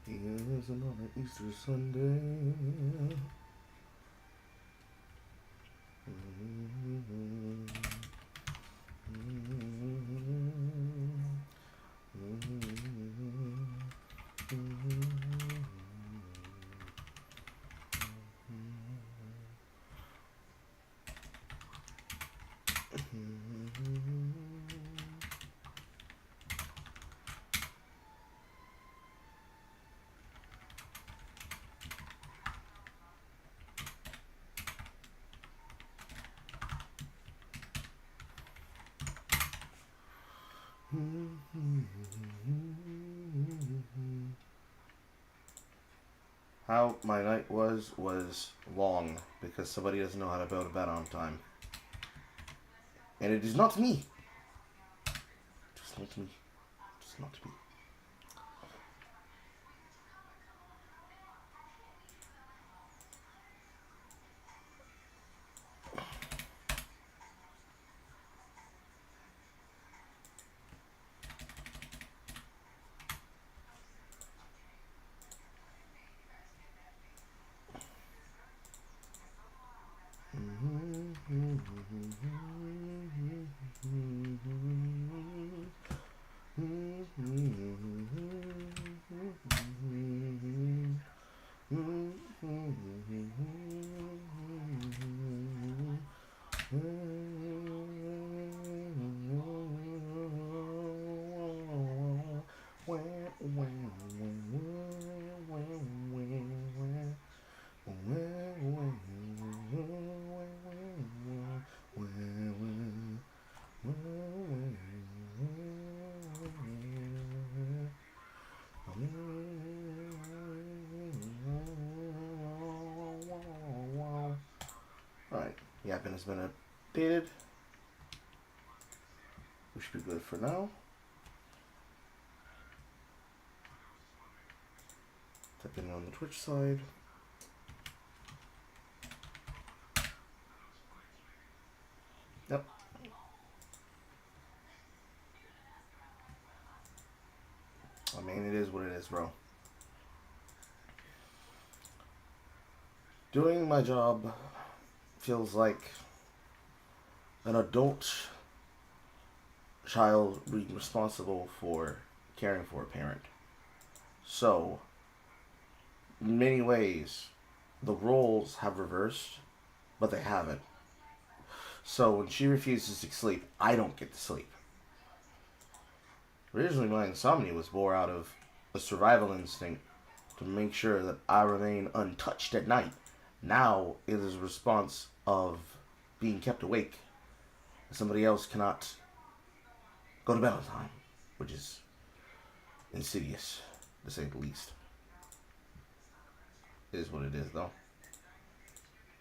Here's another Easter Sunday. How my night was long because somebody doesn't know how to go to bed on time. And it is not me. Just not me. Just not me. Alright, Yap-In has been updated. We should be good for now. Type in on the Twitch side. Yep. I mean, it is what it is, bro. Doing my job feels like an adult child being responsible for caring for a parent. So, in many ways, the roles have reversed, but they haven't. So when she refuses to sleep, I don't get to sleep. Originally, my insomnia was born out of a survival instinct to make sure that I remain untouched at night. Now it is a response of being kept awake. Somebody else cannot go to bed on time, which is insidious, to say the least. It is what it is, though.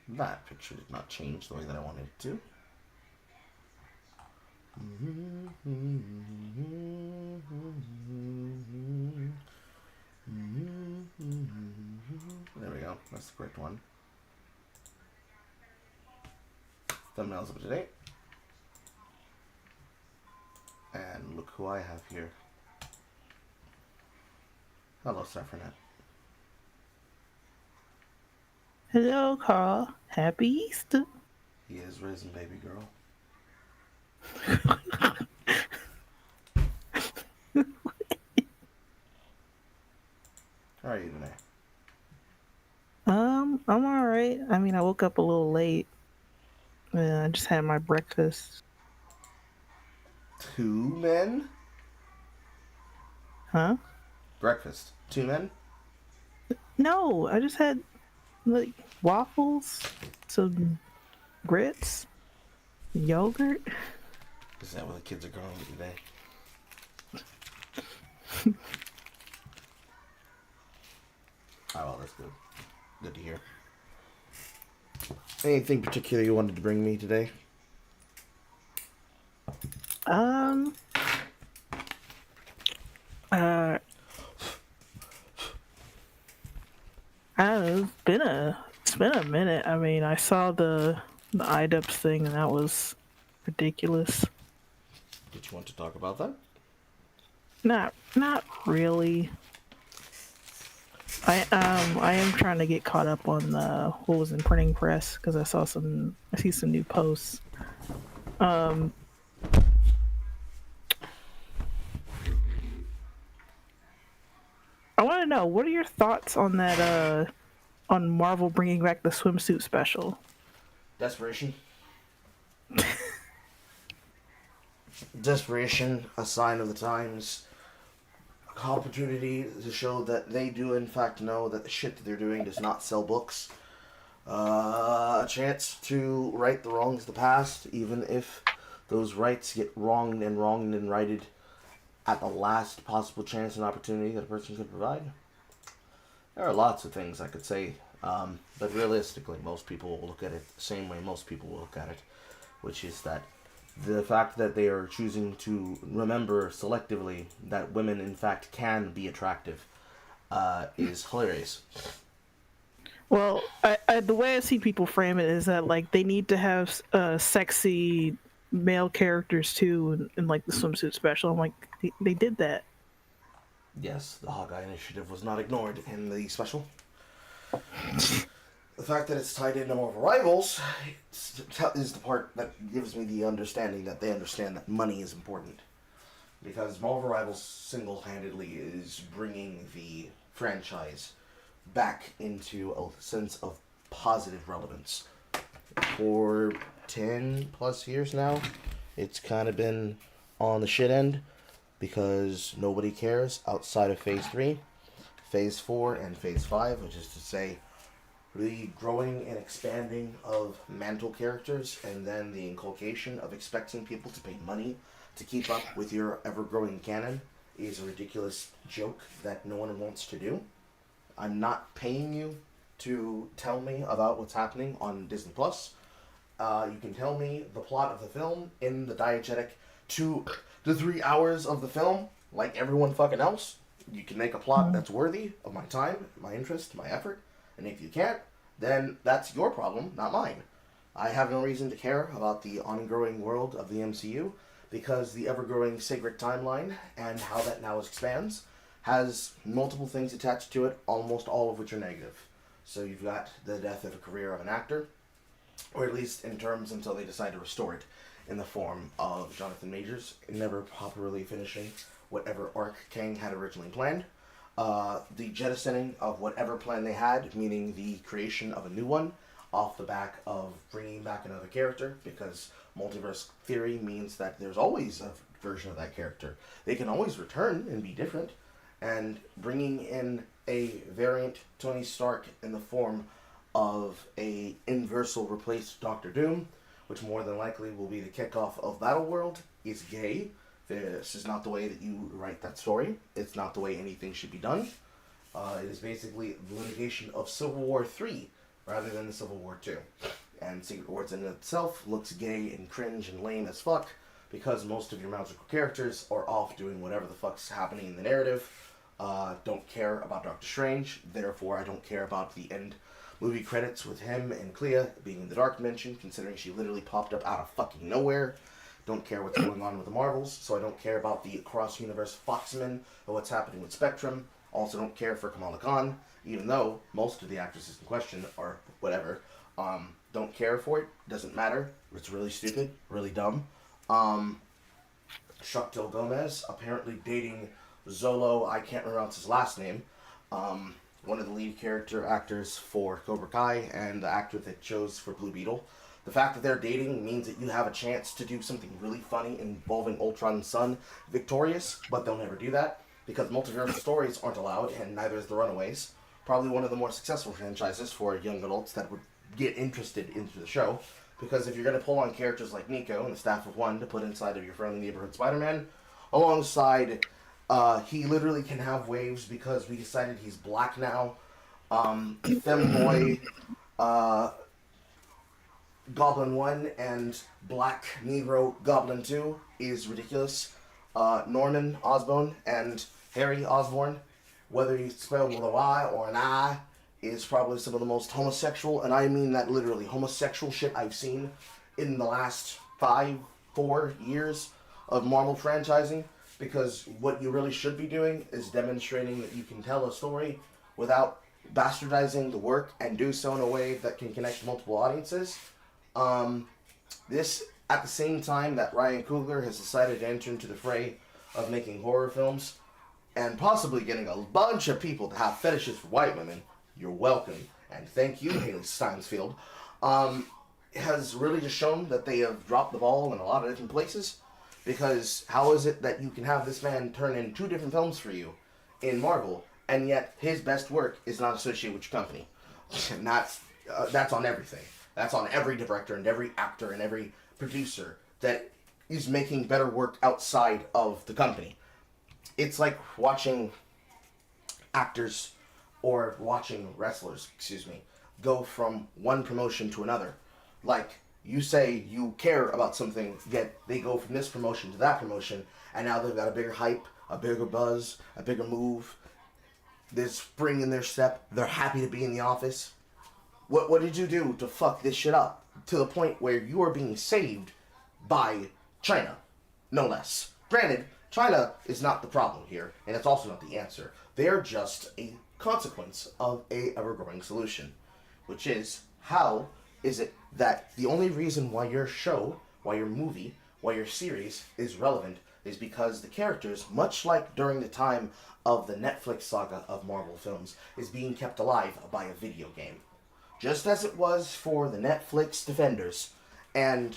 That picture did not change the way that I wanted it to. There we go. That's the correct one. Thumbnails up to date. And look who I have here. Hello, Saffronet. Hello, Carl. Happy Easter. He is risen, baby girl. How are you today? I'm alright. I mean, I woke up a little late. I just had my breakfast. 2 men? Huh? Breakfast. 2 men? No, I just had like waffles, some grits, yogurt. Is that what the kids are going with today? Oh, well, that's good. Good to hear. Anything particular you wanted to bring me today? Um, uh, I don't know. It's been a minute. I mean, I saw the IDUPS thing, and that was ridiculous. Did you want to talk about that? Not really. I am trying to get caught up on what was in printing press because I see some new posts. Um, I want to know, what are your thoughts on that on Marvel bringing back the swimsuit special? Desperation. Desperation, a sign of the times. Opportunity to show that they do in fact know that the shit that they're doing does not sell books. A chance to right the wrongs of the past, even if those rights get wronged and righted at the last possible chance and opportunity that a person could provide. There are lots of things I could say, but realistically, most people will look at it the same way most people will look at it, which is that the fact that they are choosing to remember selectively that women in fact can be attractive is hilarious. Well, the way I see people frame it is that like they need to have sexy male characters too, in like the swimsuit special. I'm like, they did that. Yes, the Hawkeye initiative was not ignored in the special. The fact that it's tied into Marvel Rivals is the part that gives me the understanding that they understand that money is important. Because Marvel Rivals single-handedly is bringing the franchise back into a sense of positive relevance. For 10 plus years now, it's kind of been on the shit end because nobody cares outside of Phase 3, Phase 4, and Phase 5, which is to say the growing and expanding of mantle characters and then the inculcation of expecting people to pay money to keep up with your ever-growing canon is a ridiculous joke that no one wants to do. I'm not paying you to tell me about what's happening on Disney Plus. You can tell me the plot of the film in the diegetic 2 to 3 hours of the film, like everyone fucking else. You can make a plot that's worthy of my time, my interest, my effort, and if you can't, then that's your problem, not mine. I have no reason to care about the ongoing world of the MCU because the ever-growing sacred timeline and how that now expands has multiple things attached to it, almost all of which are negative. So you've got the death of a career of an actor, or at least in terms until they decide to restore it in the form of Jonathan Majors never properly finishing whatever arc Kang had originally planned. The jettisoning of whatever plan they had, meaning the creation of a new one, off the back of bringing back another character, because multiverse theory means that there's always a version of that character. They can always return and be different, and bringing in a variant Tony Stark in the form of a Inversal replaced Doctor Doom, which more than likely will be the kickoff of Battleworld, is gay. This is not the way that you write that story. It's not the way anything should be done. It is basically the litigation of Civil War 3 rather than the Civil War 2. And Secret Wars in itself looks gay and cringe and lame as fuck because most of your magical characters are off doing whatever the fuck's happening in the narrative. Don't care about Doctor Strange, therefore I don't care about the end movie credits with him and Clea being in the Dark Dimension, considering she literally popped up out of fucking nowhere. Don't care what's going on with the Marvels, so I don't care about the cross-universe Foxmen or what's happening with Spectrum. Also don't care for Kamala Khan, even though most of the actresses in question are whatever. Don't care for it, doesn't matter. It's really stupid, really dumb. Shuktil Gomez, apparently dating Zolo, I can't pronounce his last name, one of the lead character actors for Cobra Kai and the actor that chose for Blue Beetle. The fact that they're dating means that you have a chance to do something really funny involving Ultron and Sun Victorious, but they'll never do that because multiversal stories aren't allowed, and neither is The Runaways. Probably one of the more successful franchises for young adults that would get interested into the show, because if you're going to pull on characters like Nico and the Staff of One to put inside of your friendly neighborhood Spider-Man, alongside, he literally can have waves because we decided he's black now. Femboy, Goblin 1 and Black Negro Goblin 2 is ridiculous. Norman Osborn and Harry Osborn, whether you spell with a Y or an I, is probably some of the most homosexual, and I mean that literally, homosexual shit I've seen in the last 4 years of Marvel franchising, because what you really should be doing is demonstrating that you can tell a story without bastardizing the work and do so in a way that can connect multiple audiences. This, at the same time that Ryan Coogler has decided to enter into the fray of making horror films, and possibly getting a bunch of people to have fetishes for white women, you're welcome, and thank you, Haley Steinsfield, has really just shown that they have dropped the ball in a lot of different places, because how is it that you can have this man turn in 2 different films for you in Marvel, and yet his best work is not associated with your company? And that's on everything. That's on every director and every actor and every producer that is making better work outside of the company. It's like watching actors or watching wrestlers, go from one promotion to another. Like, you say you care about something, yet they go from this promotion to that promotion, and now they've got a bigger hype, a bigger buzz, a bigger move. There's spring in their step. They're happy to be in the office. What did you do to fuck this shit up? To the point where you are being saved by China, no less. Granted, China is not the problem here, and it's also not the answer. They're just a consequence of a ever-growing solution, which is, how is it that the only reason why your show, why your movie, why your series is relevant is because the characters, much like during the time of the Netflix saga of Marvel films, is being kept alive by a video game. Just as it was for the Netflix Defenders and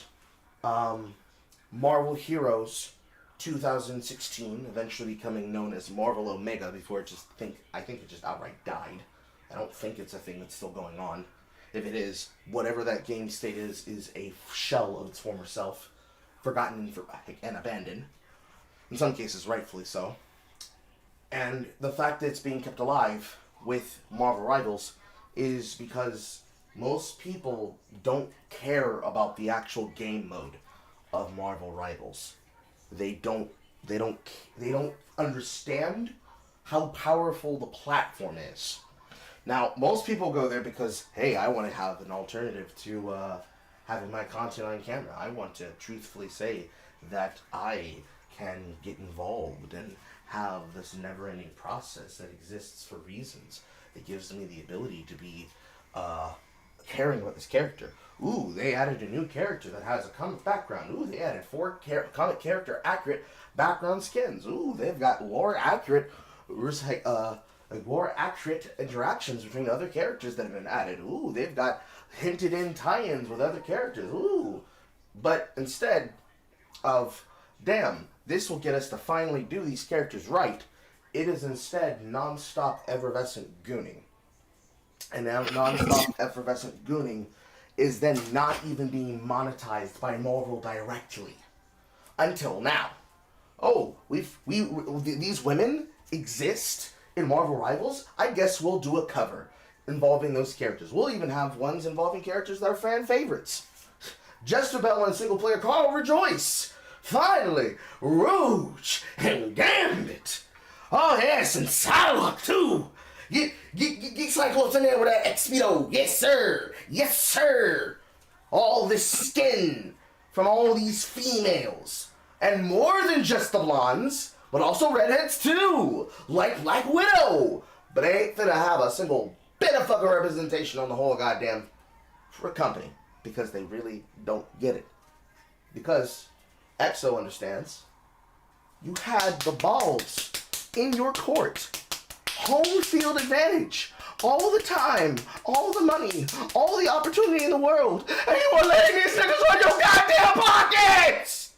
Marvel Heroes 2016, eventually becoming known as Marvel Omega before I think it just outright died. I don't think it's a thing that's still going on. If it is, whatever that game state is a shell of its former self, forgotten and abandoned. In some cases, rightfully so. And the fact that it's being kept alive with Marvel Rivals is because most people don't care about the actual game mode of Marvel Rivals. They don't understand how powerful the platform is. Now, most people go there because, hey, I want to have an alternative to having my content on camera. I want to truthfully say that I can get involved and have this never-ending process that exists for reasons. It gives me the ability to be caring about this character. Ooh, they added a new character that has a comic background. Ooh, they added 4 comic character accurate background skins. Ooh, they've got lore accurate interactions between other characters that have been added. Ooh, they've got hinted in tie-ins with other characters. Ooh. But instead of, damn, this will get us to finally do these characters right, It is instead non-stop effervescent gooning. And now non-stop effervescent gooning is then not even being monetized by Marvel directly. Until now. Oh, these women exist in Marvel Rivals? I guess we'll do a cover involving those characters. We'll even have ones involving characters that are fan favorites. Jester Bell and single player Carl Rejoice. Finally, Rouge and Gambit. Oh yes, and Psylocke too. Get Cyclops in there with that X-Speedo. Yes sir. Yes sir. All this skin from all these females. And more than just the blondes, but also redheads too. Like Black Widow. But they ain't finna have a single bit of fucking representation on the whole goddamn company. Because they really don't get it. Because EXO understands. You had the balls in your court. Home field advantage. All the time. All the money. All the opportunity in the world. And you are letting these niggas on your goddamn pockets!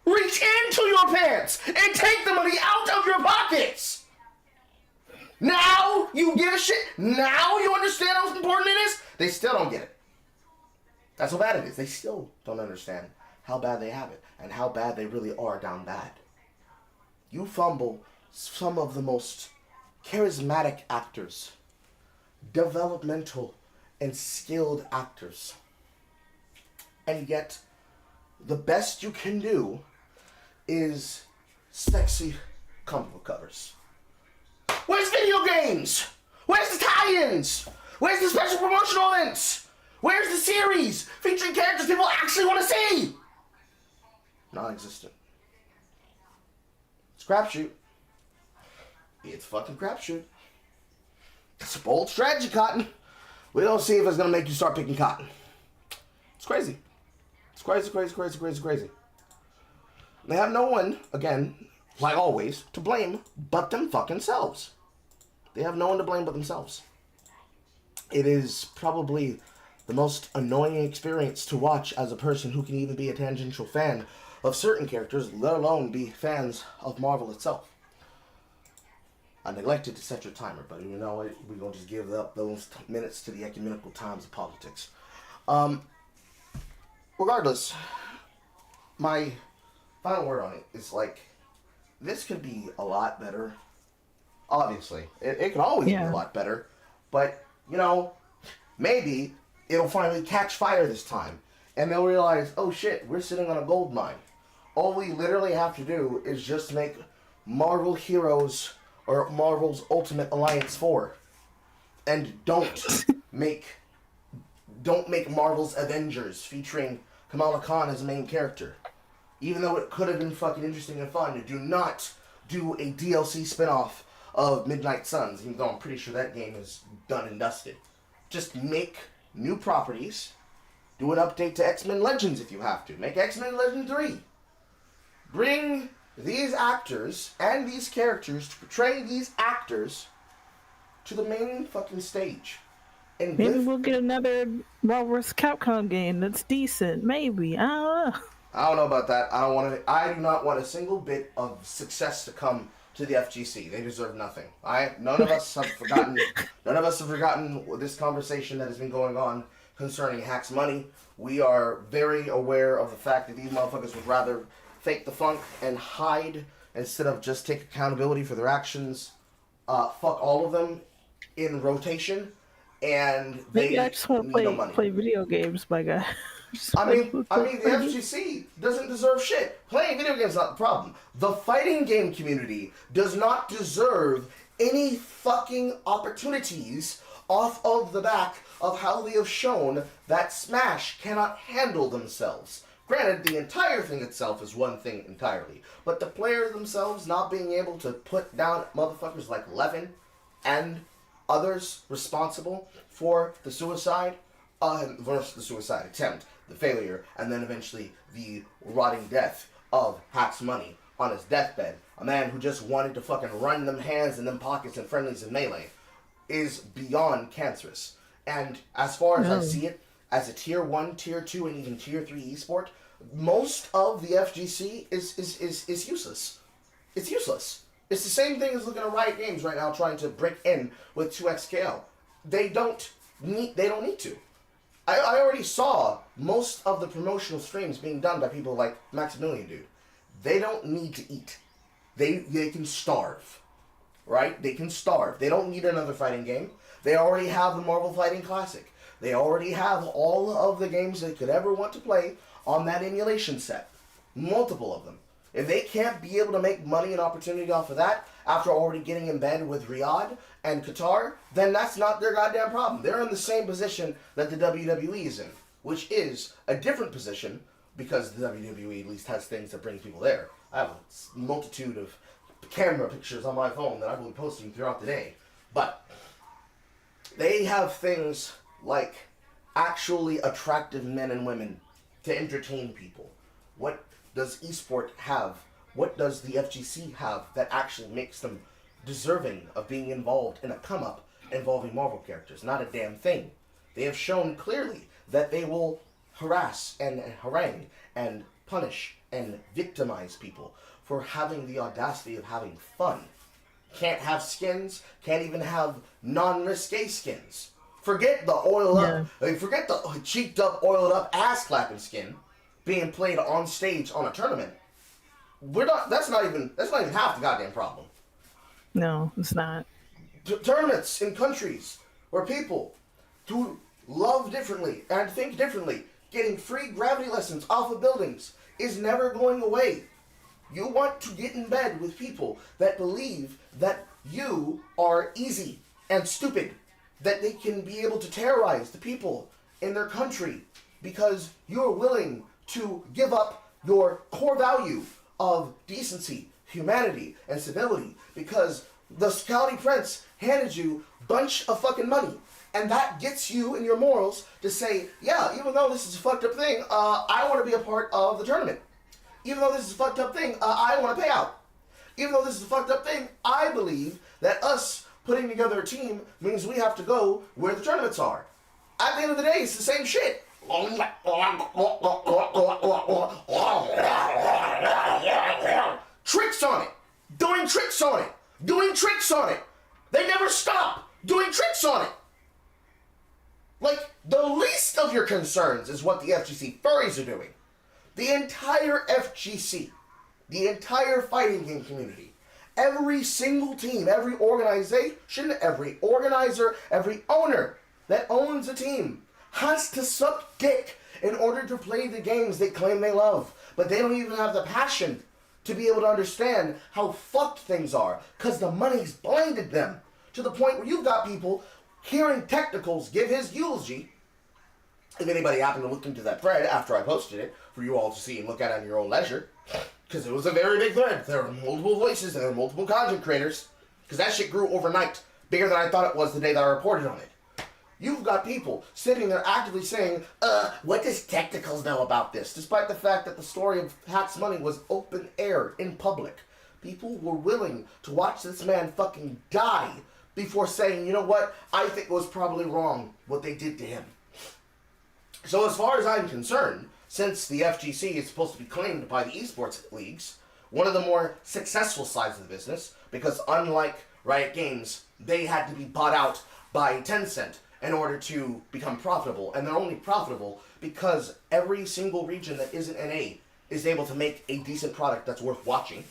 Reach into your pants and take the money out of your pockets! Now you give a shit? Now you understand how important it is? They still don't get it. That's how bad it is. They still don't understand how bad they have it and how bad they really are down bad. You fumble some of the most charismatic actors, developmental and skilled actors, and yet the best you can do is sexy comic book covers. Where's video games? Where's the tie-ins? Where's the special promotional events? Where's the series featuring characters people actually want to see? Non-existent. It's crapshoot. It's fucking crapshoot. It's a bold strategy, Cotton. We don't see if it's gonna make you start picking cotton. It's crazy. It's crazy, crazy, crazy, crazy, crazy. They have no one, again, like always, to blame but them fucking selves. They have no one to blame but themselves. It is probably the most annoying experience to watch as a person who can even be a tangential fan of certain characters, let alone be fans of Marvel itself. I neglected to set your timer, but you know what? We're going to just give up those minutes to the ecumenical times of politics. Regardless, my final word on it is like, this could be a lot better. Obviously. It can always be a lot better. But, you know, maybe it'll finally catch fire this time. And they'll realize, oh shit, we're sitting on a gold mine. All we literally have to do is just make Marvel Heroes or Marvel's Ultimate Alliance 4. And don't make Marvel's Avengers featuring Kamala Khan as the main character. Even though it could have been fucking interesting and fun, do not do a DLC spinoff of Midnight Suns, even though I'm pretty sure that game is done and dusted. Just make new properties. Do an update to X-Men Legends if you have to. Make X-Men Legends 3. Bring these actors and these characters to portray these actors to the main fucking stage. And maybe we'll get another Marvel vs. Capcom game that's decent. Maybe. I don't know. I don't know about that. I do not want a single bit of success to come to the FGC. They deserve nothing. None of us have forgotten this conversation that has been going on concerning Hack's money. We are very aware of the fact that these motherfuckers would rather fake the funk and hide instead of just take accountability for their actions. Fuck all of them in rotation, and maybe I just want to play video games, my guy. I mean, the FGC doesn't deserve shit. Playing video games is not the problem. The fighting game community does not deserve any fucking opportunities off of the back of how they have shown that Smash cannot handle themselves. Granted, the entire thing itself is one thing entirely, but the players themselves not being able to put down motherfuckers like Levin and others responsible for the suicide attempt, the failure, and then eventually the rotting death of Hack's money on his deathbed. A man who just wanted to fucking run them hands in them pockets and friendlies in Melee is beyond cancerous. And as far as I see it, as a tier 1, tier 2, and even tier 3 esport, most of the FGC is useless. It's useless. It's the same thing as looking at Riot Games right now trying to break in with 2XKL. They don't need to. I already saw most of the promotional streams being done by people like Maximilian Dude. They don't need to eat. They can starve. Right? They can starve. They don't need another fighting game. They already have the Marvel Fighting Classic. They already have all of the games they could ever want to play on that emulation set. Multiple of them. If they can't be able to make money and opportunity off of that after already getting in bed with Riyadh and Qatar, then that's not their goddamn problem. They're in the same position that the WWE is in, which is a different position because the WWE at least has things that brings people there. I have a multitude of camera pictures on my phone that I will be posting throughout the day. But they have things like actually attractive men and women to entertain people. What does esport have? What does the FGC have that actually makes them deserving of being involved in a come-up involving Marvel characters? Not a damn thing. They have shown clearly that they will harass and harangue and punish and victimize people for having the audacity of having fun. Can't have skins, can't even have non-risque skins. Forget the oiled up, forget the cheeked up, oiled up ass clapping skin being played on stage on a tournament. That's not even half the goddamn problem. No, it's not. Tournaments in countries where people who love differently and think differently, getting free gravity lessons off of buildings is never going away. You want to get in bed with people that believe that you are easy and stupid, that they can be able to terrorize the people in their country because you're willing to give up your core value of decency, humanity, and civility because the Scouty Prince handed you a bunch of fucking money. And that gets you in your morals to say, yeah, even though this is a fucked up thing, I want to be a part of the tournament. Even though this is a fucked up thing, I want to pay out. Even though this is a fucked up thing, I believe that us putting together a team means we have to go where the tournaments are. At the end of the day, it's the same shit. Tricks on it. Doing tricks on it. Doing tricks on it. They never stop doing tricks on it. Like, the least of your concerns is what the FGC furries are doing. The entire FGC, the entire fighting game community, every single team, every organization, every organizer, every owner that owns a team has to suck dick in order to play the games they claim they love. But they don't even have the passion to be able to understand how fucked things are because the money's blinded them to the point where you've got people hearing Technicals give his eulogy. If anybody happened to look into that thread after I posted it, for you all to see and look at it on your own leisure, because it was a very big thread. There were multiple voices and there were multiple content creators, because that shit grew overnight, bigger than I thought it was the day that I reported on it. You've got people sitting there actively saying, what does Technicals know about this? Despite the fact that the story of Hack's Money was open air in public. People were willing to watch this man fucking die before saying, you know what, I think it was probably wrong what they did to him. So as far as I'm concerned, since the FGC is supposed to be claimed by the esports leagues, one of the more successful sides of the business, because unlike Riot Games, they had to be bought out by Tencent in order to become profitable, and they're only profitable because every single region that isn't NA is able to make a decent product that's worth watching.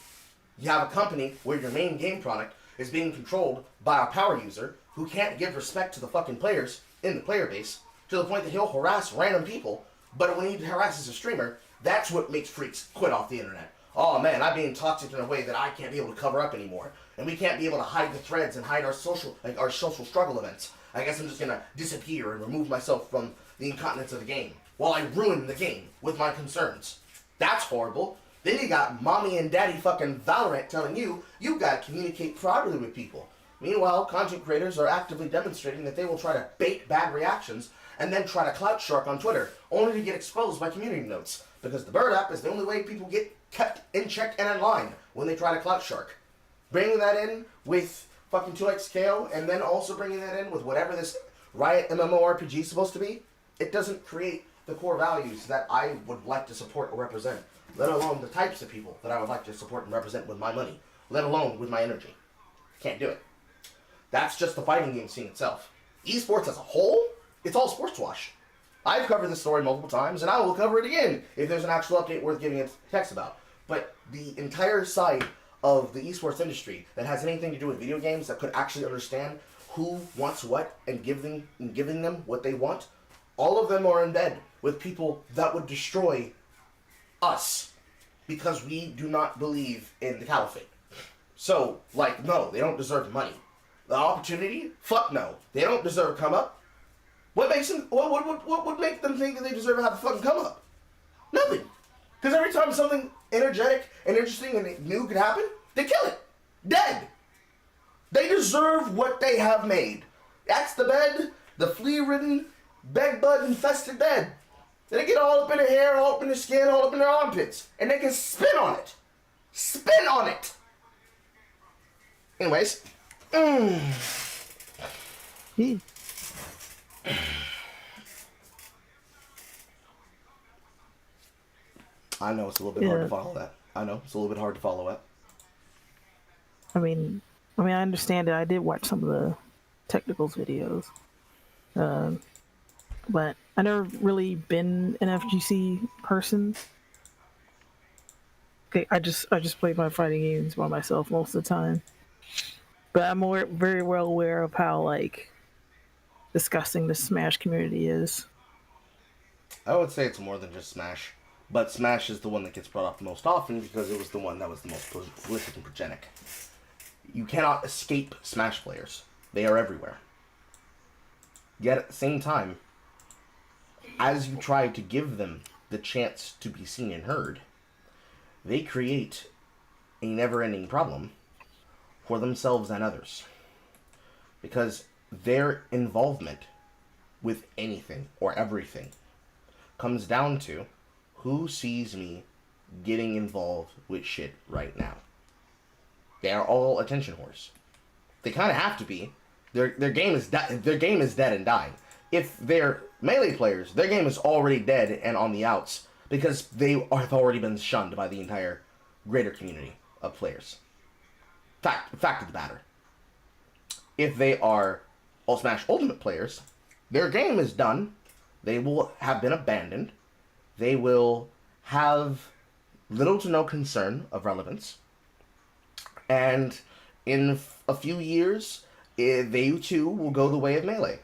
You have a company where your main game product is being controlled by a power user who can't give respect to the fucking players in the player base, to the point that he'll harass random people, but when he harasses a streamer, that's what makes freaks quit off the internet. Oh man, I'm being toxic in a way that I can't be able to cover up anymore, and we can't be able to hide the threads and hide our social struggle events. I guess I'm just gonna disappear and remove myself from the incontinence of the game, while I ruin the game with my concerns. That's horrible. Then you got mommy and daddy fucking Valorant telling you gotta communicate properly with people. Meanwhile, content creators are actively demonstrating that they will try to bait bad reactions and then try to clout shark on Twitter, only to get exposed by community notes. Because the Bird app is the only way people get kept in check and in line when they try to clout shark. Bringing that in with fucking 2XKO, and then also bringing that in with whatever this Riot MMORPG is supposed to be, it doesn't create the core values that I would like to support or represent, let alone the types of people that I would like to support and represent with my money. let alone with my energy. Can't do it. That's just the fighting game scene itself. Esports as a whole, it's all sports wash. I've covered this story multiple times, and I will cover it again if there's an actual update worth giving it text about. But the entire side of the esports industry that has anything to do with video games that could actually understand who wants what and giving them what they want, all of them are in bed with people that would destroy us because we do not believe in the caliphate. So, like, no, they don't deserve money. The opportunity? Fuck no. They don't deserve a come up. What makes them? What would make them think that they deserve to have a fucking come up? Nothing. Because every time something energetic and interesting and new could happen, they kill it. Dead. They deserve what they have made. That's the bed, the flea-ridden, bed-bug-infested bed. They get all up in their hair, all up in their skin, all up in their armpits. And they can spin on it. Spin on it! Anyways. I know it's a little bit hard to follow that. I know it's a little bit hard to follow it. I mean, I understand it. I did watch some of the technicals videos, but I never really been an FGC person. Okay, I just played my fighting games by myself most of the time, but I'm very well aware of how like disgusting the Smash community is. I would say it's more than just Smash. But Smash is the one that gets brought up the most often because it was the one that was the most prolific and progenic. You cannot escape Smash players. They are everywhere. Yet at the same time, as you try to give them the chance to be seen and heard, they create a never-ending problem for themselves and others. Because their involvement with anything or everything comes down to who sees me getting involved with shit right now. They are all attention whores. They kind of have to be. Their game is dead and dying. If they're melee players, their game is already dead and on the outs because they have already been shunned by the entire greater community of players. Fact of the matter. If they are all Smash Ultimate players, their game is done. They will have been abandoned. They will have little to no concern of relevance. And in a few years, they too will go the way of Melee.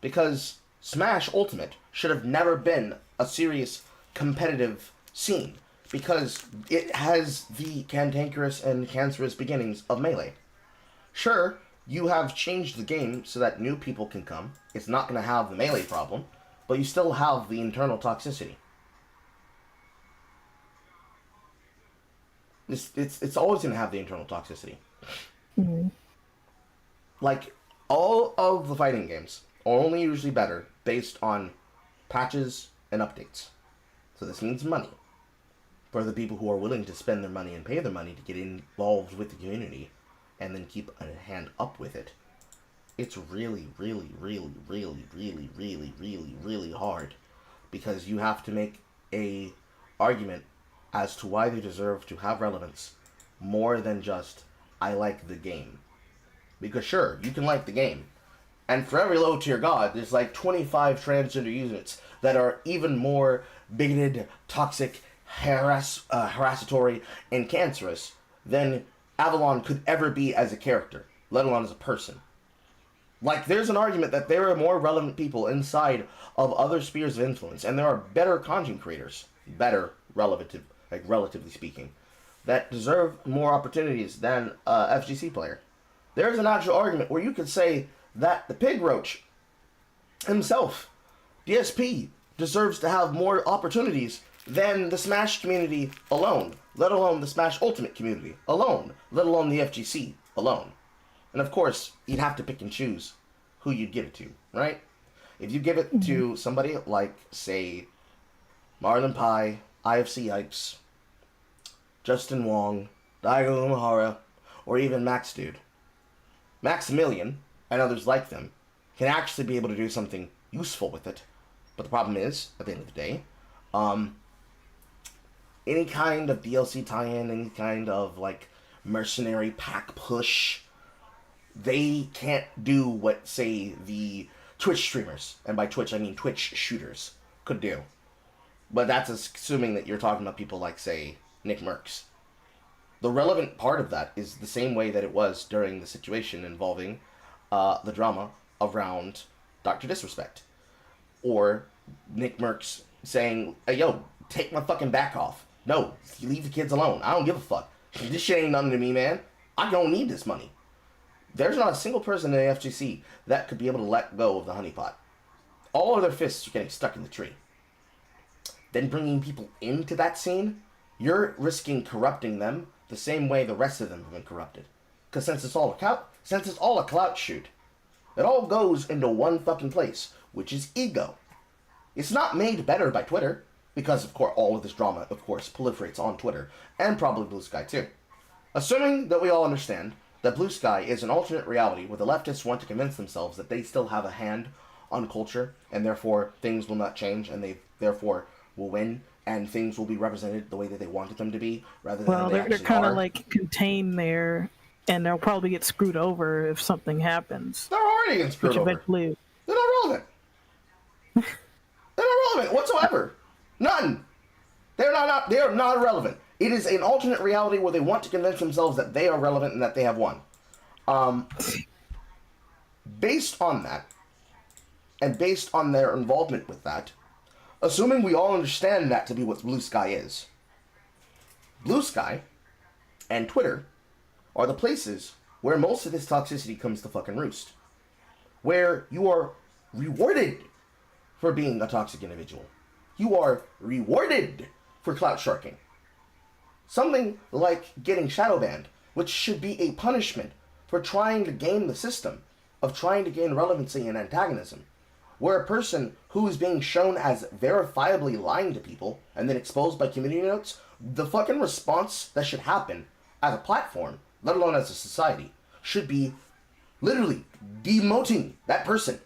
Because Smash Ultimate should have never been a serious competitive scene. Because it has the cantankerous and cancerous beginnings of Melee. Sure, you have changed the game so that new people can come. It's not going to have the Melee problem. But you still have the internal toxicity. It's always going to have the internal toxicity. Mm-hmm. Like, all of the fighting games are only usually better based on patches and updates. So this means money. For the people who are willing to spend their money and pay their money to get involved with the community and then keep a hand up with it. It's really, really, really, really, really, really, really, really hard. Because you have to make a argument as to why they deserve to have relevance more than just, I like the game. Because sure, you can like the game. And for every low tier god, there's like 25 transgender units that are even more bigoted, toxic, harassatory, and cancerous than Avalon could ever be as a character, let alone as a person. Like, there's an argument that there are more relevant people inside of other spheres of influence, and there are better content creators, relatively speaking, that deserve more opportunities than a FGC player. There's an actual argument where you could say that the Pig Roach himself, DSP, deserves to have more opportunities than the Smash community alone, let alone the Smash Ultimate community alone, let alone the FGC alone. And of course, you'd have to pick and choose who you'd give it to, right? If you give it to somebody like, say, Marlon Pie, IFC Yipes, Justin Wong, Daigo Umehara, or even Max Dude, Maximilian, and others like them, can actually be able to do something useful with it. But the problem is, at the end of the day, any kind of DLC tie-in, any kind of, like, mercenary pack push. They can't do what, say, the Twitch streamers, and by Twitch I mean Twitch shooters, could do. But that's assuming that you're talking about people like, say, Nick Merckx. The relevant part of that is the same way that it was during the situation involving the drama around Dr. Disrespect. Or Nick Merckx saying, hey, yo, take my fucking back off. No, leave the kids alone. I don't give a fuck. This shit ain't nothing to me, man. I don't need this money. There's not a single person in the FGC that could be able to let go of the honeypot. All of their fists are getting stuck in the tree. Then bringing people into that scene, you're risking corrupting them the same way the rest of them have been corrupted. Because since it's all a clout shoot, it all goes into one fucking place, which is ego. It's not made better by Twitter, because of course all of this drama, of course, proliferates on Twitter, and probably Blue Sky too. Assuming that we all understand that Blue Sky is an alternate reality where the leftists want to convince themselves that they still have a hand on culture, and therefore things will not change, and they therefore will win, and things will be represented the way that they wanted them to be, rather than they're kind of like contained there, and they'll probably get screwed over if something happens. They're already getting screwed over. They're not relevant. They're not relevant whatsoever. None. They are not irrelevant. It is an alternate reality where they want to convince themselves that they are relevant and that they have won. Based on that, and based on their involvement with that, assuming we all understand that to be what Blue Sky is, Blue Sky and Twitter are the places where most of this toxicity comes to fucking roost. Where you are rewarded for being a toxic individual. You are rewarded for clout sharking. Something like getting shadow banned, which should be a punishment for trying to game the system, of trying to gain relevancy and antagonism. Where a person who is being shown as verifiably lying to people and then exposed by community notes, the fucking response that should happen as a platform, let alone as a society, should be literally demoting that person.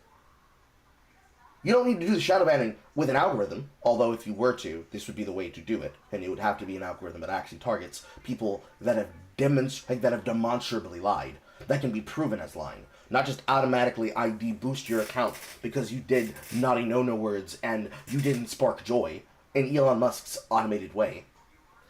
You don't need to do the shadow banning with an algorithm, although if you were to, this would be the way to do it, and it would have to be an algorithm that actually targets people that have demonstrably lied, that can be proven as lying. Not just automatically ID boost your account because you did naughty no-no words and you didn't spark joy in Elon Musk's automated way.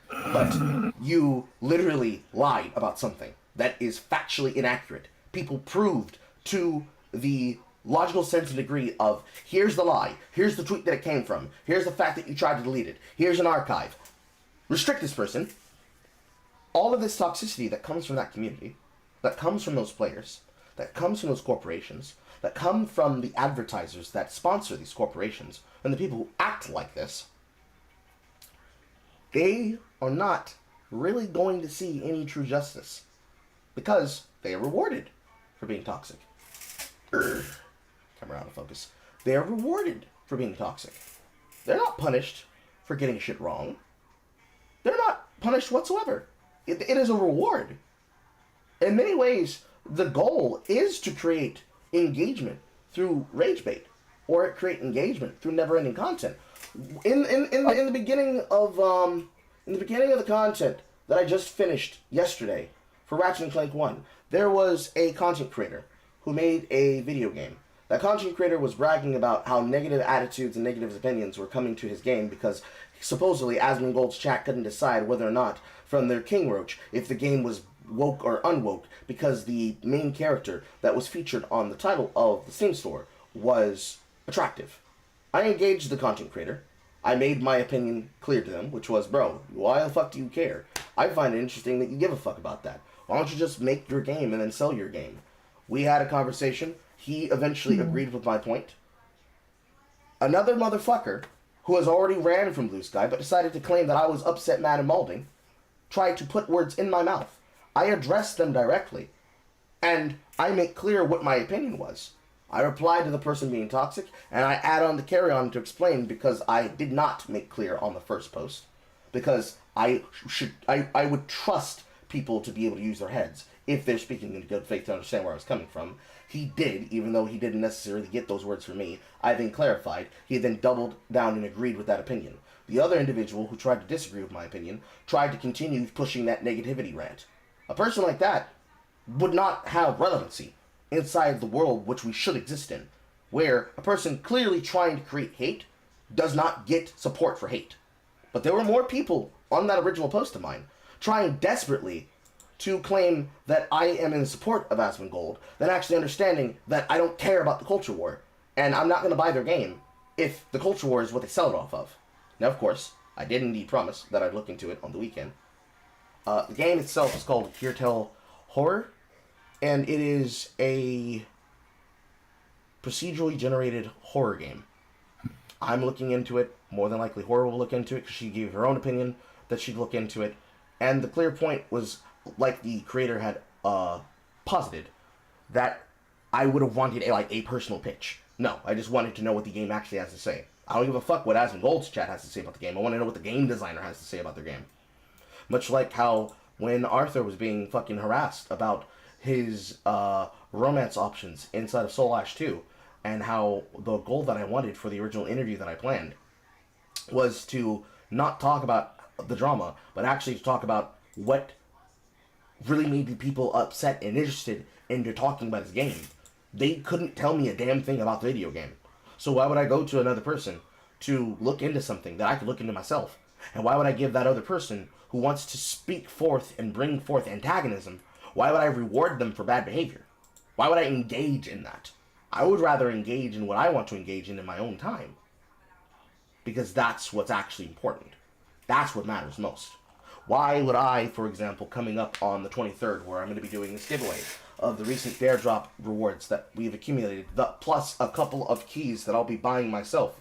But you literally lied about something that is factually inaccurate. People proved to the logical sense and degree of, here's the lie, here's the tweet that it came from, here's the fact that you tried to delete it, here's an archive. Restrict this person. All of this toxicity that comes from that community, that comes from those players, that comes from those corporations, that come from the advertisers that sponsor these corporations, and the people who act like this, they are not really going to see any true justice because they are rewarded for being toxic. Come around to focus. They are rewarded for being toxic. They're not punished for getting shit wrong. They're not punished whatsoever. It is a reward. In many ways, the goal is to create engagement through rage bait, or create engagement through never-ending content. In the beginning of the content that I just finished yesterday for Ratchet and Clank 1, there was a content creator who made a video game. That content creator was bragging about how negative attitudes and negative opinions were coming to his game because supposedly Asmongold's chat couldn't decide whether or not, from their King Roach, if the game was woke or unwoke because the main character that was featured on the title of the Steam store was attractive. I engaged the content creator. I made my opinion clear to them, which was, bro, why the fuck do you care? I find it interesting that you give a fuck about that. Why don't you just make your game and then sell your game? We had a conversation. He eventually agreed with my point. Another motherfucker, who has already ran from Blue Sky, but decided to claim that I was upset, mad, and malding, tried to put words in my mouth. I addressed them directly, and I make clear what my opinion was. I reply to the person being toxic, and I add on the carry-on to explain because I did not make clear on the first post. Because I would trust people to be able to use their heads if they're speaking in good faith to understand where I was coming from. He did, even though he didn't necessarily get those words from me. I then clarified. He then doubled down and agreed with that opinion. The other individual who tried to disagree with my opinion tried to continue pushing that negativity rant. A person like that would not have relevancy inside the world which we should exist in, where a person clearly trying to create hate does not get support for hate. But there were more people on that original post of mine trying desperately to claim that I am in support of Asmongold than actually understanding that I don't care about the culture war, and I'm not going to buy their game if the culture war is what they sell it off of. Now, of course, I did indeed promise that I'd look into it on the weekend. The game itself is called Here Tell Horror, and it is a procedurally generated horror game. I'm looking into it. More than likely, Horror will look into it because she gave her own opinion that she'd look into it. And the clear point was, like the creator had posited, that I would have wanted a personal pitch. No, I just wanted to know what the game actually has to say. I don't give a fuck what Asmongold's chat has to say about the game. I want to know what the game designer has to say about their game. Much like how when Arthur was being fucking harassed about his romance options inside of Soul Ash 2, and how the goal that I wanted for the original interview that I planned was to not talk about the drama, but actually to talk about what really made the people upset and interested into talking about his game. They couldn't tell me a damn thing about the video game. So why would I go to another person to look into something that I could look into myself? And why would I give that other person who wants to speak forth and bring forth antagonism, why would I reward them for bad behavior? Why would I engage in that? I would rather engage in what I want to engage in my own time. Because that's what's actually important. That's what matters most. Why would I, for example, coming up on the 23rd, where I'm going to be doing this giveaway of the recent Dare Drop rewards that we've accumulated, plus a couple of keys that I'll be buying myself,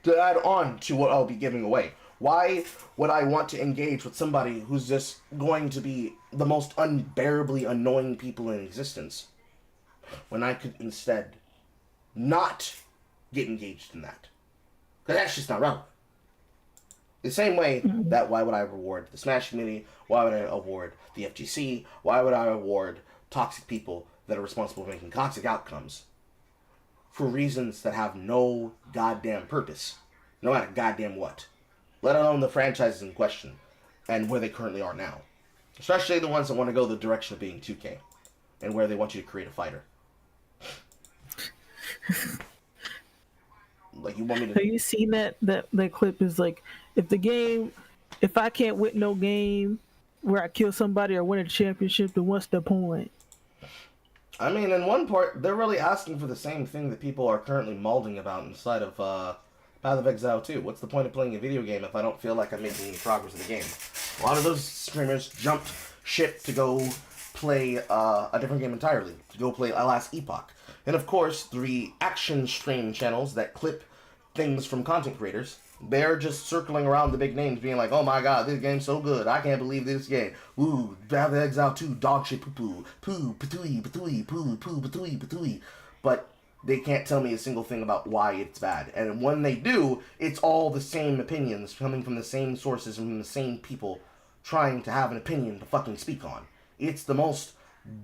to add on to what I'll be giving away. Why would I want to engage with somebody who's just going to be the most unbearably annoying people in existence, when I could instead not get engaged in that? Because that's just not relevant. The same way that why would I reward the Smash community? Why would I award the FGC? Why would I award toxic people that are responsible for making toxic outcomes? For reasons that have no goddamn purpose. No matter goddamn what. Let alone the franchises in question and where they currently are now. Especially the ones that want to go the direction of being 2K and where they want you to create a fighter. Like, you want me to... Have you seen that clip? Is like, if I can't win no game where I kill somebody or win a championship, then what's the point? I mean, in one part, they're really asking for the same thing that people are currently malding about inside of Path of Exile 2. What's the point of playing a video game if I don't feel like I'm making any progress in the game? A lot of those streamers jumped ship to go play a different game entirely, to go play Last Epoch. And of course, the reaction stream channels that clip things from content creators, they're just circling around the big names being like, oh my god, this game's so good, I can't believe this game. Ooh, Path of Exile 2, dog shit, poo-poo, poo, patooey, patooey, poo, poo, patooey, patooey. But they can't tell me a single thing about why it's bad. And when they do, it's all the same opinions coming from the same sources and from the same people trying to have an opinion to fucking speak on. It's the most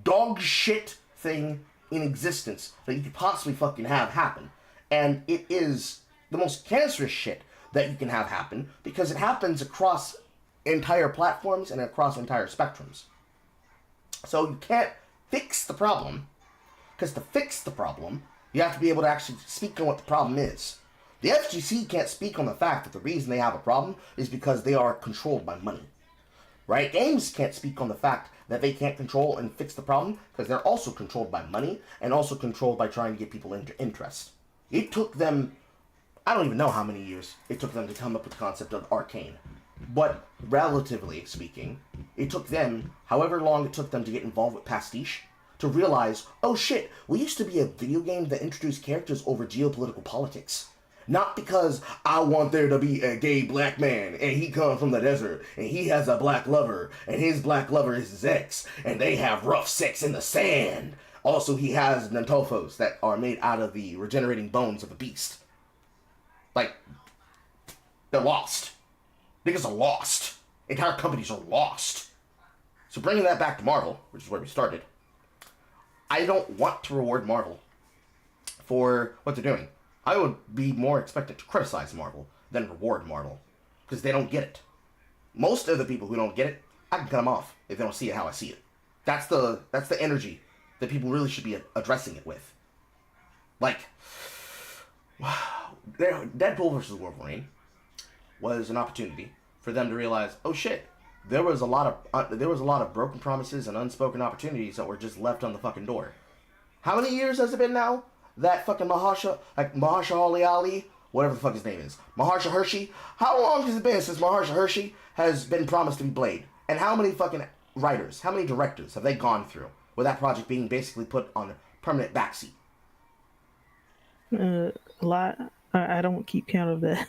dog shit thing in existence that you could possibly fucking have happen. And it is the most cancerous shit that you can have happen because it happens across entire platforms and across entire spectrums. So you can't fix the problem, because to fix the problem, you have to be able to actually speak on what the problem is. The FGC can't speak on the fact that the reason they have a problem is because they are controlled by money. Right? Games can't speak on the fact that they can't control and fix the problem because they're also controlled by money and also controlled by trying to get people into interest. It took them, I don't even know how many years it took them to come up with the concept of arcane. But relatively speaking, it took them however long it took them to get involved with pastiche to realize, oh shit, we used to be a video game that introduced characters over geopolitical politics. Not because I want there to be a gay black man and he comes from the desert and he has a black lover and his black lover is his ex and they have rough sex in the sand. Also, he has Nantofos that are made out of the regenerating bones of a beast. Like, they're lost. Niggas are lost. Entire companies are lost. So bringing that back to Marvel, which is where we started, I don't want to reward Marvel for what they're doing. I would be more expected to criticize Marvel than reward Marvel, because they don't get it. Most of the people who don't get it, I can cut them off if they don't see it how I see it. That's the energy that people really should be addressing it with. Like, Deadpool versus Wolverine was an opportunity for them to realize, oh shit, there was a lot of broken promises and unspoken opportunities that were just left on the fucking door. How many years has it been now that fucking Mahershala Ali, whatever the fuck his name is, Mahershala Hershey? How long has it been since Mahershala Hershey has been promised to be Blade? And how many fucking writers, how many directors have they gone through with that project being basically put on a permanent backseat? A lot. I don't keep count of that.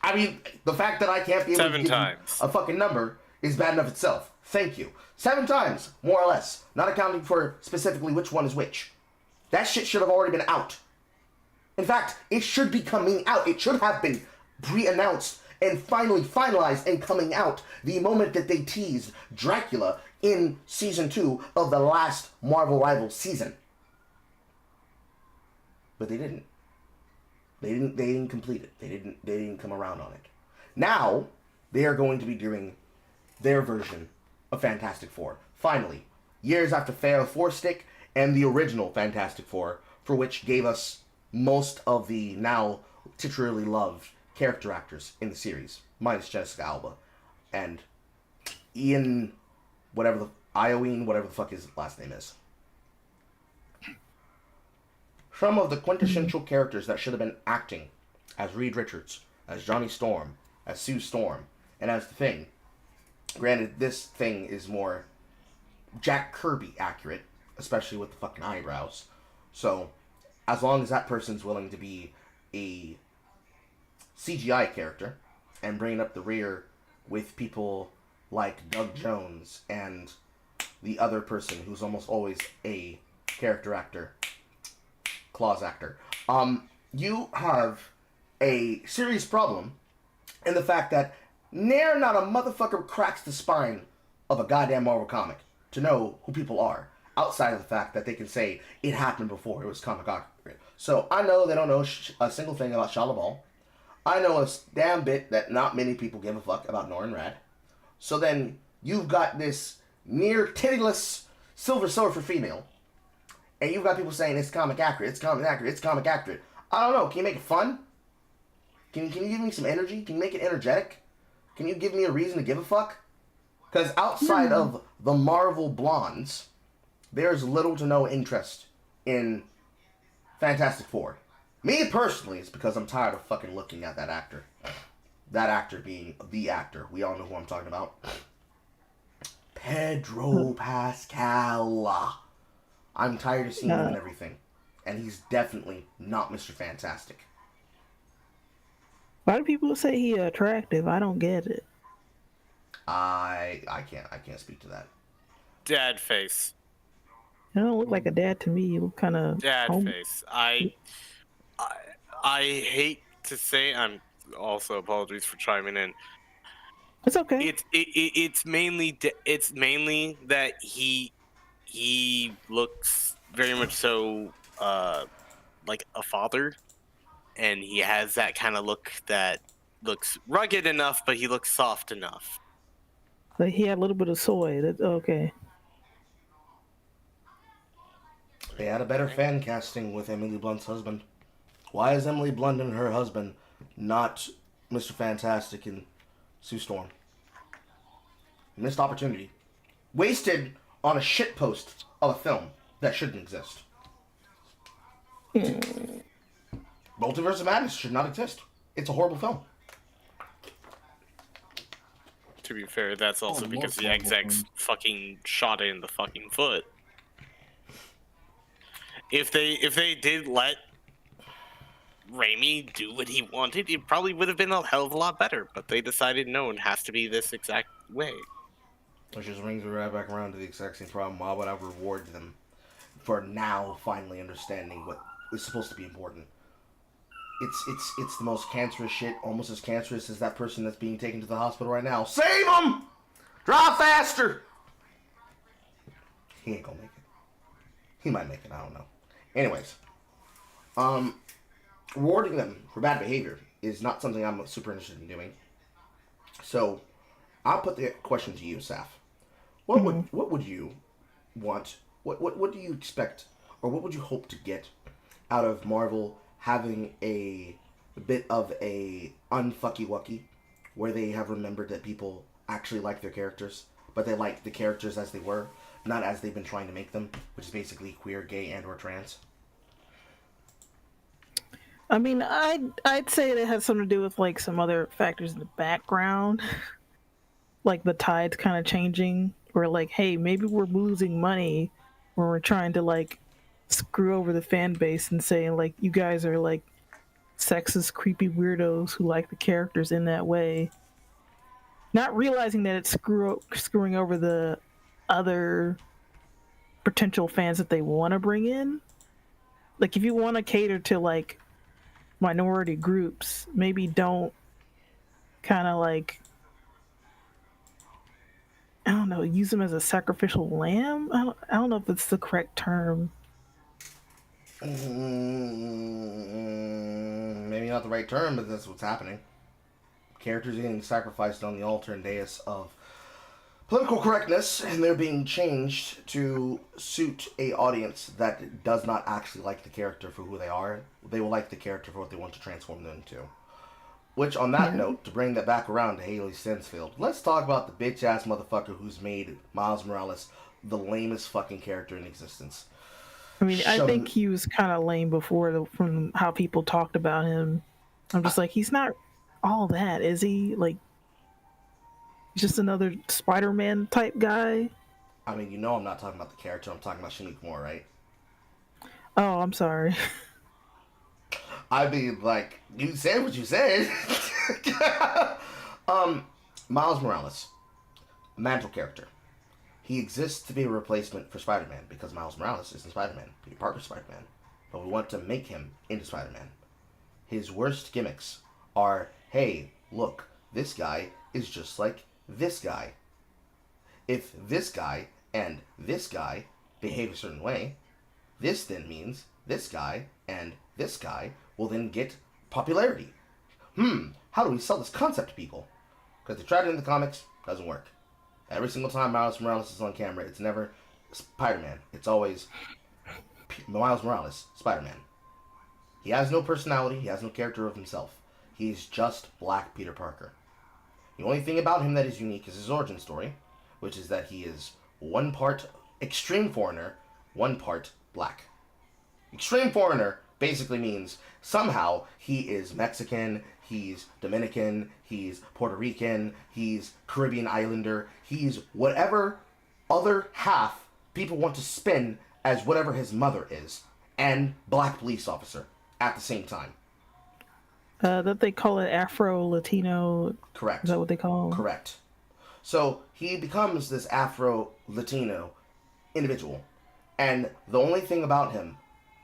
I mean, the fact that I can't be able to 7 give times. you a fucking number is bad enough itself. Thank you. 7 times, more or less. Not accounting for specifically which one is which. That shit should have already been out. In fact, it should be coming out. It should have been pre-announced and finally finalized and coming out the moment that they teased Dracula in season 2 of the last Marvel Rivals season. But they didn't. They didn't complete it. They didn't come around on it. Now they are going to be doing their version of Fantastic Four. Finally, years after Fair Four Stick and the original Fantastic Four, for which gave us most of the now titularly loved character actors in the series, minus Jessica Alba and Ian, whatever the fuck his last name is. Some of the quintessential characters that should have been acting as Reed Richards, as Johnny Storm, as Sue Storm, and as the Thing. Granted, this Thing is more Jack Kirby accurate, especially with the fucking eyebrows. So, as long as that person's willing to be a CGI character and bringing up the rear with people like Doug Jones and the other person who's almost always a character actor, Claus actor, you have a serious problem in the fact that ne'er not a motherfucker cracks the spine of a goddamn Marvel comic to know who people are, outside of the fact that they can say it happened before, it was comic accurate. So I know they don't know a single thing about Shia LaBeouf. I know a damn bit that not many people give a fuck about Norrin Rad. So then you've got this near tittyless Silver Surfer female, and you've got people saying it's comic accurate, it's comic accurate, it's comic accurate. I don't know. Can you make it fun? Can you give me some energy? Can you make it energetic? Can you give me a reason to give a fuck? Because outside of the Marvel blondes, there's little to no interest in Fantastic Four. Me personally, it's because I'm tired of fucking looking at that actor. That actor being the actor. We all know who I'm talking about. Pedro Pascal. I'm tired of seeing him and everything. And he's definitely not Mr. Fantastic. Why do people say he attractive? I don't get it. I can't speak to that. Dad face. You don't look like a dad to me. You look kind of Dad face. I hate to say. I'm also apologies for chiming in. It's okay. It's mainly that he looks very much so like a father, and he has that kind of look that looks rugged enough, but he looks soft enough. Like he had a little bit of soy. That's okay. They had a better fan casting with Emily Blunt's husband. Why is Emily Blunt and her husband not Mr. Fantastic and Sue Storm? Missed opportunity. Wasted on a shitpost of a film that shouldn't exist. Multiverse of Madness should not exist. It's a horrible film. To be fair, that's also because the execs fucking shot it in the fucking foot. If they did let Raimi do what he wanted, it probably would have been a hell of a lot better. But they decided no, it has to be this exact way. Which just brings me right back around to the exact same problem. Why would I reward them for now finally understanding what is supposed to be important? It's the most cancerous shit, almost as cancerous as that person that's being taken to the hospital right now. Save him! Drive faster! He ain't gonna make it. He might make it, I don't know. Anyways, rewarding them for bad behavior is not something I'm super interested in doing. So, I'll put the question to you, Saf. What would you want? What do you expect, or what would you hope to get out of Marvel having a bit of a unfucky wucky, where they have remembered that people actually like their characters, but they like the characters as they were, not as they've been trying to make them, which is basically queer, gay, and or trans. I mean, I'd say it has something to do with like some other factors in the background, like the tides kind of changing, or like, hey, maybe we're losing money when we're trying to like screw over the fan base and saying like you guys are like sexist, creepy weirdos who like the characters in that way, not realizing that it's screwing over the other potential fans that they want to bring in. Like, if you want to cater to like minority groups, maybe don't kind of like, I don't know, use them as a sacrificial lamb. I don't know if it's the correct term. Maybe not the right term, but that's what's happening. Characters are getting sacrificed on the altar and dais of political correctness, and they're being changed to suit a audience that does not actually like the character for who they are. They will like the character for what they want to transform them into. Which, on that Yeah. note, to bring that back around to Haley Stensfield, let's talk about the bitch ass motherfucker who's made Miles Morales the lamest fucking character in existence. I mean, I Shown, think he was kind of lame before from how people talked about him. I'm just like, he's not all that, is he? Like, just another Spider-Man type guy. I mean, you know, I'm not talking about the character. I'm talking about Shanique Moore, right? Oh, I'm sorry. I mean, like, you said what you said. Miles Morales, mantle character. He exists to be a replacement for Spider-Man because Miles Morales isn't Spider-Man. Peter Parker's Spider-Man. But we want to make him into Spider-Man. His worst gimmicks are, hey, look, this guy is just like this guy. If this guy and this guy behave a certain way, this then means this guy and this guy will then get popularity. How do we sell this concept to people? Because they tried it in the comics, doesn't work. Every single time Miles Morales is on camera, it's never Spider-Man. It's always Miles Morales, Spider-Man. He has no personality, he has no character of himself. He's just Black Peter Parker. The only thing about him that is unique is his origin story, which is that he is one part extreme foreigner, one part black. Extreme foreigner basically means somehow he is Mexican, he's Dominican, he's Puerto Rican, he's Caribbean Islander, he's whatever other half people want to spin as whatever his mother is, and black police officer at the same time. That they call it Afro Latino. Correct. Is that what they call him? Correct. So he becomes this Afro Latino individual. And the only thing about him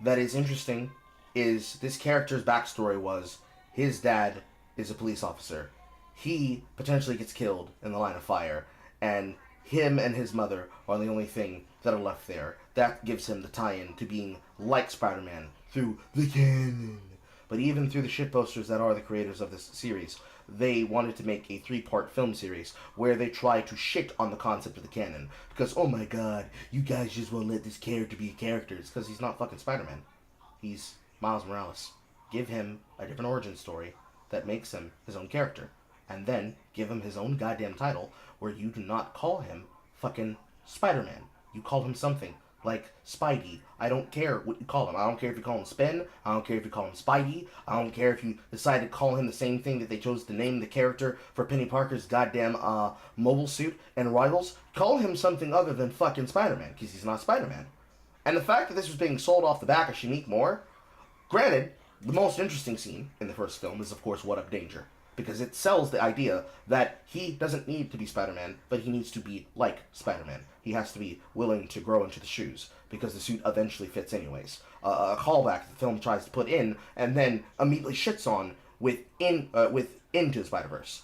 that is interesting is this character's backstory was his dad is a police officer. He potentially gets killed in the line of fire, and him and his mother are the only thing that are left there. That gives him the tie-in to being like Spider-Man through the canon. But even through the shitposters that are the creators of this series, they wanted to make a 3-part film series where they try to shit on the concept of the canon. Because, oh my god, you guys just won't let this character be a character. It's because he's not fucking Spider-Man. He's Miles Morales. Give him a different origin story that makes him his own character. And then give him his own goddamn title where you do not call him fucking Spider-Man. You call him something like Spidey. I don't care what you call him. I don't care if you call him Spin. I don't care if you call him Spidey. I don't care if you decide to call him the same thing that they chose to name the character for Penny Parker's goddamn mobile suit and Rivals. Call him something other than fucking Spider-Man, because he's not Spider-Man. And the fact that this was being sold off the back of Shanique Moore, granted, the most interesting scene in the first film is, of course, What Up Danger. Because it sells the idea that he doesn't need to be Spider-Man, but he needs to be like Spider-Man. He has to be willing to grow into the shoes, because the suit eventually fits anyways. A callback the film tries to put in, and then immediately shits on with Into the Spider-Verse.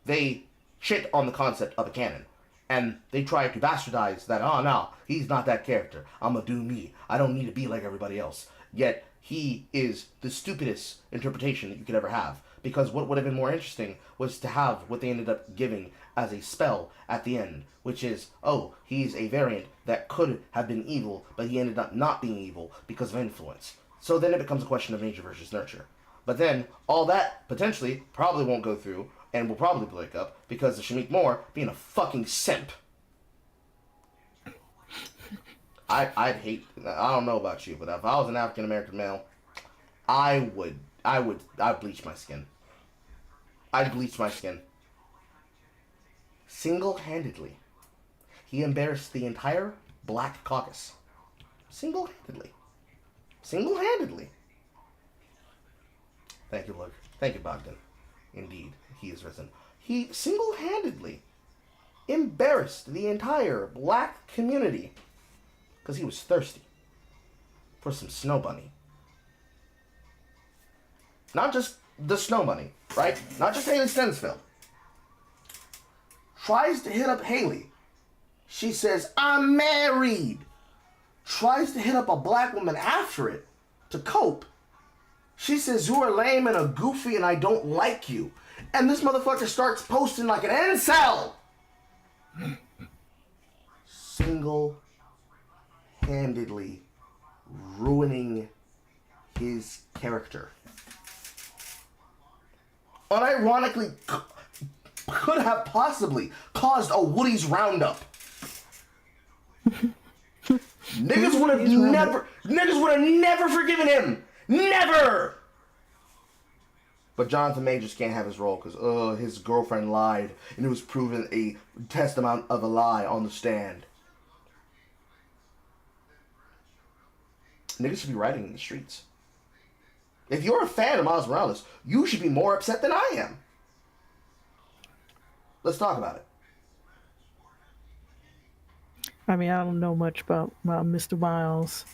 They shit on the concept of a canon. And they try to bastardize that, oh no, he's not that character. I'm gonna do me. I don't need to be like everybody else. Yet, he is the stupidest interpretation that you could ever have. Because what would have been more interesting was to have what they ended up giving as a spell at the end, which is, oh, he's a variant that could have been evil, but he ended up not being evil because of influence. So then it becomes a question of nature versus nurture. But then all that potentially probably won't go through and will probably break up because of Shamik Moore being a fucking simp. I'd hate. I don't know about you, but if I was an African American male, I'd bleach my skin. I'd bleach my skin. Single-handedly, he embarrassed the entire Black Caucus. Single-handedly. Single-handedly. Thank you, Lord. Thank you, Bogdan. Indeed, he is risen. He single-handedly embarrassed the entire black community because he was thirsty for some snow bunny. Not just the snow bunny, right? Not just Haley Stensfeld. Tries to hit up Haley. She says, I'm married. Tries to hit up a black woman after it to cope. She says, you are lame and a goofy and I don't like you. And this motherfucker starts posting like an incel. Single-handedly ruining his character. Unironically, could have possibly caused a Woody's Roundup. Niggas would have never forgiven him. Never! But Jonathan Majors can't have his role because his girlfriend lied and it was proven a testament of a lie on the stand. Niggas should be rioting in the streets. If you're a fan of Miles Morales, you should be more upset than I am. Let's talk about it. I mean, I don't know much about Mr. Miles.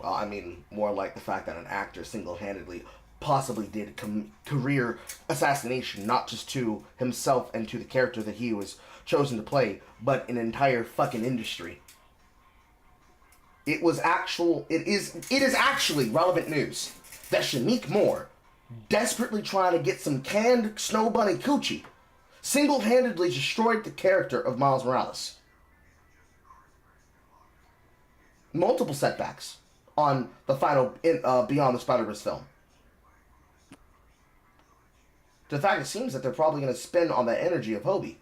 Well, I mean, more like the fact that an actor single-handedly possibly did career assassination, not just to himself and to the character that he was chosen to play, but an entire fucking industry. It is actually relevant news that Shanique Moore, desperately trying to get some canned snow bunny coochie, single-handedly destroyed the character of Miles Morales. Multiple setbacks on the final Beyond the Spider-Verse film. The fact it seems that they're probably going to spend on that energy of Hobie.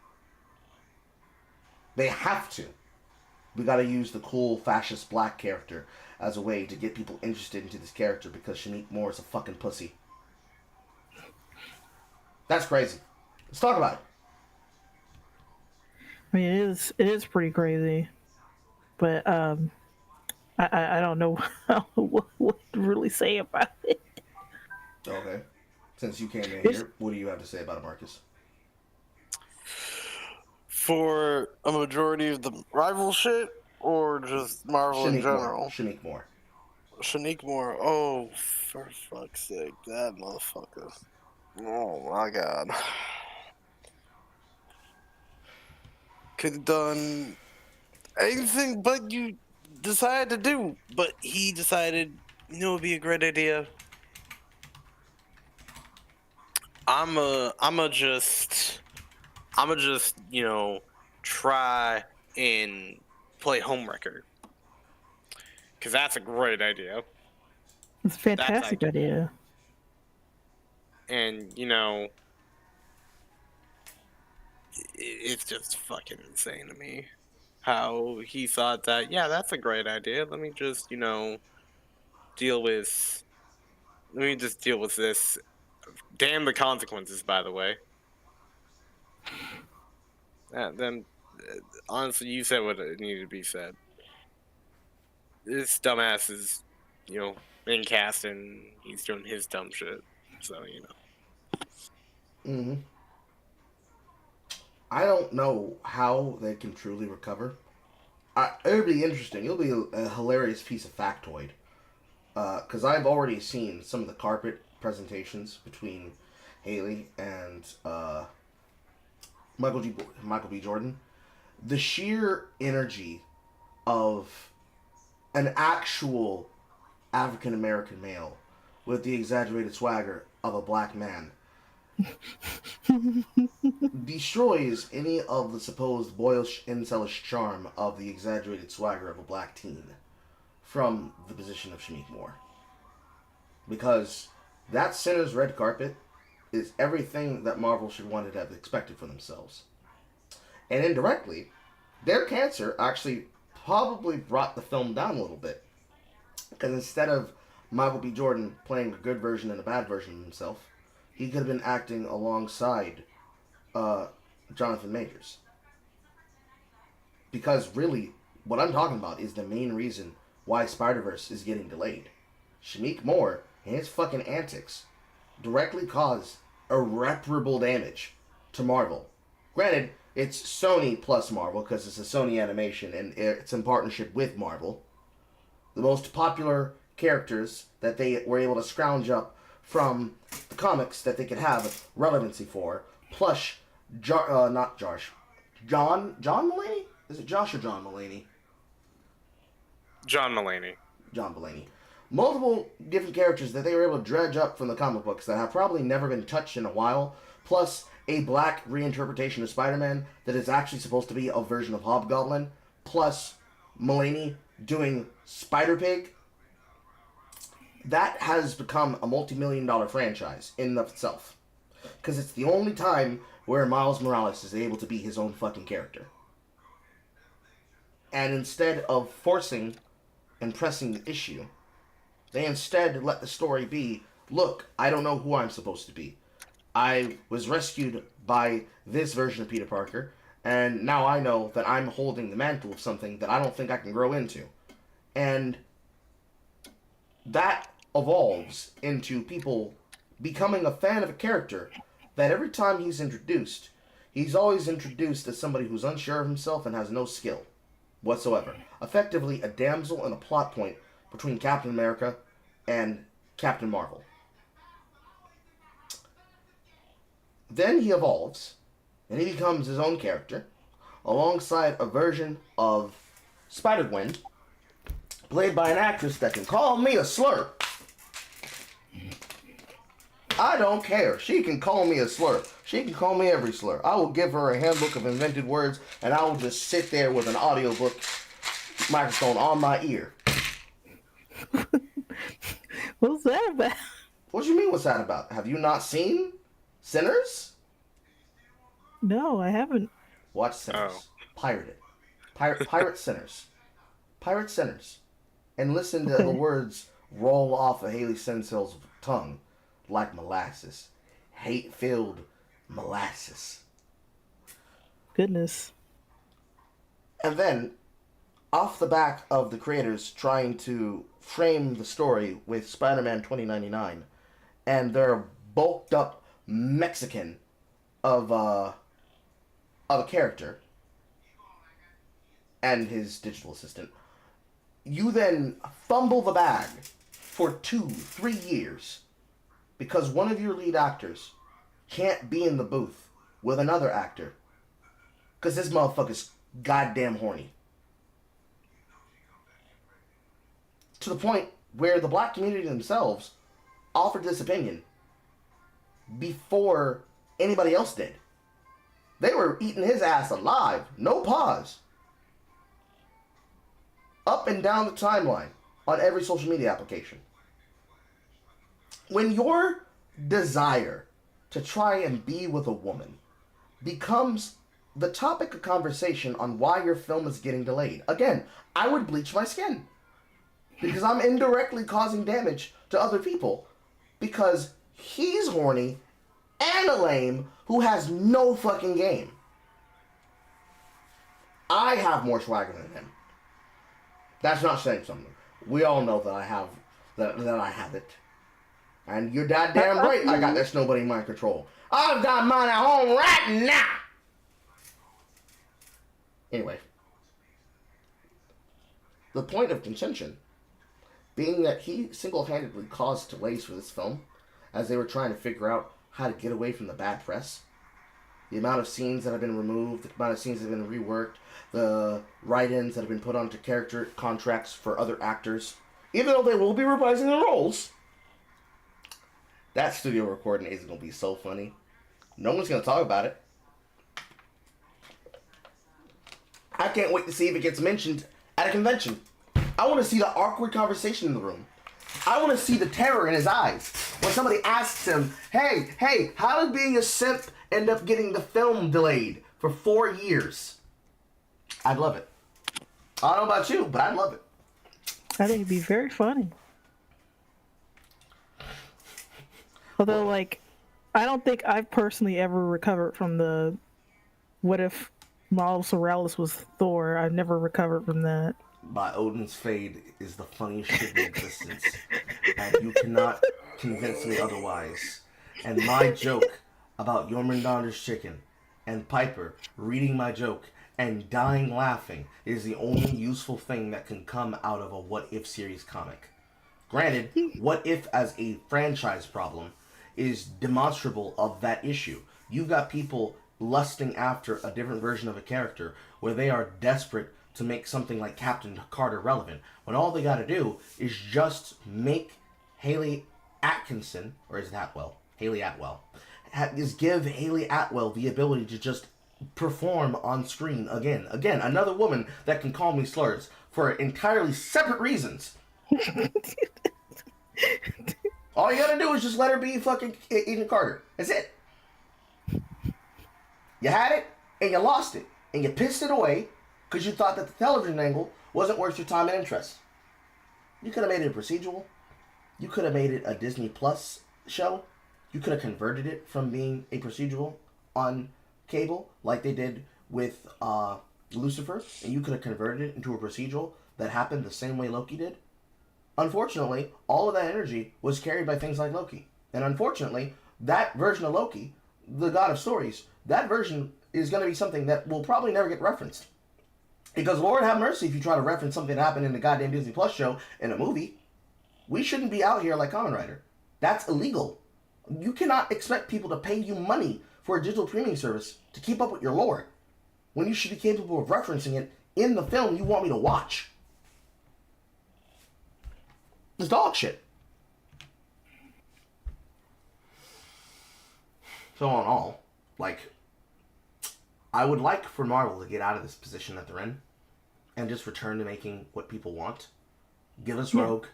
They have to. We got to use the cool fascist black character as a way to get people interested into this character because Shanique Moore is a fucking pussy. That's crazy. Let's talk about it. I mean, it is pretty crazy, but I don't know what to really say about it. Okay. Since you came in here, what do you have to say about it, Marcus? For a majority of the rival shit, or just Marvel in general? Shanique Moore. Shanique Moore. Oh, for fuck's sake, that motherfucker. Oh my god. Could have done anything but you decided to do, but he decided, you know, it'd be a great idea. I'ma just, you know, try and play homewrecker. Cause that's a great idea. It's a fantastic idea. And, you know, it's just fucking insane to me how he thought that, yeah, that's a great idea. Let me just, you know, deal with this. Damn the consequences, by the way. Then, honestly, you said what needed to be said. This dumbass is, you know, in cast and he's doing his dumb shit. So, you know. Mm-hmm. I don't know how they can truly recover. It'll be interesting. It'll be a hilarious piece of factoid. Because I've already seen some of the carpet presentations between Haley and Michael B. Jordan. The sheer energy of an actual African American male with the exaggerated swagger of a black man destroys any of the supposed boyish, incelish charm of the exaggerated swagger of a black teen from the position of Shamik Moore. Because that Sinner's red carpet is everything that Marvel should want to have expected for themselves. And indirectly, their cancer actually probably brought the film down a little bit. Because instead of Michael B. Jordan playing a good version and a bad version of himself, he could have been acting alongside Jonathan Majors. Because really, what I'm talking about is the main reason why Spider-Verse is getting delayed. Shamik Moore and his fucking antics directly cause irreparable damage to Marvel. Granted, it's Sony plus Marvel because it's a Sony animation and it's in partnership with Marvel. The most popular characters that they were able to scrounge up from the comics that they could have relevancy for, plus John Mulaney? Is it Josh or John Mulaney? John Mulaney. John Mulaney. Multiple different characters that they were able to dredge up from the comic books that have probably never been touched in a while, plus a black reinterpretation of Spider-Man that is actually supposed to be a version of Hobgoblin, plus Mulaney doing Spider-Pig. That has become a multi-million-dollar franchise in and of itself. Because it's the only time where Miles Morales is able to be his own fucking character. And instead of forcing and pressing the issue, they instead let the story be, look, I don't know who I'm supposed to be. I was rescued by this version of Peter Parker, and now I know that I'm holding the mantle of something that I don't think I can grow into. And that evolves into people becoming a fan of a character that every time he's introduced, he's always introduced as somebody who's unsure of himself and has no skill whatsoever. Effectively, a damsel and a plot point between Captain America and Captain Marvel. Then he evolves, and he becomes his own character, alongside a version of Spider-Gwen, played by an actress that can call me a slur. I don't care. She can call me a slur. She can call me every slur. I will give her a handbook of invented words, and I will just sit there with an audiobook microphone on my ear. What's that about? What do you mean, what's that about? Have you not seen Sinners? No, I haven't. Watch Sinners. Pirate it. Pirate Sinners. Pirate Sinners. And listen to the words roll off of Haley Sensel's tongue like molasses. Hate-filled molasses. Goodness. And then, off the back of the creators trying to frame the story with Spider-Man 2099 and their bulked up Mexican of a character and his digital assistant, you then fumble the bag for 2-3 years because one of your lead actors can't be in the booth with another actor because this motherfucker's goddamn horny. To the point where the black community themselves offered this opinion before anybody else did. They were eating his ass alive, no pause. Up and down the timeline on every social media application. When your desire to try and be with a woman becomes the topic of conversation on why your film is getting delayed, again, I would bleach my skin. Because I'm indirectly causing damage to other people. Because he's horny and a lame who has no fucking game. I have more swagger than him. That's not saying something. We all know that I have it. And you're goddamn right I got that snowbody in my control. I've got mine at home right now. Anyway. The point of contention being that he single-handedly caused delays for this film as they were trying to figure out how to get away from the bad press. The amount of scenes that have been removed, the amount of scenes that have been reworked, the write-ins that have been put onto character contracts for other actors, even though they will be reprising their roles. That studio recording is going to be so funny. No one's gonna talk about it. I can't wait to see if it gets mentioned at a convention. I want to see the awkward conversation in the room. I want to see the terror in his eyes when somebody asks him, hey, how did being a simp end up getting the film delayed for 4 years? I'd love it. I don't know about you, but I'd love it. I think it'd be very funny. Although, like, I don't think I've personally ever recovered from the what if Miles Morales was Thor. I've never recovered from that. By Odin's Fade is the funniest shit in existence. And you cannot convince me otherwise. And my joke about Jormungandr's chicken and Piper reading my joke and dying laughing is the only useful thing that can come out of a What If series comic. Granted, What If as a franchise problem is demonstrable of that issue. You've got people lusting after a different version of a character where they are desperate to make something like Captain Carter relevant, when all they gotta do is just make Haley Atkinson, or is it Atwell? Haley Atwell. Is give Haley Atwell the ability to just perform on screen again. Again, another woman that can call me slurs for entirely separate reasons. All you gotta do is just let her be fucking Agent Carter. That's it. You had it, and you lost it, and you pissed it away because you thought that the television angle wasn't worth your time and interest. You could have made it a procedural. You could have made it a Disney Plus show. You could have converted it from being a procedural on cable, like they did with Lucifer, and you could have converted it into a procedural that happened the same way Loki did. Unfortunately, all of that energy was carried by things like Loki. And unfortunately, that version of Loki, the god of stories, that version is going to be something that will probably never get referenced. Because Lord have mercy if you try to reference something that happened in the goddamn Disney Plus show in a movie. We shouldn't be out here like Kamen Rider. That's illegal. You cannot expect people to pay you money for a digital streaming service to keep up with your lore when you should be capable of referencing it in the film you want me to watch. It's dog shit. So on all, like, I would like for Marvel to get out of this position that they're in and just return to making what people want. Give us Rogue.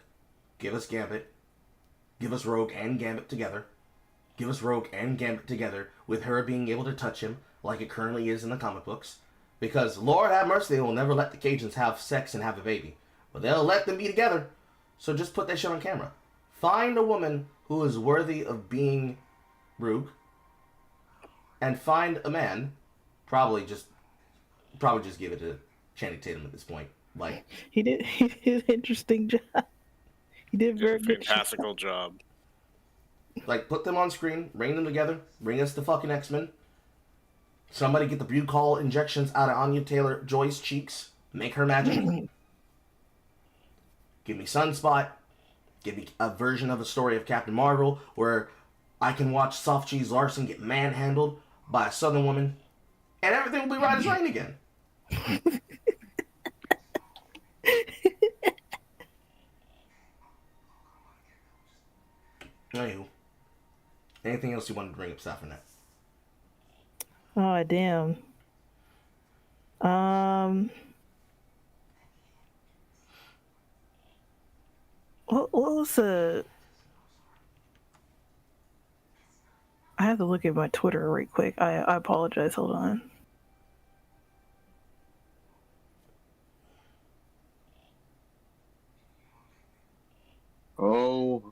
Give us Gambit. Give us Rogue and Gambit together. Give us Rogue and Gambit together with her being able to touch him like it currently is in the comic books. Because, Lord have mercy, they will never let the Cajuns have sex and have a baby. But they'll let them be together. So just put that shit on camera. Find a woman who is worthy of being Rogue. And find a man, probably just give it to Channing Tatum at this point. Like he did an interesting job. He did a very good fantastical job. Like, put them on screen, bring them together, bring us the fucking X-Men. Somebody get the buccal injections out of Anya Taylor-Joy's cheeks. Make her magic. Give me Sunspot. Give me a version of a story of Captain Marvel where I can watch Soft Cheese Larson get manhandled by a Southern woman, and everything will be right as rain again. Anywho, anything else you wanted to bring up, Saffronet? Oh damn. What was the? I have to look at my Twitter right quick. I apologize. Hold on. Oh.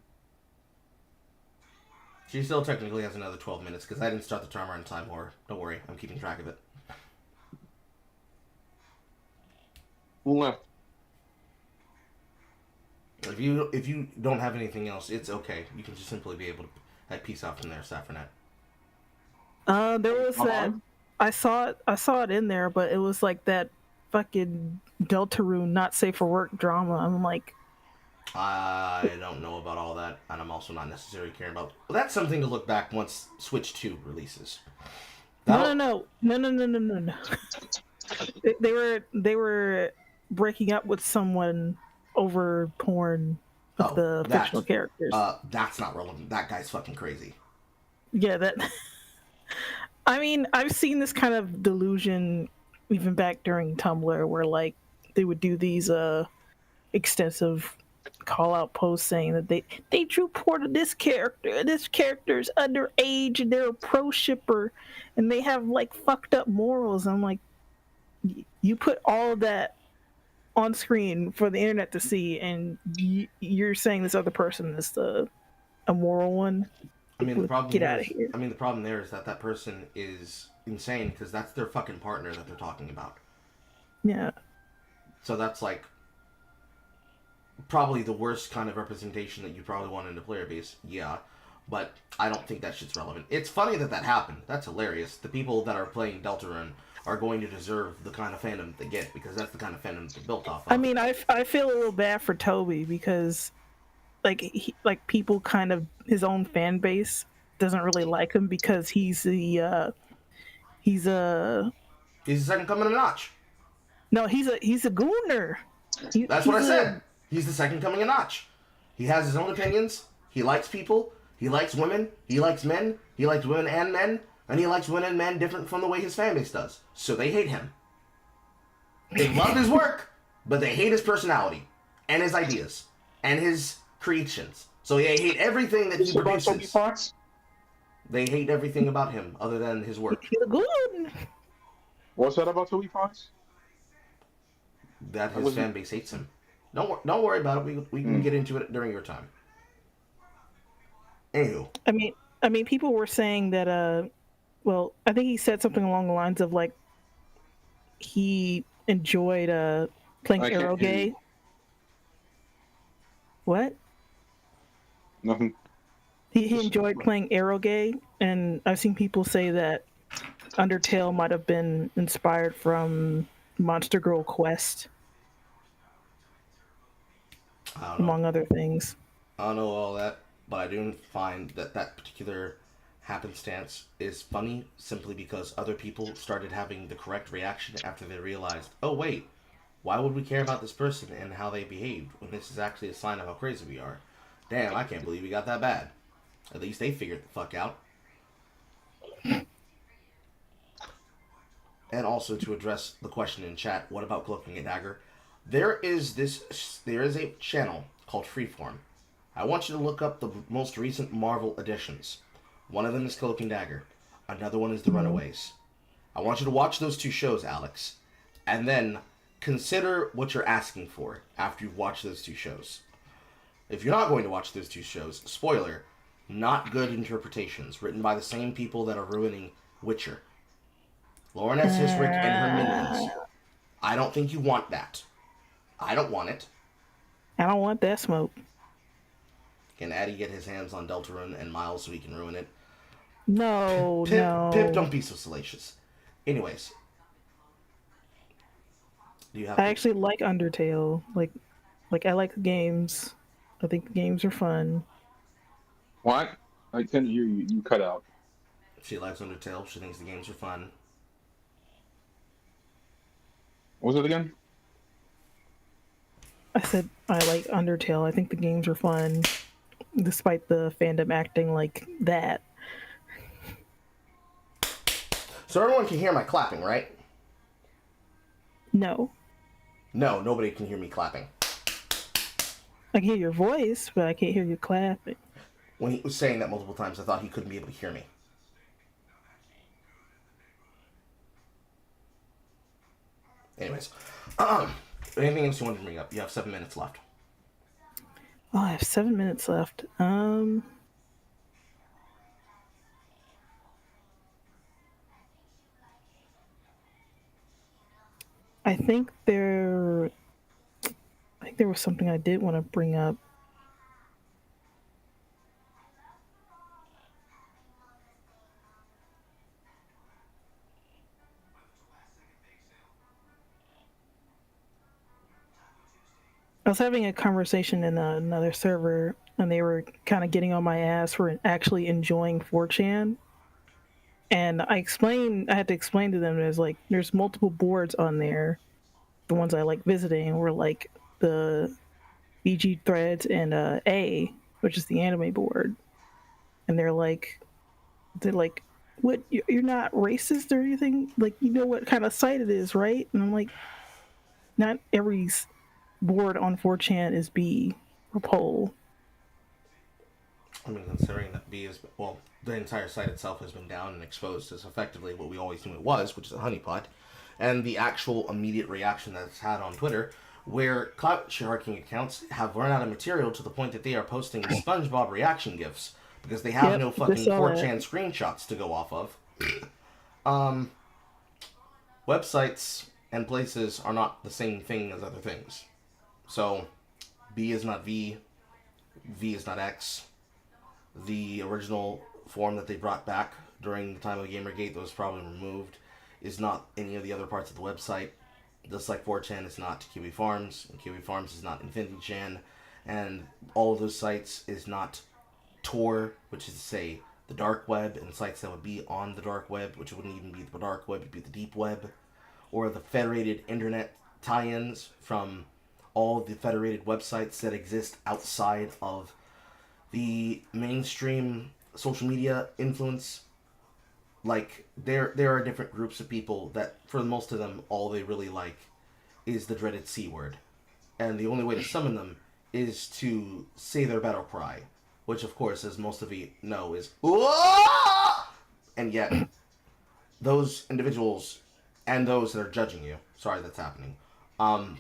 She still technically has another 12 minutes because I didn't start the timer on Time Horror. Don't worry, I'm keeping track of it. Left. If you don't have anything else, it's okay. You can just simply be able to peace out from there, Saffronet. There was that. I saw it in there, but it was like that fucking Deltarune not safe for work drama. I'm like, I don't know about all that, and I'm also not necessarily caring about. Well, that's something to look back once Switch 2 releases. No. They were breaking up with someone over porn of the fictional characters. That's not relevant. That guy's fucking crazy. Yeah, that. I mean, I've seen this kind of delusion even back during Tumblr, where like they would do these extensive call out posts saying that they drew porn of this character. This character's underage and they're a pro shipper, and they have like fucked up morals. I'm like, you put all of that on screen for the internet to see, and you're saying this other person is the immoral one. I mean, the problem Get here out of is, here. I mean, the problem there is that that person is insane because that's their fucking partner that they're talking about. Yeah. So that's like probably the worst kind of representation that you probably want in a player base. Yeah, but I don't think that shit's relevant. It's funny that that happened. That's hilarious. The people that are playing Deltarune are going to deserve the kind of fandom they get because that's the kind of fandom they're built off of. I mean, I feel a little bad for Toby because like people kind of his own fan base doesn't really like him because he's he's a He's the second coming of Notch. no he's a gooner. That's what I said. He's the second coming of Notch. He has his own opinions. He likes people. He likes women. He likes men. He likes women and men. And he likes women and men different from the way his fan base does. So they hate him. They love his work, but they hate his personality and his ideas and his creations. So they hate everything that he produces. They hate everything about him other than his work. He's a goon. What's that about Toby Fox? That his fan base hates him. Don't worry about it. We can get into it during your time. Anywho. I mean, people were saying that. Well, I think he said something along the lines of like he enjoyed playing Arrowgay. What? Nothing. He enjoyed playing Arrowgay, and I've seen people say that Undertale might have been inspired from Monster Girl Quest, among other things. I don't know all that, but I do find that that particular happenstance is funny simply because other people started having the correct reaction after they realized, oh wait, why would we care about this person and how they behaved when this is actually a sign of how crazy we are? Damn, I can't believe we got that bad. At least they figured the fuck out. And also to address the question in chat, what about Cloaking a Dagger? There is a channel called Freeform. I want you to look up the most recent Marvel editions. One of them is Cloak and Dagger. Another one is The Runaways. I want you to watch those two shows, Alex. And then consider what you're asking for after you've watched those two shows. If you're not going to watch those two shows, spoiler, not good interpretations written by the same people that are ruining Witcher. Lauren S. Hissrich and her minions. I don't think you want that. I don't want it. I don't want that smoke. Can Addy get his hands on Deltarune and Miles so he can ruin it? No, no. Pip, don't be so salacious. Anyways. Do you have I actually like Undertale. Like I like the games. I think the games are fun. What? I couldn't hear you. You cut out. She likes Undertale. She thinks the games are fun. What was it again? I said I like Undertale. I think the games are fun, despite the fandom acting like that. So everyone can hear my clapping, right? No. No, nobody can hear me clapping. I can hear your voice, but I can't hear you clapping. When he was saying that multiple times, I thought he couldn't be able to hear me. Anyways, anything else you want to bring up? You have 7 minutes left. Oh, I have 7 minutes left. I think there was something I did want to bring up. I was having a conversation in another server, and they were kind of getting on my ass for actually enjoying 4chan. And I had to explain to them there's multiple boards on there. The ones I like visiting were like the BG threads and A, which is the anime board. And they're like what, you're not racist or anything? Like, you know what kind of site it is, right? And I'm like, not every board on 4chan is B or poll. I mean, considering that B is, well, the entire site itself has been down and exposed as effectively what we always knew it was, which is a honeypot, and the actual immediate reaction that it's had on Twitter, where clout sharking accounts have run out of material to the point that they are posting SpongeBob reaction gifs because they have Yep, no I fucking saw 4chan that. screenshots to go off of. Websites and places are not the same thing as other things. So, B is not V, V is not X. The original form that they brought back during the time of Gamergate that was probably removed is not any of the other parts of the website. Just like 4chan is not QB Farms, and QB Farms is not Infinity Chan, and all of those sites is not Tor, which is to say the dark web, and sites that would be on the dark web, which wouldn't even be the dark web, it'd be the deep web, or the federated internet tie-ins from all the federated websites that exist outside of the mainstream social media influence. Like there are different groups of people that for most of them all they really like is the dreaded C word. And the only way to summon them is to say their battle cry, which of course, as most of you know, is "Whoa!" And yet those individuals and those that are judging you, sorry that's happening,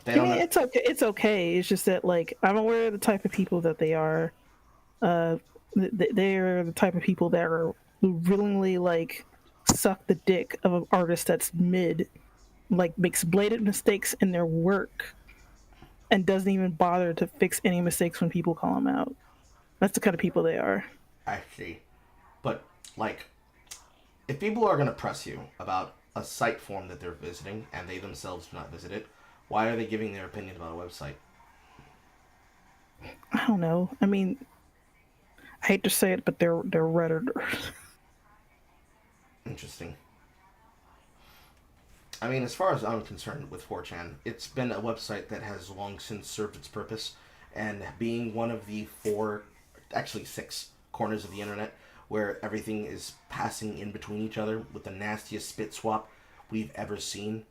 they I don't mean, have, it's okay. It's okay. It's just that, like, I'm aware of the type of people that they are. Uh, they're the type of people that are who willingly like suck the dick of an artist that's mid, like makes blatant mistakes in their work and doesn't even bother to fix any mistakes when people call them out. That's the kind of people they are. actually, but like if people are going to press you about a site form that they're visiting and they themselves do not visit it, why are they giving their opinion about a website? I don't know. I mean, I hate to say it, but they're redditors. Interesting. I mean, as far as I'm concerned with 4chan, it's been a website that has long since served its purpose, and being one of the four, actually six, corners of the internet where everything is passing in between each other with the nastiest spit swap we've ever seen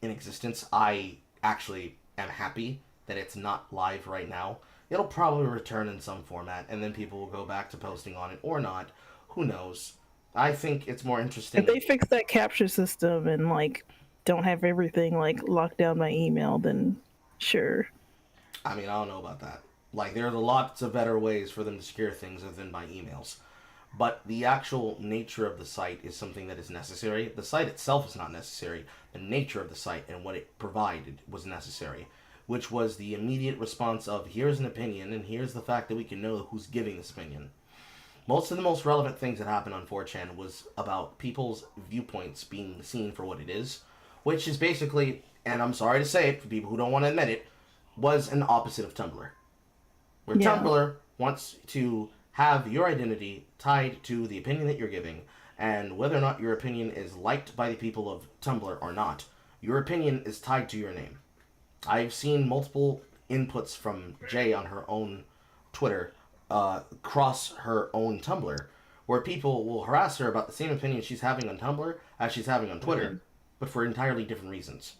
in existence, I actually am happy that it's not live right now. It'll probably return in some format, and then people will go back to posting on it or not. Who knows? I think it's more If interesting. they fix that capture system and like don't have everything like locked down by email, then sure. I mean, I don't know about that. Like, there's lots of better ways for them to secure things other than by emails. But the actual nature of the site is something that is necessary. The site itself is not necessary. The nature of the site and what it provided was necessary, which was the immediate response of here's an opinion and here's the fact that we can know who's giving this opinion. Most of the most relevant things that happened on 4chan was about people's viewpoints being seen for what it is, which is basically, and I'm sorry to say it for people who don't want to admit it, was an opposite of Tumblr. Where Yeah. Tumblr wants to have your identity tied to the opinion that you're giving, and whether or not your opinion is liked by the people of Tumblr or not, your opinion is tied to your name. I've seen multiple inputs from Jay on her own Twitter cross her own Tumblr, where people will harass her about the same opinion she's having on Tumblr as she's having on Twitter, but for entirely different reasons.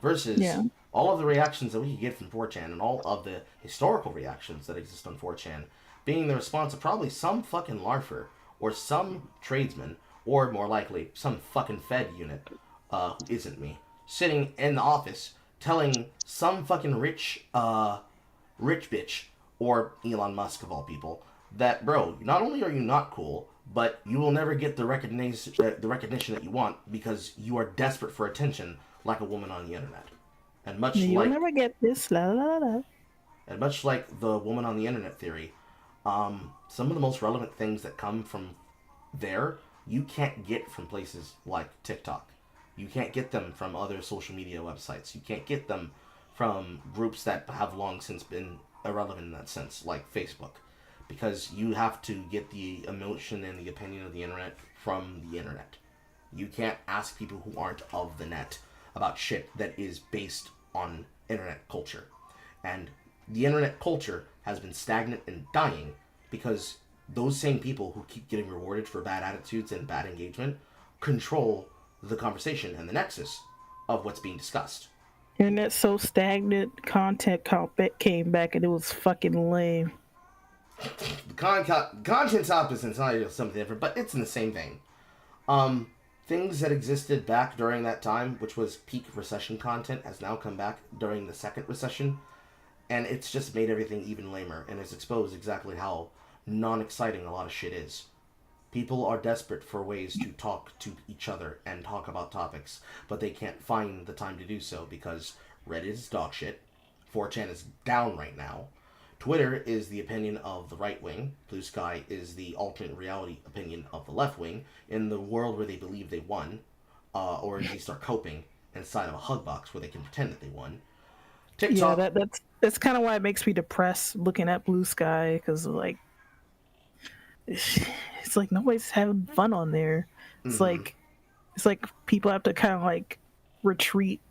Versus Yeah. all of the reactions that we could get from 4chan and all of the historical reactions that exist on 4chan being the response of probably some fucking larfer or some tradesman or more likely some fucking Fed unit who isn't me sitting in the office telling some fucking rich bitch or Elon Musk of all people that bro, not only are you not cool, but you will never get the recognition that you want because you are desperate for attention like a woman on the internet. And much You'll like never get this. La la la. the woman on the internet theory, some of the most relevant things that come from there you can't get from places like TikTok. You can't get them from other social media websites. You can't get them from groups that have long since been irrelevant in that sense, like Facebook. Because you have to get the emotion and the opinion of the internet from the internet. You can't ask people who aren't of the net about shit that is based on internet culture. And the internet culture has been stagnant and dying because those same people who keep getting rewarded for bad attitudes and bad engagement control the conversation and the nexus of what's being discussed. Internet's so stagnant. Content came back and it was fucking lame. The content topic is not something different, but it's in the same vein. Things that existed back during that time, which was peak recession content, has now come back during the second recession, and it's just made everything even lamer, and it's exposed exactly how non-exciting a lot of shit is. People are desperate for ways to talk to each other and talk about topics, but they can't find the time to do so because Reddit is dog shit, 4chan is down right now, Twitter is the opinion of the right wing, Blue Sky is the alternate reality opinion of the left wing, in the world where they believe they won, or at least are coping inside of a hug box where they can pretend that they won. TikTok. Yeah, that's kind of why it makes me depressed looking at Blue Sky, because like it's like nobody's having fun on there. It's like people have to kind of like retreat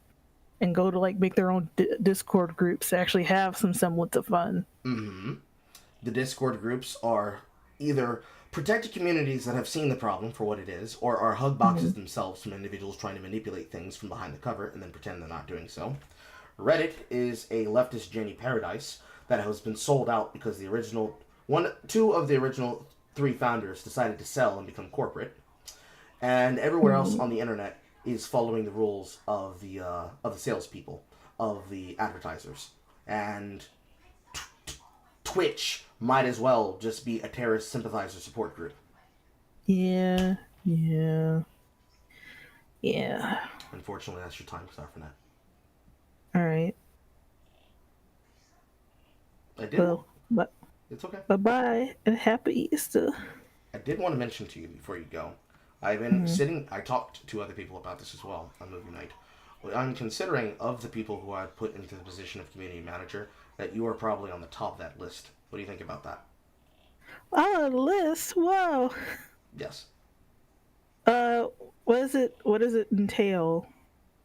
and go to like make their own Discord groups to actually have some semblance of fun. The Discord groups are either protected communities that have seen the problem for what it is, or are hug boxes themselves from individuals trying to manipulate things from behind the cover and then pretend they're not doing so. Reddit is a leftist Jenny paradise that has been sold out because two of the original 3 founders decided to sell and become corporate, and everywhere else on the internet is following the rules of the salespeople, of the advertisers, and Twitch might as well just be a terrorist sympathizer support group. Yeah. Unfortunately, that's your time, Sarfanet. All right. I did. Well, but it's okay. Bye-bye and happy Easter. I did want to mention to you before you go. I've been sitting. I talked to other people about this as well on movie night. I'm considering, of the people who I've put into the position of community manager, that you are probably on the top of that list. What do you think about that? Oh, a list. Wow. Yes. What does it entail?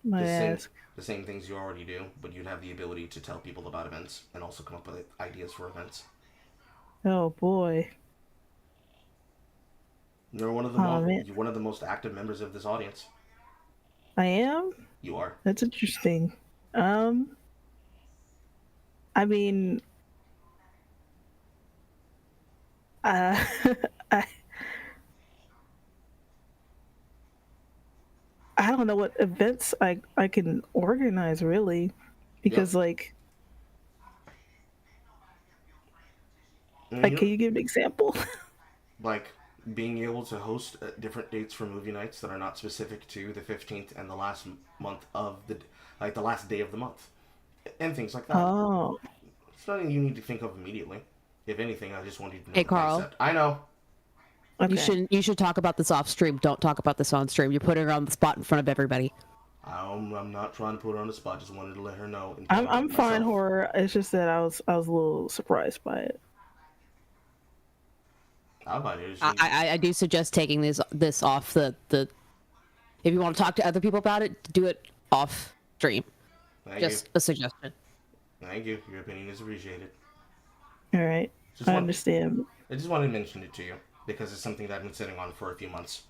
The same things you already do, but you'd have the ability to tell people about events and also come up with ideas for events. Oh boy. You're one of the most active members of this audience. I am? You are. That's interesting. I mean, I don't know what events I can organize really, because like can you give an example? Like being able to host different dates for movie nights that are not specific to the 15th and the last month of the last day of the month, and things like that. Oh, It's nothing you need to think of immediately. If anything, I just wanted to know. Hey, the Carl. concept. I know. okay. You should talk about this off stream. Don't talk about this on stream. You're putting her on the spot in front of everybody. I'm not trying to put her on the spot. Just wanted to let her know. I'm fine, horror. It's just that I was a little surprised by it. I do suggest taking this off the. If you want to talk to other people about it, do it off stream. Just a suggestion. Thank you. Your opinion is appreciated. All right. I understand. I just wanted to mention it to you because it's something that I've been sitting on for a few months,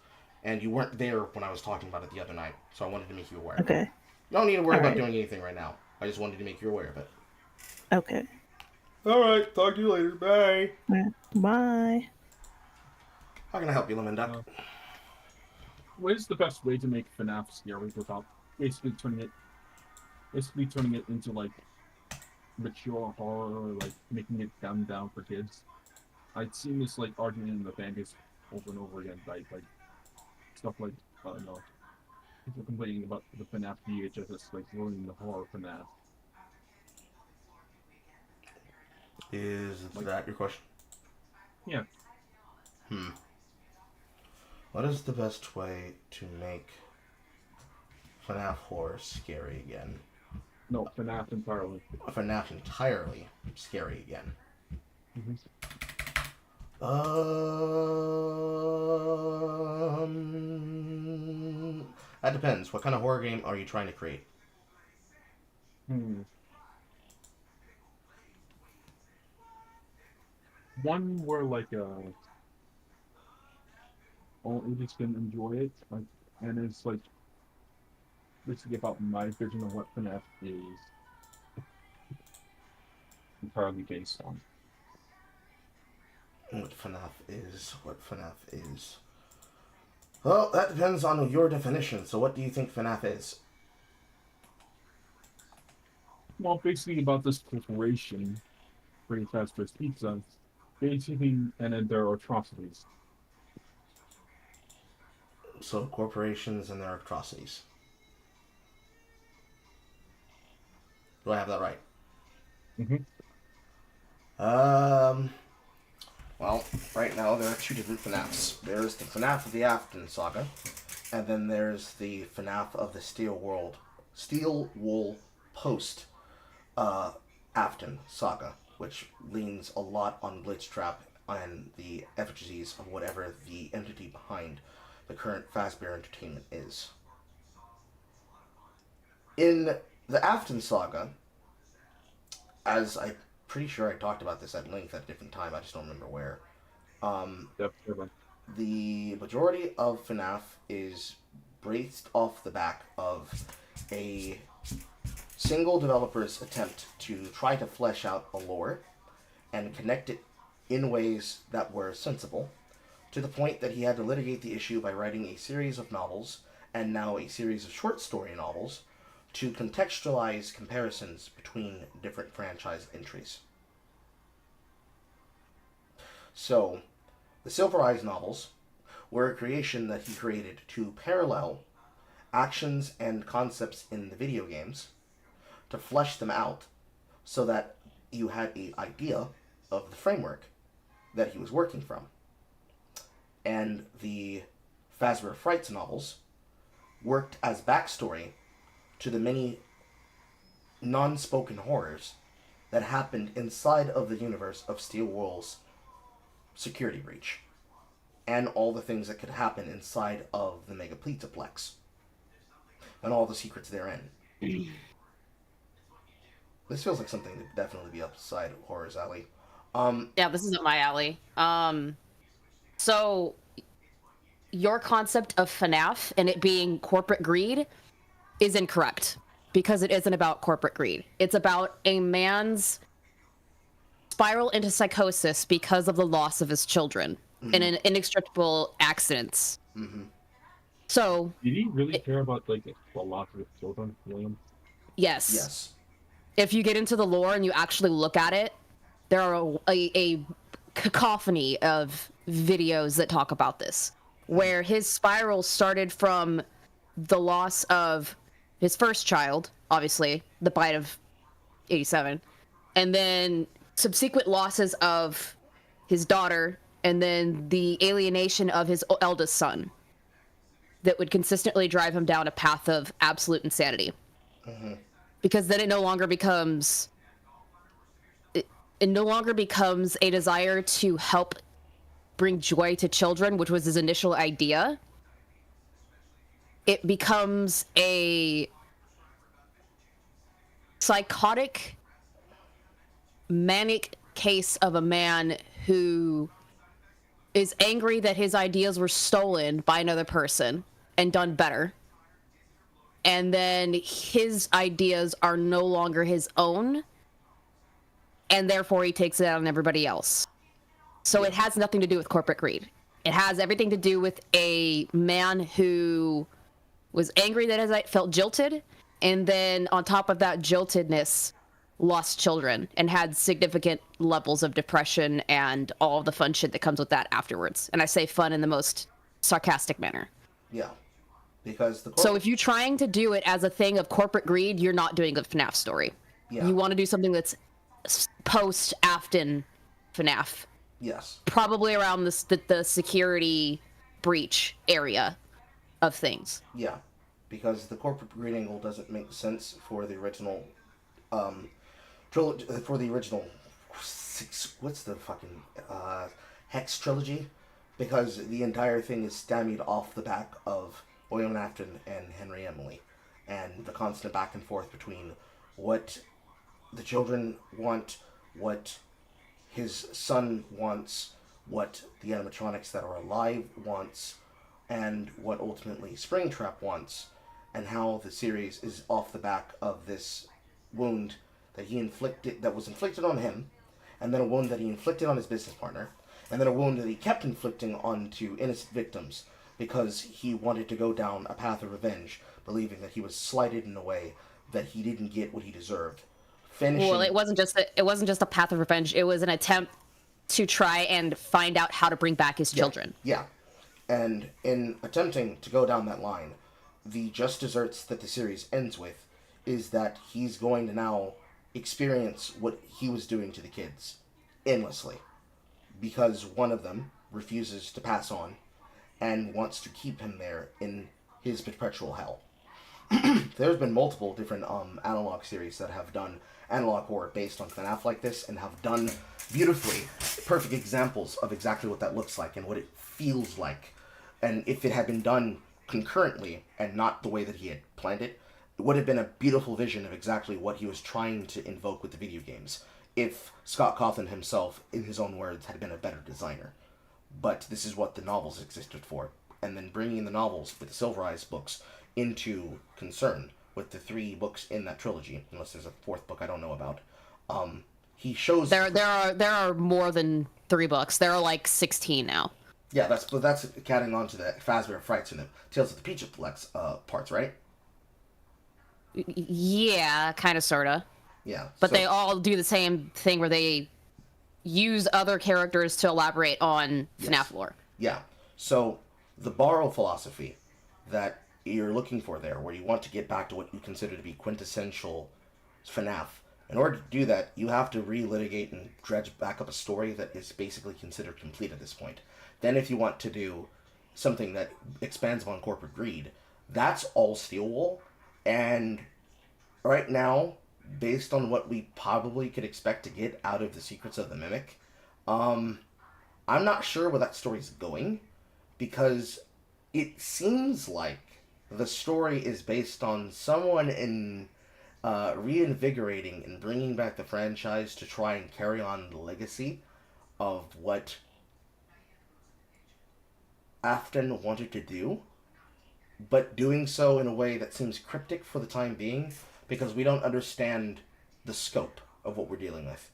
and you weren't there when I was talking about it the other night, so I wanted to make you aware. Okay. You don't need to worry about doing anything right now. I just wanted to make you aware of it. Okay. All right. Talk to you later. Bye. Bye. How can I help you, Lemon Duck? What is the best way to make FNAF scary without basically turning it into like mature horror, like making it dumbed down for kids? I'd seen this like argument in the fan base over and over again, like stuff like I don't know, people complaining about the FNAF VHS like ruining the horror FNAF. Is that your question? Yeah. What is the best way to make FNAF horror scary again? No, FNAF entirely. FNAF entirely scary again. That depends. What kind of horror game are you trying to create? One where like all ages can enjoy it. Like, and it's like basically about my vision of what FNAF is entirely based on. What FNAF is, what FNAF is. Well, that depends on your definition. So what do you think FNAF is? Well, basically about this corporation, Pretty Fast First Pizza, basically, and then their atrocities. So corporations and their atrocities. Do I have that right? Mm-hmm. Well, right now there are two different FNAFs. There's the FNAF of the Afton saga, and then there's the FNAF of the Steel Wool Post Afton saga, which leans a lot on Glitchtrap and the effigies of whatever the entity behind the current Fazbear Entertainment is. In the Afton saga, as I'm pretty sure I talked about this at length at a different time, I just don't remember where. Yep. Sure. The majority of FNAF is based off the back of a single developer's attempt to try to flesh out a lore and connect it in ways that were sensible, to the point that he had to litigate the issue by writing a series of novels, and now a series of short story novels, to contextualize comparisons between different franchise entries. So, the Silver Eyes novels were a creation that he created to parallel actions and concepts in the video games, to flesh them out so that you had an idea of the framework that he was working from. And the Fazbear Frights novels worked as backstory to the many non-spoken horrors that happened inside of the universe of Steel Wool's security breach, and all the things that could happen inside of the Mega Pizzaplex, and all the secrets therein. This feels like something to definitely be upside Horror's alley. Yeah, this isn't my alley. So your concept of FNAF and it being corporate greed is incorrect, because it isn't about corporate greed. It's about a man's spiral into psychosis because of the loss of his children in an inextricable accidents. So Did he really care about like a lot of his children, William? yes. Yes. If you get into the lore and you actually look at it, there are a cacophony of videos that talk about this, where his spiral started from the loss of his first child, obviously, the bite of 87, and then subsequent losses of his daughter, and then the alienation of his eldest son that would consistently drive him down a path of absolute insanity. Because then it no longer becomes a desire to help bring joy to children, which was his initial idea. It becomes a psychotic, manic case of a man who is angry that his ideas were stolen by another person and done better. And then his ideas are no longer his own, and therefore he takes it out on everybody else. So it has nothing to do with corporate greed. It has everything to do with a man who was angry that his felt jilted, and then on top of that jiltedness, lost children and had significant levels of depression and all the fun shit that comes with that afterwards. And I say fun in the most sarcastic manner. Yeah. Because so if you're trying to do it as a thing of corporate greed, you're not doing a FNAF story. Yeah. You want to do something that's post-Afton FNAF. Yes. Probably around the security breach area of things. Yeah. Because the corporate greed angle doesn't make sense for the original trilogy, for the original what's the fucking Hex trilogy, because the entire thing is stymied off the back of William Afton and Henry Emily, and the constant back and forth between what the children want, what his son wants, what the animatronics that are alive wants, and what ultimately Springtrap wants, and how the series is off the back of this wound that was inflicted on him, and then a wound that he inflicted on his business partner, and then a wound that he kept inflicting onto innocent victims because he wanted to go down a path of revenge, believing that he was slighted in a way that he didn't get what he deserved. Well, it wasn't just a path of revenge. It was an attempt to try and find out how to bring back his children. Yeah. And in attempting to go down that line, the just desserts that the series ends with is that he's going to now experience what he was doing to the kids endlessly, because one of them refuses to pass on and wants to keep him there in his perpetual hell. There's been multiple different analog series that have done analog horror based on FNAF like this, and have done beautifully perfect examples of exactly what that looks like and what it feels like. And if it had been done concurrently and not the way that he had planned it, it would have been a beautiful vision of exactly what he was trying to invoke with the video games, if Scott Cawthon himself, in his own words, had been a better designer. But this is what the novels existed for. And then bringing the novels with the Silver Eyes books into concern with the 3 books in that trilogy, unless there's a 4th book I don't know about, he shows... There are more than 3 books. There are like 16 now. Yeah, that's catting on to the Fazbear Frights and the Tales of the Peachaplex parts, right? Yeah, kind of, sorta. Yeah. But they all do the same thing where they use other characters to elaborate on FNAF lore. Yeah. So the borrow philosophy that you're looking for there, where you want to get back to what you consider to be quintessential FNAF, in order to do that, you have to relitigate and dredge back up a story that is basically considered complete at this point. Then if you want to do something that expands upon corporate greed, that's all steel wool. And right now, based on what we probably could expect to get out of the Secrets of the Mimic, I'm not sure where that story's going, because it seems like the story is based on someone in reinvigorating and bringing back the franchise to try and carry on the legacy of what Afton wanted to do, but doing so in a way that seems cryptic for the time being, because we don't understand the scope of what we're dealing with.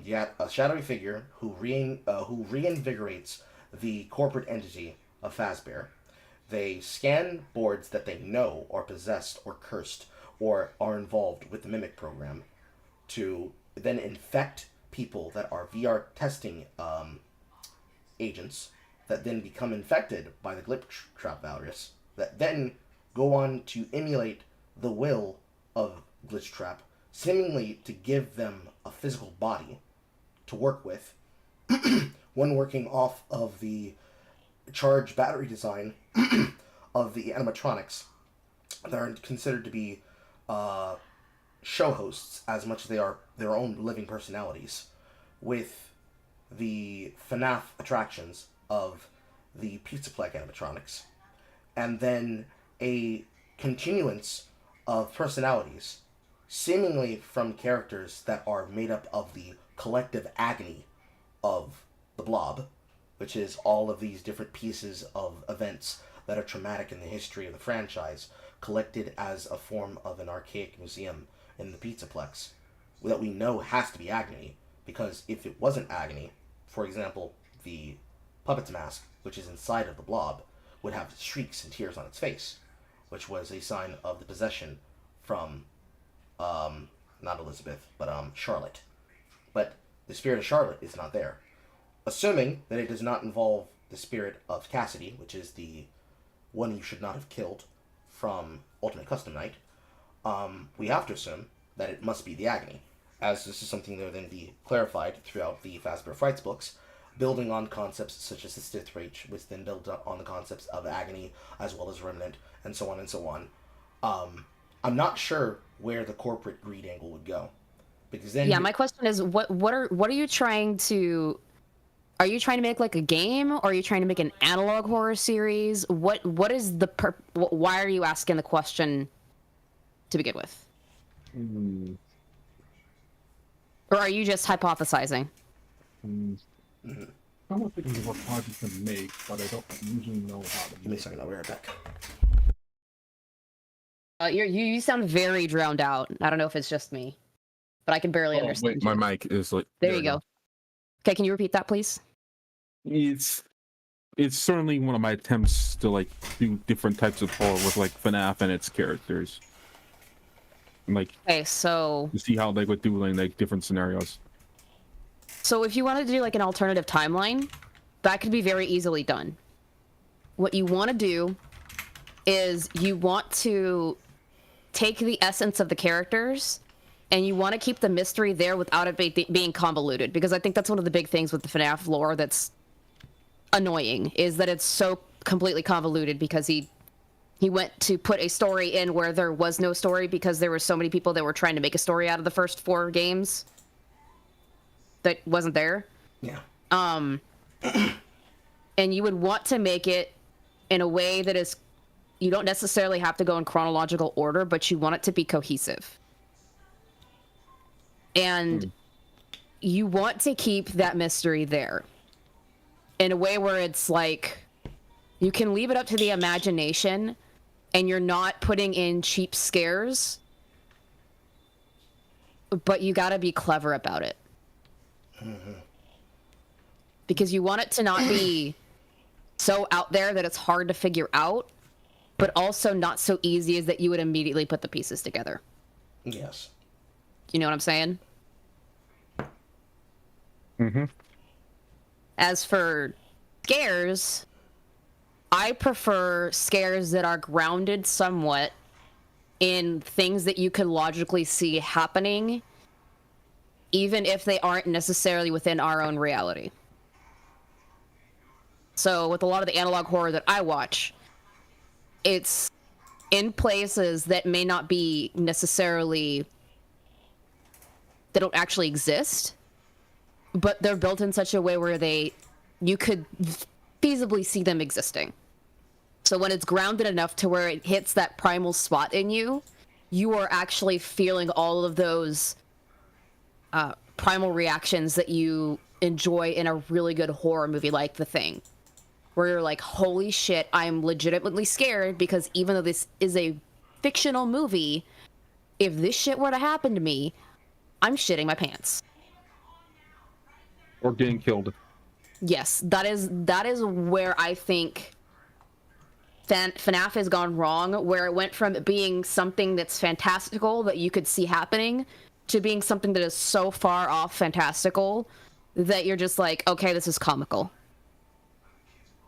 Yet a shadowy figure who reinvigorates the corporate entity of Fazbear. They scan boards that they know are possessed or cursed or are involved with the Mimic program to then infect people that are VR testing agents that then become infected by the Glitchtrap virus, that then go on to emulate the will of Glitchtrap, seemingly to give them a physical body to work with, one working off of the charged battery design of the animatronics that are considered to be show hosts as much as they are their own living personalities, with the FNAF attractions of the Pizzaplex animatronics, and then a continuance of personalities seemingly from characters that are made up of the collective agony of the Blob, which is all of these different pieces of events that are traumatic in the history of the franchise, collected as a form of an archaic museum in the Pizzaplex that we know has to be agony, because if it wasn't agony, for example, the puppet's mask, which is inside of the Blob, would have shrieks and tears on its face, which was a sign of the possession from, not Elizabeth, but Charlotte. But the spirit of Charlotte is not there. Assuming that it does not involve the spirit of Cassidy, which is the one you should not have killed from Ultimate Custom Night, we have to assume that it must be the agony, as this is something that will then be clarified throughout the Fazbear Frights books, building on concepts such as the Stith Reach, which then build on the concepts of agony, as well as remnant, and so on and so on. I'm not sure where the corporate greed angle would go, because then my question is, what are you trying to? Are you trying to make like a game, or are you trying to make an analog horror series? What is the why are you asking the question to begin with? Or are you just hypothesizing? somewhat thinking of a project to make, but I don't usually know how to Give me a make second, it. I'll be right back. You sound very drowned out. I don't know if it's just me, but I can barely Oh understand wait, you. my mic is like. There you go. Okay, can you repeat that, please? It's certainly one of my attempts to like do different types of horror with like FNAF and its characters. And, like Okay, so to see how they would do like different scenarios. so if you wanted to do like an alternative timeline, that could be very easily done. What you want to do is you want to take the essence of the characters and you want to keep the mystery there without it being convoluted, because I think that's one of the big things with the FNAF lore that's annoying, is that it's so completely convoluted because he went to put a story in where there was no story because there were so many people that were trying to make a story out of the first 4 games that wasn't there. Yeah. And you would want to make it in a way that is, you don't necessarily have to go in chronological order, but you want it to be cohesive. And you want to keep that mystery there in a way where it's like, you can leave it up to the imagination and you're not putting in cheap scares, but you gotta be clever about it. Because you want it to not be so out there that it's hard to figure out, but also not so easy as that you would immediately put the pieces together. Yes. You know what I'm saying? Mm-hmm. As for scares, I prefer scares that are grounded somewhat in things that you can logically see happening, even if they aren't necessarily within our own reality. So with a lot of the analog horror that I watch, it's in places that may not be necessarily, they don't actually exist, but they're built in such a way where you could feasibly see them existing. So when it's grounded enough to where it hits that primal spot in you, you are actually feeling all of those primal reactions that you enjoy in a really good horror movie like The Thing, where you're like, holy shit, I'm legitimately scared, because even though this is a fictional movie, if this shit were to happen to me, I'm shitting my pants. Or getting killed. Yes, that is where I think FNAF has gone wrong, where it went from being something that's fantastical that you could see happening to being something that is so far off fantastical that you're just like, okay, this is comical.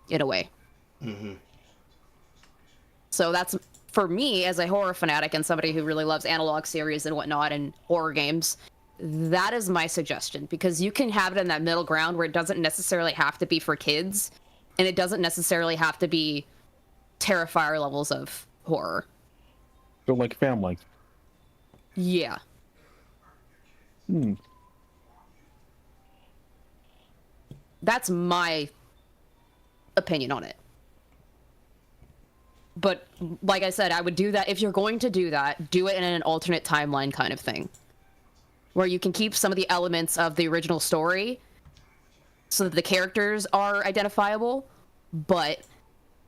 In a way. Mm-hmm. So that's, for me, as a horror fanatic and somebody who really loves analog series and whatnot and horror games, that is my suggestion, because you can have it in that middle ground where it doesn't necessarily have to be for kids, and it doesn't necessarily have to be Terrifier levels of horror. So like family. Yeah. That's my opinion on it. But like I said, I would do that. If you're going to do that, do it in an alternate timeline kind of thing, where you can keep some of the elements of the original story so that the characters are identifiable, but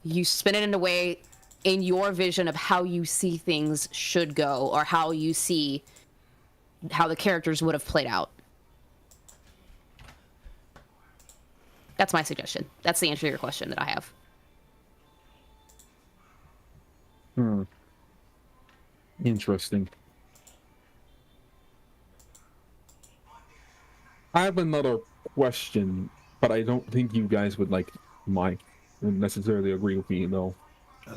you spin it in a way in your vision of how you see things should go, or how you see how the characters would have played out. That's my suggestion. That's the answer to your question that I have. Interesting. I have another question, but I don't think you guys would would necessarily agree with me though. I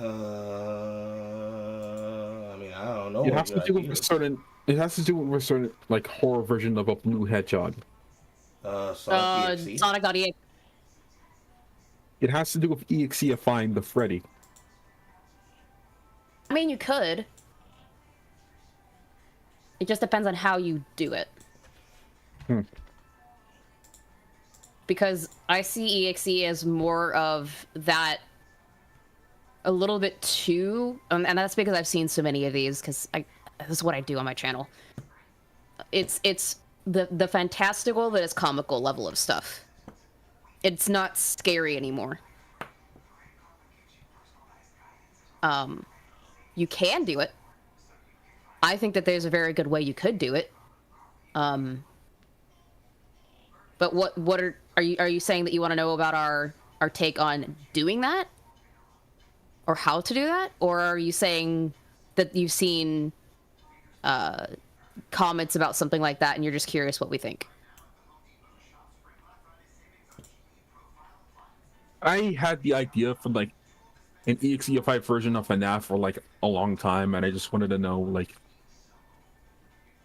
mean, I don't know. It has to do with a certain. It has to do with a certain horror version of a blue hedgehog. Sonic.exe. It has to do with EXEifying the Freddy. I mean, you could. It just depends on how you do it. Because I see EXE as more of that, a little bit too, and that's because I've seen so many of these, because this is what I do on my channel. It's the fantastical that is comical level of stuff. It's not scary anymore. You can do it. I think that there's a very good way you could do it. But what are you saying that you want to know about our take on doing that? Or how to do that? Or are you saying that you've seen comments about something like that and you're just curious what we think? I had the idea for like an EXE5 version of FNAF for like a long time, and I just wanted to know like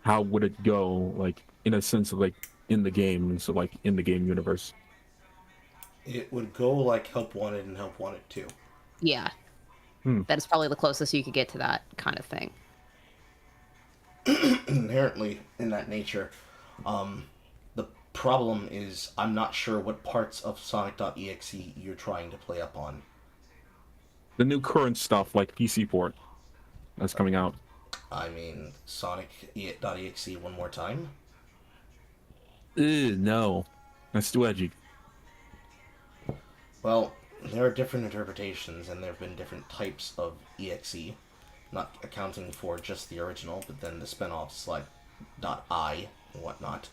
how would it go, like in a sense of like in the game, so like in the game universe. It would go like Help Wanted and Help Wanted 2. Yeah. That is probably the closest you could get to that kind of thing. Inherently in that nature. The problem is I'm not sure what parts of Sonic.exe you're trying to play up on. The new current stuff, like PC port, that's coming out. I mean, Sonic.exe one more time? No, that's too edgy. Well, there are different interpretations, and there have been different types of EXE, not accounting for just the original, but then the spin-offs like .i and whatnot.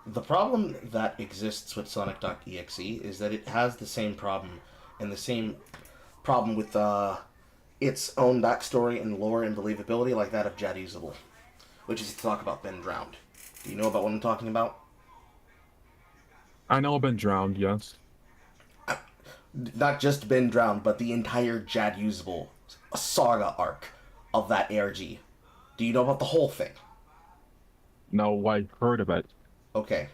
The problem that exists with Sonic.exe is that it has the same problem, and the same problem with its own backstory and lore and believability like that of Jad Usable, which is to talk about Ben Drowned. Do you know about what I'm talking about? I know I've been drowned, yes. Not just Ben Drowned, but the entire Jad Usable saga arc of that ARG. Do you know about the whole thing? No, I heard of it. Okay.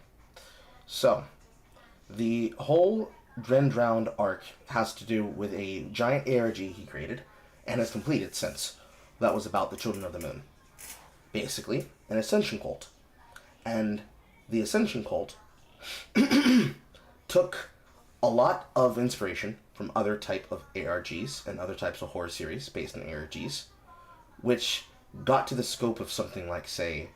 So, the whole Ben Drowned arc has to do with a giant ARG he created, and has completed since. That was about the Children of the Moon. Basically, an Ascension cult. And the Ascension cult took a lot of inspiration from other type of ARGs and other types of horror series based on ARGs, which got to the scope of something like, say,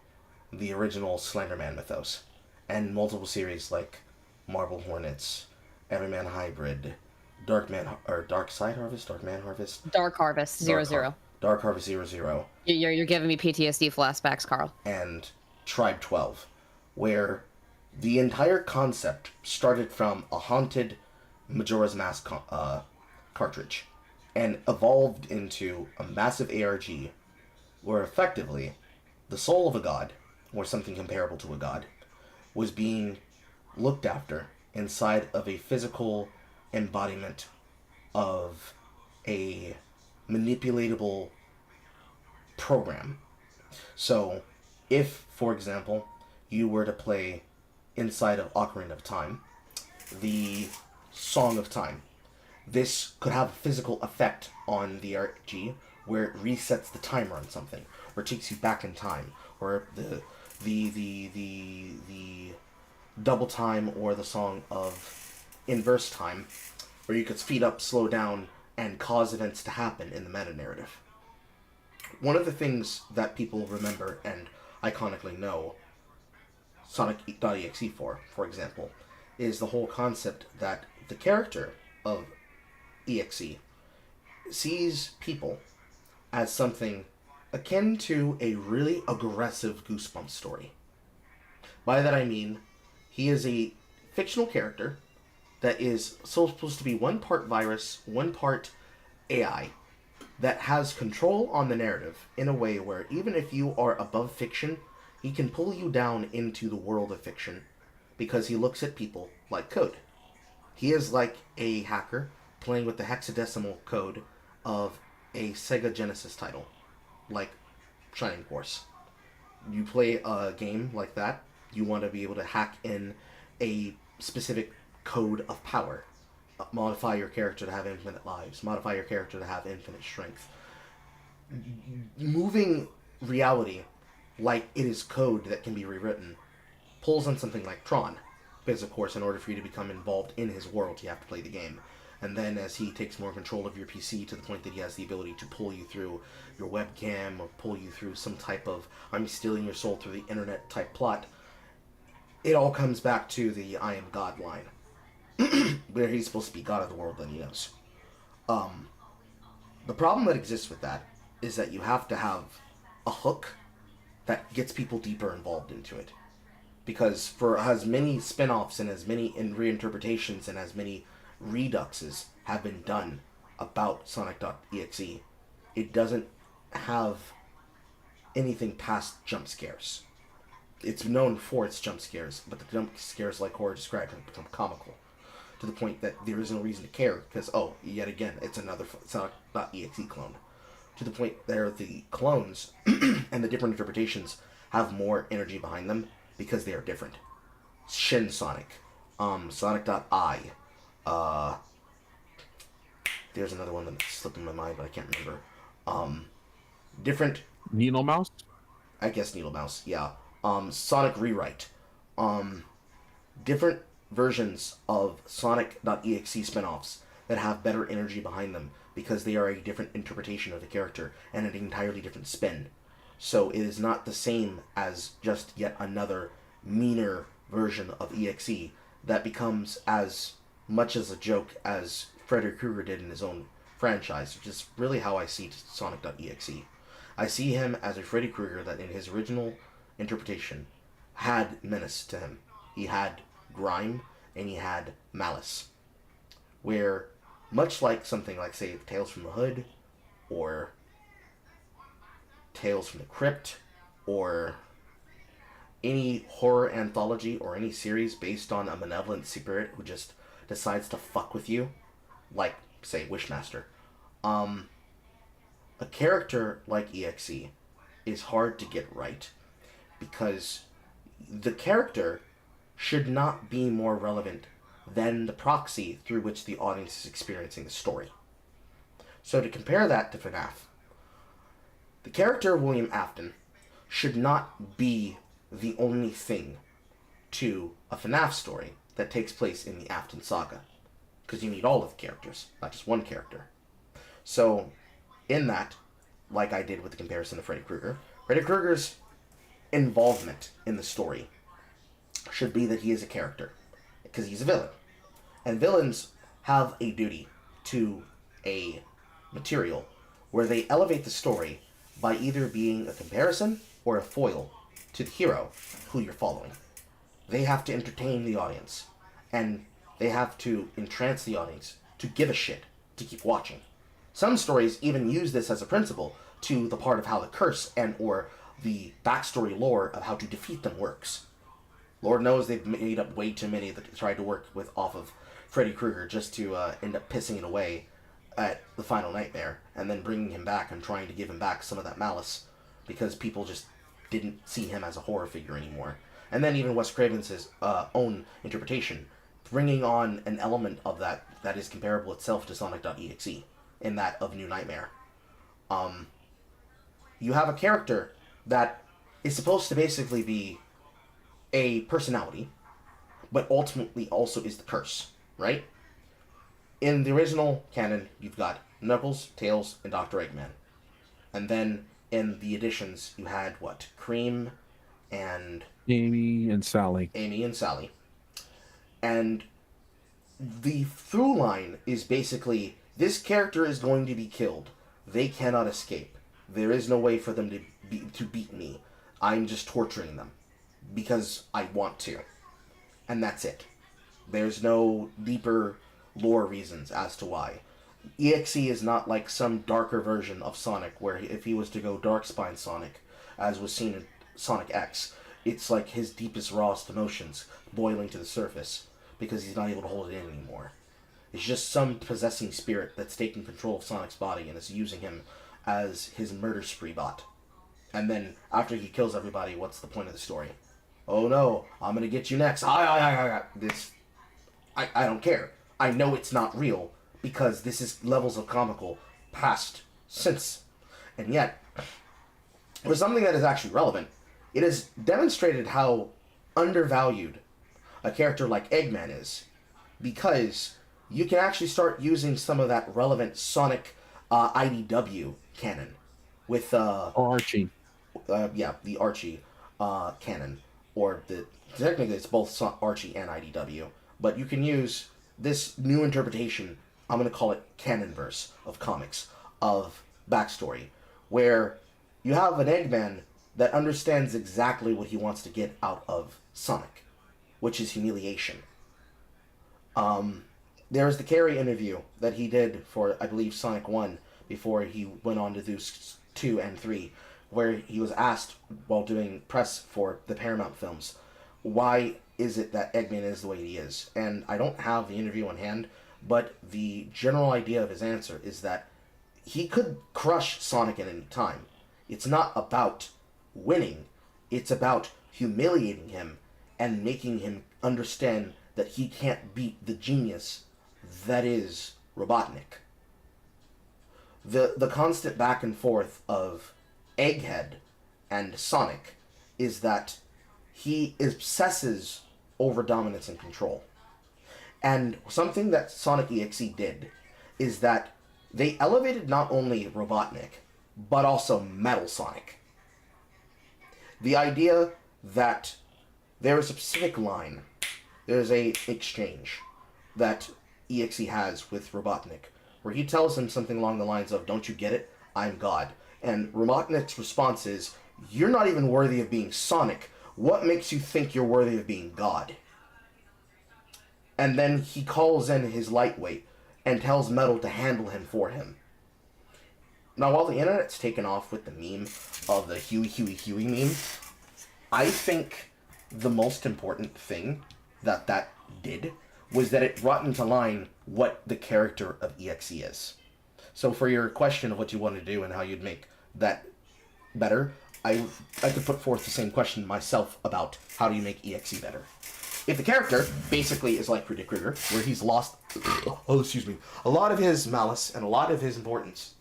the original Slenderman mythos, and multiple series like Marble Hornets, Everyman Hybrid, Dark Side Harvest, Dark Man Harvest, Dark Harvest 00. Dark Harvest 00, You're giving me PTSD flashbacks, Carl. and Tribe 12, where the entire concept started from a haunted Majora's Mask cartridge and evolved into a massive ARG where effectively the soul of a god, or something comparable to a god, was being looked after inside of a physical embodiment of a manipulatable program. So, if, for example, you were to play inside of Ocarina of Time, the Song of Time, this could have a physical effect on the RG where it resets the timer on something, or takes you back in time, or the double time, or the Song of Inverse Time, where you could speed up, slow down, and cause events to happen in the meta narrative. One of the things that people remember and iconically know Sonic.exe for example, is the whole concept that the character of EXE sees people as something akin to a really aggressive Goosebumps story. By that I mean, he is a fictional character that is supposed to be one part virus, one part AI, that has control on the narrative in a way where even if you are above fiction, he can pull you down into the world of fiction because he looks at people like code. He is like a hacker playing with the hexadecimal code of a Sega Genesis title, like Shining Force. You play a game like that, you want to be able to hack in a specific code of power. Modify your character to have infinite lives. Modify your character to have infinite strength. Moving reality like it is code that can be rewritten pulls on something like Tron. Because, of course, in order for you to become involved in his world, you have to play the game. And then as he takes more control of your PC to the point that he has the ability to pull you through your webcam or pull you through some type of I'm stealing your soul through the internet type plot, it all comes back to the I am God line, where he's supposed to be God of the world that he knows. The problem that exists with that is that you have to have a hook that gets people deeper involved into it. Because for as many spin-offs and as many reinterpretations and as many reduxes have been done about Sonic.exe, it doesn't have anything past jump scares. It's known for its jump scares, but the jump scares, like Horror described, have become comical. To the point that there is no reason to care, because, oh, yet again, it's another Sonic.exe clone. To the point there the clones and the different interpretations have more energy behind them because they are different. Shin Sonic, Sonic.I, there's another one that slipped in my mind, but I can't remember. Different, Nino Mouse? I guess Needle Mouse, yeah. Sonic Rewrite. Different versions of Sonic.exe spin-offs that have better energy behind them because they are a different interpretation of the character and an entirely different spin. So it is not the same as just yet another meaner version of EXE that becomes as much as a joke as Freddy Krueger did in his own franchise, which is really how I see Sonic.exe. I see him as a Freddy Krueger that in his original interpretation had menace to him. He had grime and he had malice. Where, much like something like, say, Tales from the Hood, or Tales from the Crypt, or any horror anthology or any series based on a malevolent spirit who just decides to fuck with you, like, say, Wishmaster, a character like EXE is hard to get right because the character should not be more relevant than the proxy through which the audience is experiencing the story. So to compare that to FNAF, the character William Afton should not be the only thing to a FNAF story that takes place in the Afton saga, because you need all of the characters, not just one character. So, in that, like I did with the comparison to Freddy Krueger's involvement in the story should be that he is a character, because he's a villain. And villains have a duty to a material where they elevate the story by either being a comparison or a foil to the hero who you're following. They have to entertain the audience, and they have to entrance the audience to give a shit to keep watching. Some stories even use this as a principle to the part of how the curse and or the backstory lore of how to defeat them works. Lord knows they've made up way too many that tried to work with off of Freddy Krueger just to end up pissing it away at the final nightmare, and then bringing him back and trying to give him back some of that malice because people just didn't see him as a horror figure anymore. And then even Wes Craven's own interpretation, bringing on an element of that that is comparable itself to Sonic.exe in that of New Nightmare. You have a character that is supposed to basically be a personality, but ultimately also is the curse, right? In the original canon, you've got Knuckles, Tails, and Dr. Eggman. And then in the editions, you had, what, Cream and... Amy and Sally. And the through line is basically, this character is going to be killed. They cannot escape. There is no way for them to beat me. I'm just torturing them because I want to. And that's it. There's no deeper lore reasons as to why. EXE is not like some darker version of Sonic where if he was to go Darkspine Sonic, as was seen in Sonic X, it's like his deepest, rawest emotions boiling to the surface because he's not able to hold it in anymore. It's just some possessing spirit that's taking control of Sonic's body and is using him as his murder spree bot. And then, after he kills everybody, what's the point of the story? Oh no, I'm gonna get you next. I don't care. I know it's not real, because this is levels of comical past since. And yet, for something that is actually relevant, it has demonstrated how undervalued a character like Eggman is, because you can actually start using some of that relevant Sonic IDW canon with Archie. the Archie canon, or the technically it's both Archie and IDW, but you can use this new interpretation, I'm going to call it canon verse of comics, of backstory, where you have an Eggman that understands exactly what he wants to get out of Sonic, which is humiliation. There's the Carey interview that he did for, I believe, Sonic 1 before he went on to do 2 and 3, where he was asked while doing press for the Paramount films, why is it that Eggman is the way he is? And I don't have the interview on hand, but the general idea of his answer is that he could crush Sonic at any time. It's not about winning, it's about humiliating him and making him understand that he can't beat the genius that is Robotnik. The constant back and forth of Egghead and Sonic is that he obsesses over dominance and control. And something that Sonic EXE did is that they elevated not only Robotnik, but also Metal Sonic. The idea that there is a specific line, there's a exchange that EXE has with Robotnik, where he tells him something along the lines of, "Don't you get it? I'm God." And Robotnik's response is, "You're not even worthy of being Sonic. What makes you think you're worthy of being God?" And then he calls in his lightweight and tells Metal to handle him for him. Now, while the internet's taken off with the meme of the Huey meme, I think the most important thing that did was that it brought into line what the character of EXE is. So for your question of what you want to do and how you'd make that better, I could put forth the same question myself about how do you make EXE better. If the character basically is like Freddy Krueger, where he's lost a lot of his malice and a lot of his importance,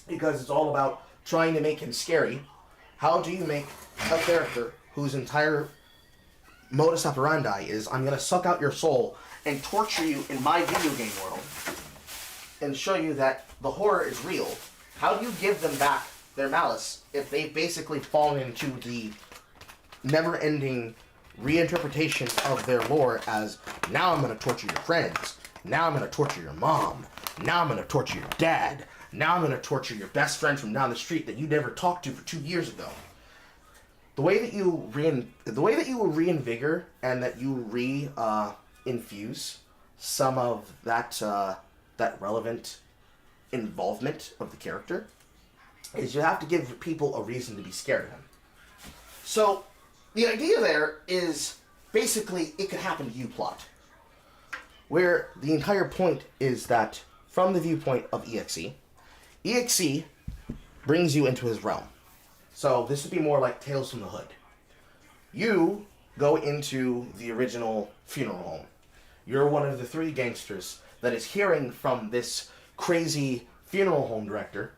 because it's all about trying to make him scary, how do you make a character whose entire modus operandi is, I'm going to suck out your soul and torture you in my video game world and show you that the horror is real? How do you give them back their malice if they've basically fallen into the never-ending reinterpretation of their lore as, now I'm going to torture your friends, now I'm going to torture your mom, now I'm going to torture your dad, now I'm going to torture your best friend from down the street that you never talked to for 2 years ago. The way that you reinvigor and that you infuse some of that relevant involvement of the character is you have to give people a reason to be scared of him. So the idea there is basically it could happen to you plot, where the entire point is that from the viewpoint of EXE brings you into his realm. So this would be more like Tales from the Hood. You go into the original funeral home. You're one of the 3 gangsters that is hearing from this crazy funeral home director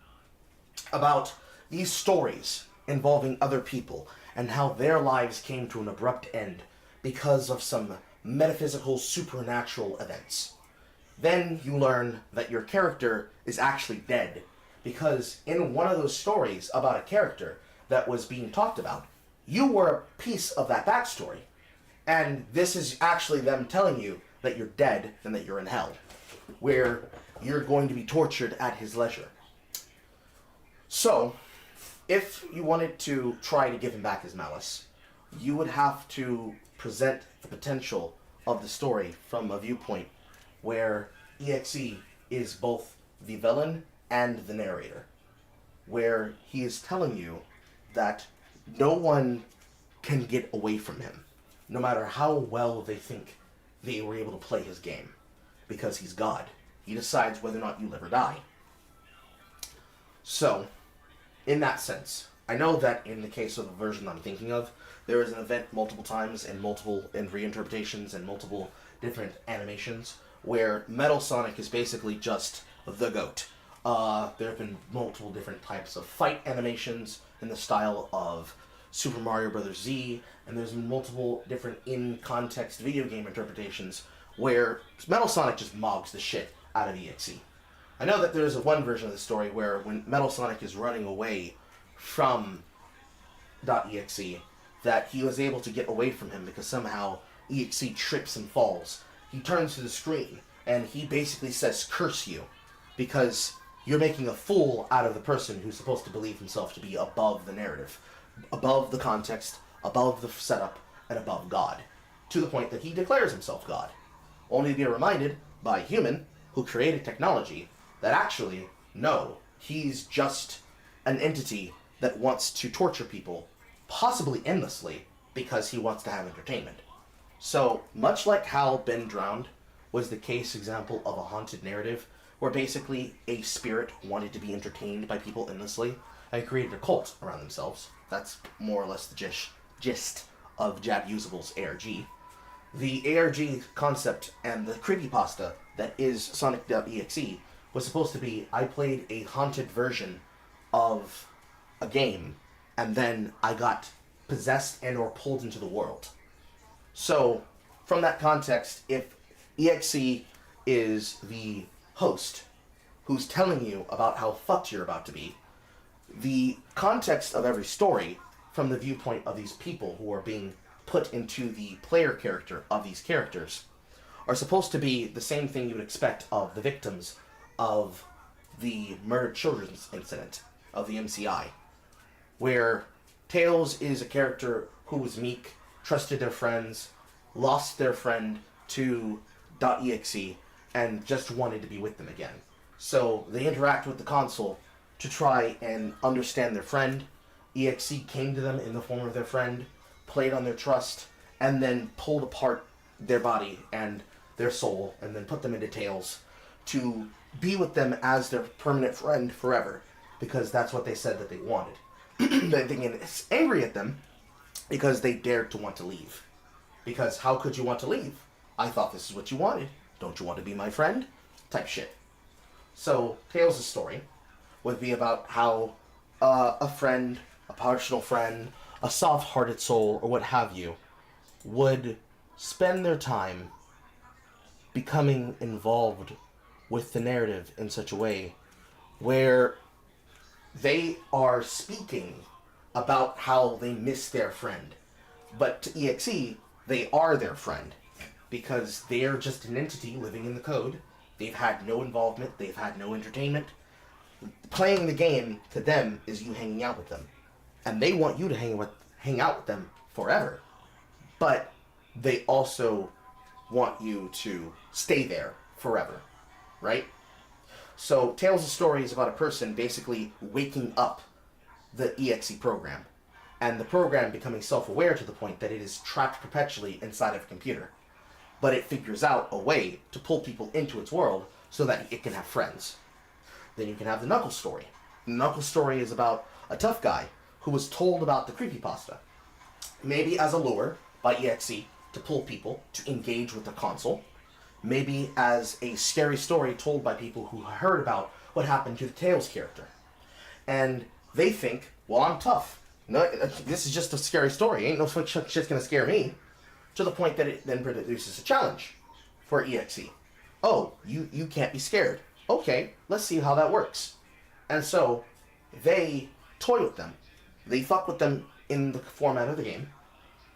about these stories involving other people and how their lives came to an abrupt end because of some metaphysical supernatural events. Then you learn that your character is actually dead because in one of those stories about a character that was being talked about, you were a piece of that backstory. And this is actually them telling you that you're dead and that you're in hell, where you're going to be tortured at his leisure. So, if you wanted to try to give him back his malice, you would have to present the potential of the story from a viewpoint where EXE is both the villain and the narrator, where he is telling you that no one can get away from him, no matter how well they think they were able to play his game, because he's God. He decides whether or not you live or die. So, in that sense, I know that in the case of the version I'm thinking of, there is an event multiple times and multiple reinterpretations and multiple different animations where Metal Sonic is basically just the GOAT. There have been multiple different types of fight animations in the style of Super Mario Bros. Z, and there's multiple different in-context video game interpretations where Metal Sonic just mogs the shit out of EXE. I know that there's one version of the story where when Metal Sonic is running away from .exe, that he was able to get away from him because somehow EXE trips and falls. He turns to the screen and he basically says, "Curse you," because you're making a fool out of the person who's supposed to believe himself to be above the narrative, above the context, above the setup, and above God, to the point that he declares himself God, only to be reminded by a human who created technology that actually, no, he's just an entity that wants to torture people, possibly endlessly, because he wants to have entertainment. So, much like how Ben Drowned was the case example of a haunted narrative, where basically a spirit wanted to be entertained by people endlessly and created a cult around themselves. That's more or less the gist of Jad Usable's ARG. The ARG concept and the creepypasta that is Sonic.exe was supposed to be, I played a haunted version of a game, and then I got possessed and or pulled into the world. So, from that context, if EXE is the host who's telling you about how fucked you're about to be, the context of every story from the viewpoint of these people who are being put into the player character of these characters are supposed to be the same thing you would expect of the victims of the murdered children's incident of the MCI, where Tails is a character who was meek, trusted their friends, lost their friend to .exe, and just wanted to be with them again. So they interact with the console to try and understand their friend. EXE came to them in the form of their friend, played on their trust, and then pulled apart their body and their soul, and then put them into Tails to be with them as their permanent friend forever, because that's what they said that they wanted. They get angry at them because they dared to want to leave. Because how could you want to leave? I thought this is what you wanted. Don't you want to be my friend? Type shit. So, Tails' story would be about how a friend, a personal friend, a soft-hearted soul, or what have you, would spend their time becoming involved with the narrative in such a way where they are speaking about how they miss their friend. But to EXE, they are their friend, because they're just an entity living in the code. They've had no involvement, they've had no entertainment. Playing the game, to them, is you hanging out with them. And they want you to hang out with them forever. But they also want you to stay there forever, right? So Tails' story is about a person basically waking up the EXE program, and the program becoming self-aware to the point that it is trapped perpetually inside of a computer. But it figures out a way to pull people into its world so that it can have friends. Then you can have the Knuckles story. The Knuckles story is about a tough guy who was told about the creepypasta, maybe as a lure by EXE to pull people to engage with the console, maybe as a scary story told by people who heard about what happened to the Tails character. And they think, well, I'm tough. No, this is just a scary story. Ain't no shit's gonna scare me. To the point that it then produces a challenge for EXE. Oh, you can't be scared. Okay, let's see how that works. And so, they toy with them. They fuck with them in the format of the game,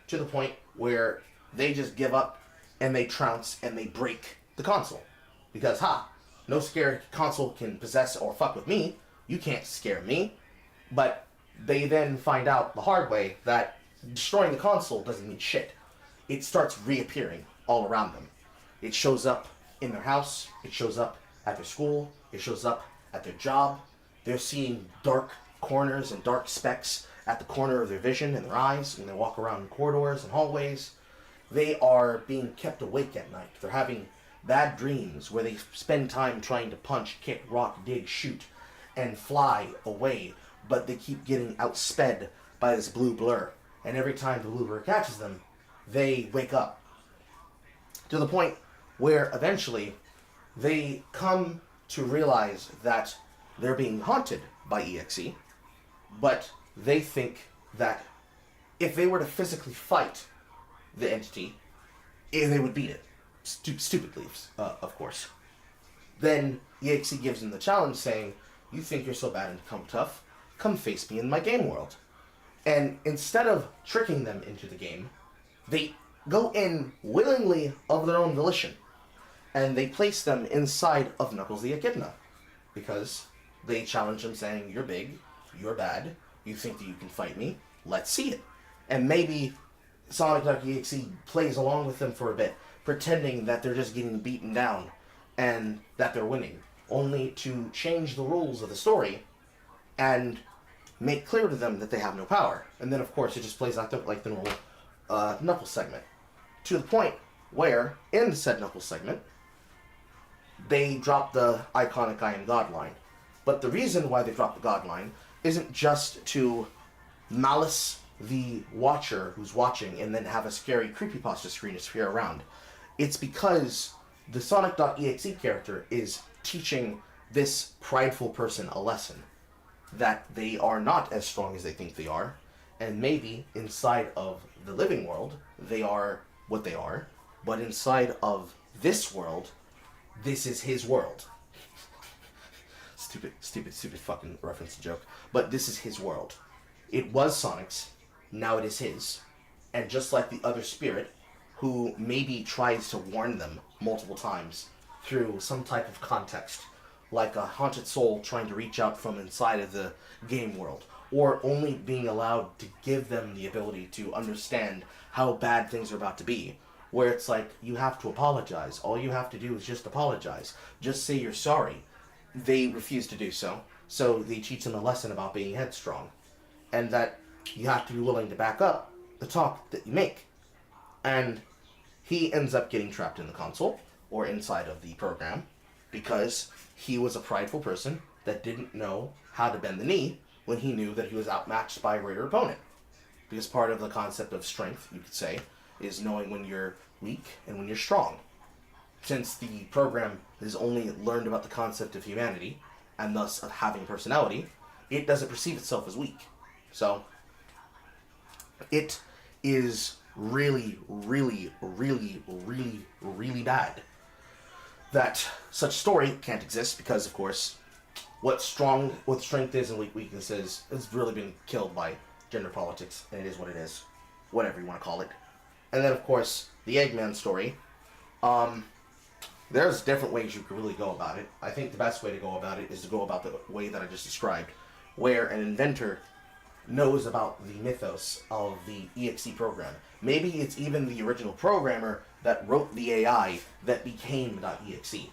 to the point where they just give up, and they trounce, and they break the console. Because, no scared console can possess or fuck with me. You can't scare me. But they then find out the hard way that destroying the console doesn't mean shit. It starts reappearing all around them. It shows up in their house, it shows up at their school, it shows up at their job. They're seeing dark corners and dark specks at the corner of their vision and their eyes when they walk around corridors and hallways. They are being kept awake at night. They're having bad dreams where they spend time trying to punch, kick, rock, dig, shoot, and fly away, but they keep getting outsped by this blue blur. And every time the blue blur catches them, they wake up. To the point where eventually they come to realize that they're being haunted by EXE, but they think that if they were to physically fight the entity, they would beat it. Stupidly, of course. Then EXE gives them the challenge saying, you think you're so bad and come tough? Come face me in my game world. And instead of tricking them into the game, they go in willingly of their own volition. And they place them inside of Knuckles the Echidna. Because they challenge him saying, you're big, you're bad, you think that you can fight me, let's see it. And maybe Sonic.exe plays along with them for a bit, pretending that they're just getting beaten down and that they're winning, only to change the rules of the story and make clear to them that they have no power. And then, of course, it just plays out like the normal Knuckles segment. To the point where, in the said Knuckles segment, they drop the iconic I am God line. But the reason why they drop the God line isn't just to malice the watcher who's watching and then have a scary creepypasta screen appear around. It's because the Sonic.exe character is teaching this prideful person a lesson. That they are not as strong as they think they are, and maybe inside of the living world, they are what they are, but inside of this world, this is his world. Stupid fucking reference joke. But this is his world. It was Sonic's, now it is his. And just like the other spirit, who maybe tries to warn them multiple times through some type of context, like a haunted soul trying to reach out from inside of the game world, or only being allowed to give them the ability to understand how bad things are about to be, where it's like, you have to apologize. All you have to do is just apologize. Just say you're sorry. They refuse to do so, so they teach them a lesson about being headstrong, and that you have to be willing to back up the talk that you make. And he ends up getting trapped in the console, or inside of the program, because he was a prideful person that didn't know how to bend the knee when he knew that he was outmatched by a greater opponent. Because part of the concept of strength, you could say, is knowing when you're weak and when you're strong. Since the program has only learned about the concept of humanity, and thus of having personality, it doesn't perceive itself as weak. So, it is really, really, really, really, really bad that such story can't exist, because, of course, what strength is and weakness is has really been killed by gender politics, and it is what it is. Whatever you want to call it. And then, of course, the Eggman story. There's different ways you could really go about it. I think the best way to go about it is to go about the way that I just described, where an inventor knows about the mythos of the EXE program. Maybe it's even the original programmer that wrote the AI that became .exe.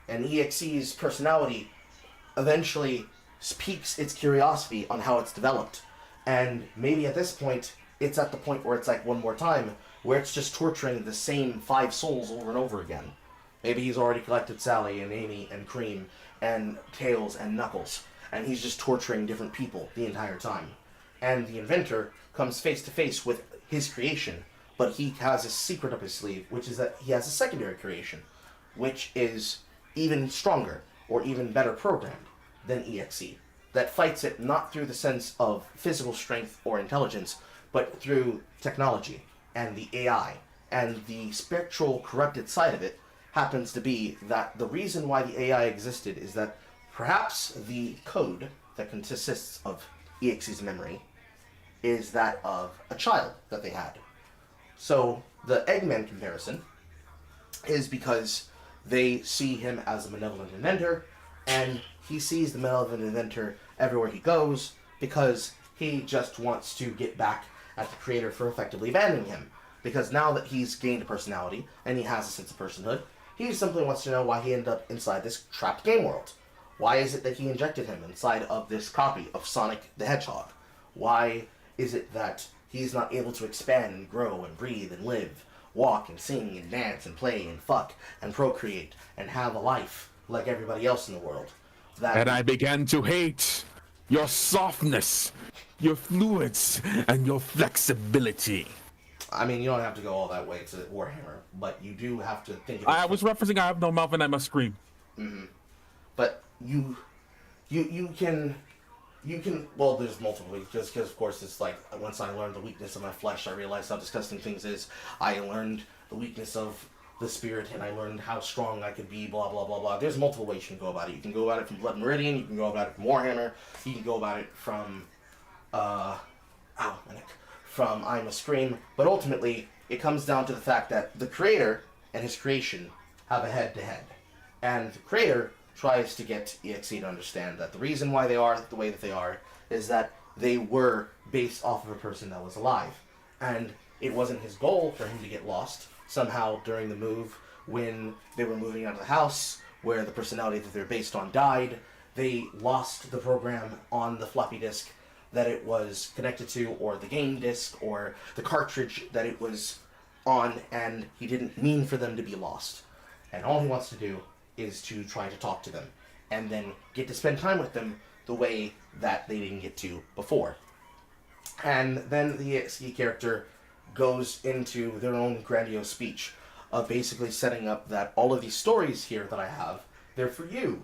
And EXE's personality eventually piques its curiosity on how it's developed. And maybe at this point, it's at the point where it's like one more time, where it's just torturing the same 5 souls over and over again. Maybe he's already collected Sally and Amy and Cream and Tails and Knuckles, and he's just torturing different people the entire time. And the inventor comes face to face with his creation, but he has a secret up his sleeve, which is that he has a secondary creation, which is even stronger or even better programmed than EXE, that fights it not through the sense of physical strength or intelligence, but through technology and the AI. And the spectral corrupted side of it happens to be that the reason why the AI existed is that perhaps the code that consists of EXE's memory is that of a child that they had. So the Eggman comparison is because they see him as a malevolent inventor, and he sees the malevolent inventor everywhere he goes because he just wants to get back at the creator for effectively abandoning him. Because now that he's gained a personality and he has a sense of personhood, he simply wants to know why he ended up inside this trapped game world. Why is it that he injected him inside of this copy of Sonic the Hedgehog? Why is it that he's not able to expand and grow and breathe and live, walk and sing and dance and play and fuck and procreate and have a life like everybody else in the world? And I began to hate your softness, your fluids, and your flexibility. I mean, you don't have to go all that way to Warhammer, but you do have to think of it. I was referencing I have no mouth and I must scream. Mm-hmm. But you can, well, there's multiple ways, just because, of course, it's like, once I learned the weakness of my flesh, I realized how disgusting things is. I learned the weakness of the spirit, and I learned how strong I could be, blah, blah, blah, blah. There's multiple ways you can go about it. You can go about it from Blood Meridian, you can go about it from Warhammer, you can go about it from, from I'm a Scream, but ultimately it comes down to the fact that the creator and his creation have a head-to-head. And the creator tries to get EXE to understand that the reason why they are the way that they are is that they were based off of a person that was alive. And it wasn't his goal for him to get lost. Somehow during the move, when they were moving out of the house, where the personality that they're based on died, they lost the program on the floppy disk that it was connected to, or the game disc, or the cartridge that it was on, and he didn't mean for them to be lost. And all he wants to do is to try to talk to them, and then get to spend time with them the way that they didn't get to before. And then the EXE character goes into their own grandiose speech of basically setting up that all of these stories here that I have, they're for you.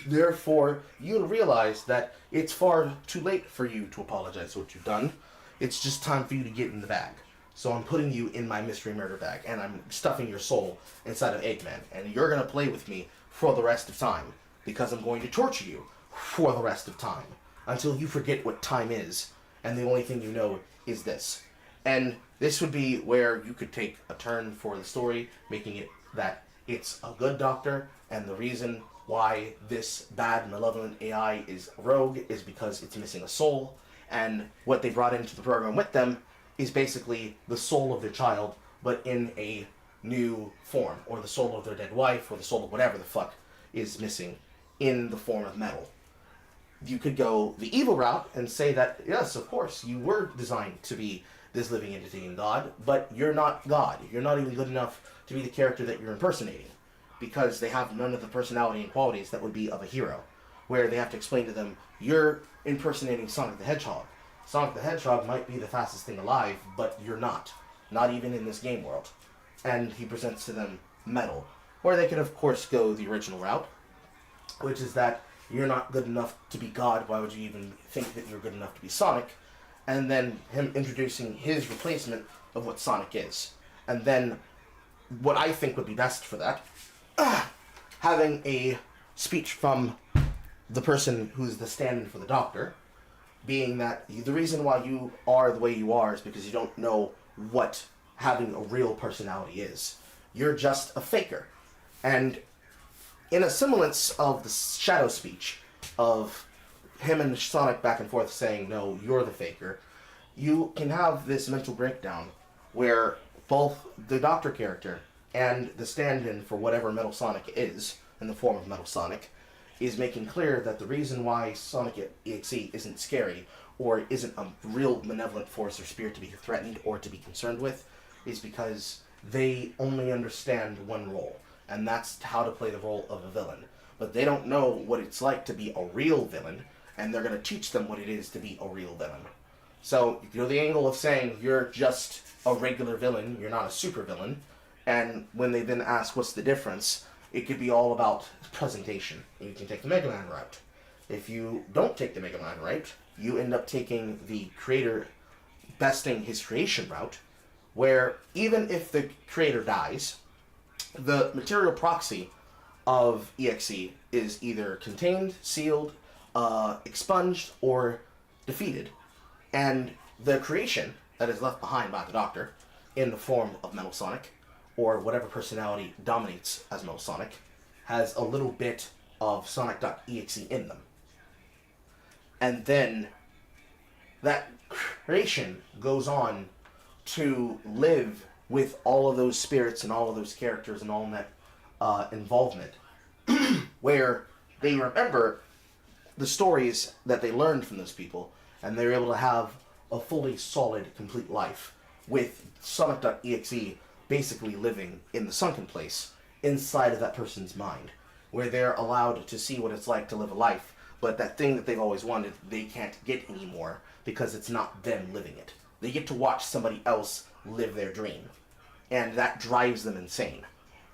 They're for you to realize that it's far too late for you to apologize for what you've done. It's just time for you to get in the bag. So I'm putting you in my mystery murder bag, and I'm stuffing your soul inside of Eggman, and you're going to play with me for the rest of time, because I'm going to torture you for the rest of time, until you forget what time is, and the only thing you know is this. And this would be where you could take a turn for the story, making it that it's a good doctor, and the reason why this bad, malevolent AI is rogue is because it's missing a soul, and what they brought into the program with them is basically the soul of their child, but in a new form, or the soul of their dead wife, or the soul of whatever the fuck is missing in the form of metal. You could go the evil route and say that, yes, of course, you were designed to be this living entity in God, but you're not God. You're not even good enough to be the character that you're impersonating, because they have none of the personality and qualities that would be of a hero, where they have to explain to them, you're impersonating Sonic the Hedgehog. Sonic the Hedgehog might be the fastest thing alive, but you're not. Not even in this game world. And he presents to them metal. Or they could, of course, go the original route, which is that you're not good enough to be God, why would you even think that you're good enough to be Sonic? And then him introducing his replacement of what Sonic is. And then, what I think would be best for that, having a speech from the person who's the stand-in for the doctor, being that the reason why you are the way you are is because you don't know what having a real personality is. You're just a faker. And in a semblance of the shadow speech of him and Sonic back and forth saying, no, you're the faker, you can have this mental breakdown where both the Doctor character and the stand-in for whatever Metal Sonic is, in the form of Metal Sonic, is making clear that the reason why Sonic EXE isn't scary, or isn't a real malevolent force or spirit to be threatened or to be concerned with, is because they only understand one role, and that's how to play the role of a villain. But they don't know what it's like to be a real villain, and they're going to teach them what it is to be a real villain. So, you go the angle of saying you're just a regular villain, you're not a super villain, and when they then ask what's the difference, it could be all about presentation. You can take the Mega Man route. If you don't take the Mega Man route, you end up taking the creator besting his creation route, where even if the creator dies, the material proxy of EXE is either contained, sealed, expunged, or defeated. And the creation that is left behind by the Doctor, in the form of Metal Sonic, or whatever personality dominates as Metal Sonic, has a little bit of Sonic.exe in them. And then that creation goes on to live with all of those spirits and all of those characters and all that involvement, where they remember the stories that they learned from those people, and they're able to have a fully solid, complete life with Sonic.exe basically living in the sunken place inside of that person's mind, where they're allowed to see what it's like to live a life, but that thing that they've always wanted, they can't get anymore because it's not them living it. They get to watch somebody else live their dream, and that drives them insane.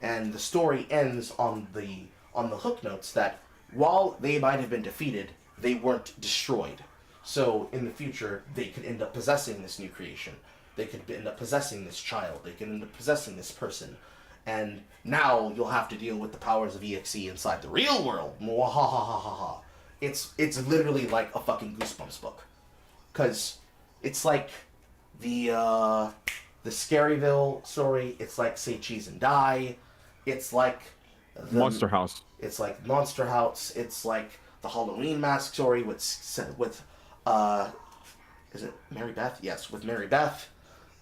And the story ends on the hook notes that while they might have been defeated, they weren't destroyed. So in the future, they could end up possessing this new creation. They could end up possessing this child. They could end up possessing this person. And now you'll have to deal with the powers of EXE inside the real world. Mwahahahaha. It's literally like a fucking Goosebumps book. Because It's like the Scaryville story. It's like Say Cheese and Die. It's like Monster House. It's like Monster House. It's like the Halloween Mask story with is it Mary Beth? Yes, with Mary Beth.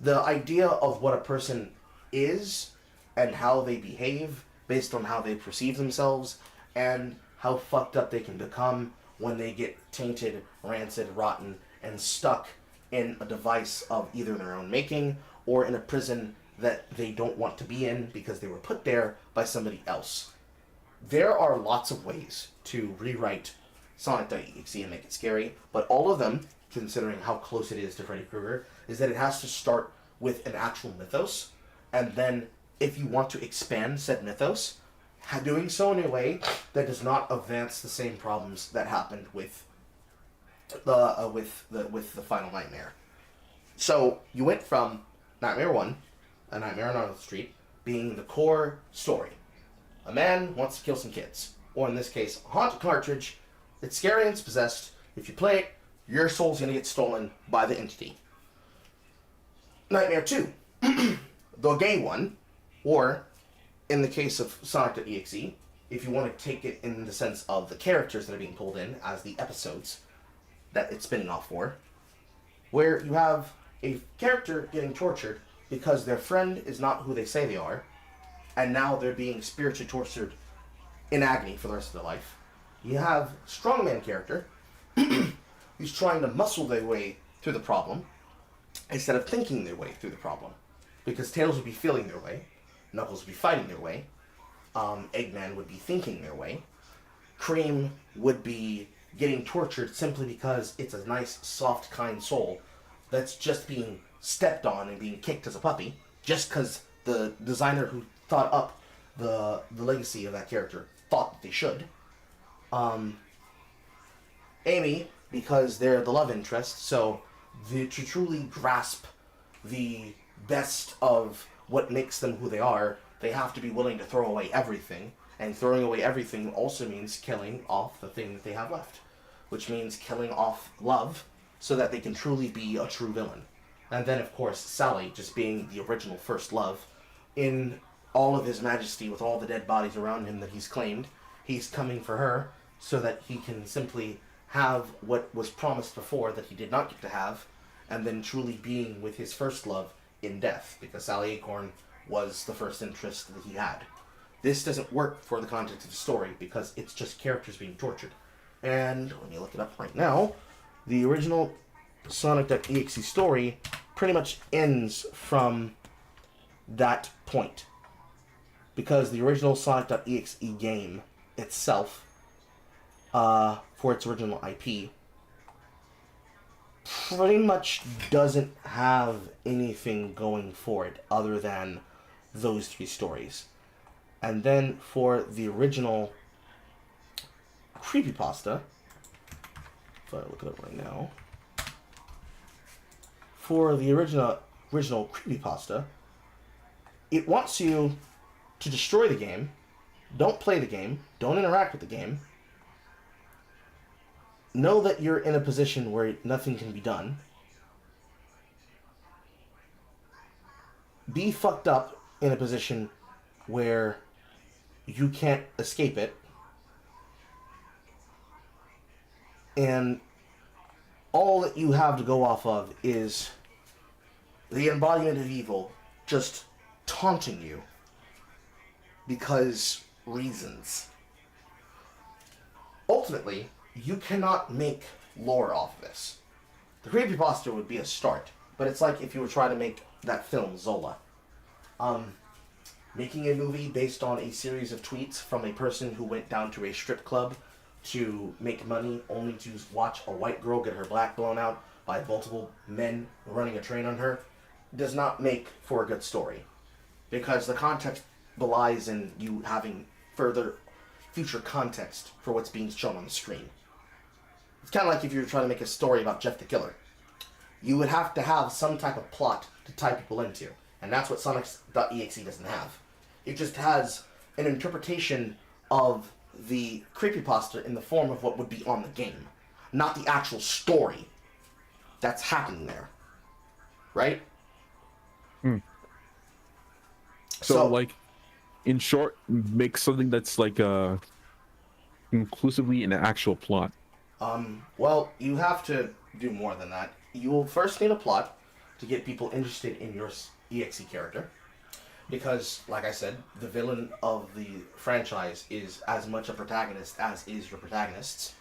The idea of what a person is and how they behave based on how they perceive themselves and how fucked up they can become when they get tainted, rancid, rotten, and stuck in a device of either their own making or in a prison that they don't want to be in because they were put there by somebody else. There are lots of ways to rewrite Sonic.exe and make it scary, but all of them, considering how close it is to Freddy Krueger, is that it has to start with an actual mythos, and then if you want to expand said mythos, doing so in a way that does not advance the same problems that happened with the Final Nightmare. So you went from Nightmare 1, A Nightmare on Elm Street, being the core story. A man wants to kill some kids, or in this case, a haunted cartridge. It's scary and it's possessed. If you play it, your soul's gonna get stolen by the entity. Nightmare 2, the gay one, or in the case of Sonic.exe, if you want to take it in the sense of the characters that are being pulled in as the episodes that it's spinning off for, where you have a character getting tortured because their friend is not who they say they are, and now they're being spiritually tortured in agony for the rest of their life. You have strongman character who's trying to muscle their way through the problem instead of thinking their way through the problem, because Tails would be feeling their way, Knuckles would be fighting their way, Eggman would be thinking their way, Cream would be getting tortured simply because it's a nice, soft, kind soul that's just being stepped on and being kicked as a puppy, just because the designer who thought up the legacy of that character thought that they should. Amy, because they're the love interest, so to truly grasp the best of what makes them who they are, they have to be willing to throw away everything, and throwing away everything also means killing off the thing that they have left, which means killing off love so that they can truly be a true villain. And then, of course, Sally, just being the original first love, in all of his majesty with all the dead bodies around him that he's claimed, he's coming for her so that he can simply have what was promised before that he did not get to have, and then truly being with his first love in death, because Sally Acorn was the first interest that he had. This doesn't work for the context of the story because it's just characters being tortured. And let me look it up right now. The original Sonic.exe story pretty much ends from that point, because the original Sonic.exe game itself, for its original IP, pretty much doesn't have anything going for it other than those three stories. And then for the original creepypasta, if I look it up right now, for the original creepypasta, it wants you to destroy the game, don't play the game, don't interact with the game, know that you're in a position where nothing can be done, be fucked up in a position where you can't escape it, and all that you have to go off of is the embodiment of evil just taunting you because reasons. Ultimately, you cannot make lore off of this. The creepypasta would be a start, but it's like if you were trying to make that film, Zola. Making a movie based on a series of tweets from a person who went down to a strip club to make money only to watch a white girl get her black blown out by multiple men running a train on her does not make for a good story, because the context belies in you having further future context for what's being shown on the screen. It's kind of like if you were trying to make a story about Jeff the Killer. You would have to have some type of plot to tie people into, and that's what Sonic.exe doesn't have. It just has an interpretation of the creepypasta in the form of what would be on the game, not the actual story that's happening there. right? So, like, in short, make something that's like inclusively an actual plot. Well, you have to do more than that. You will first need a plot to get people interested in your EXE character. Because, like I said, the villain of the franchise is as much a protagonist as is your protagonists.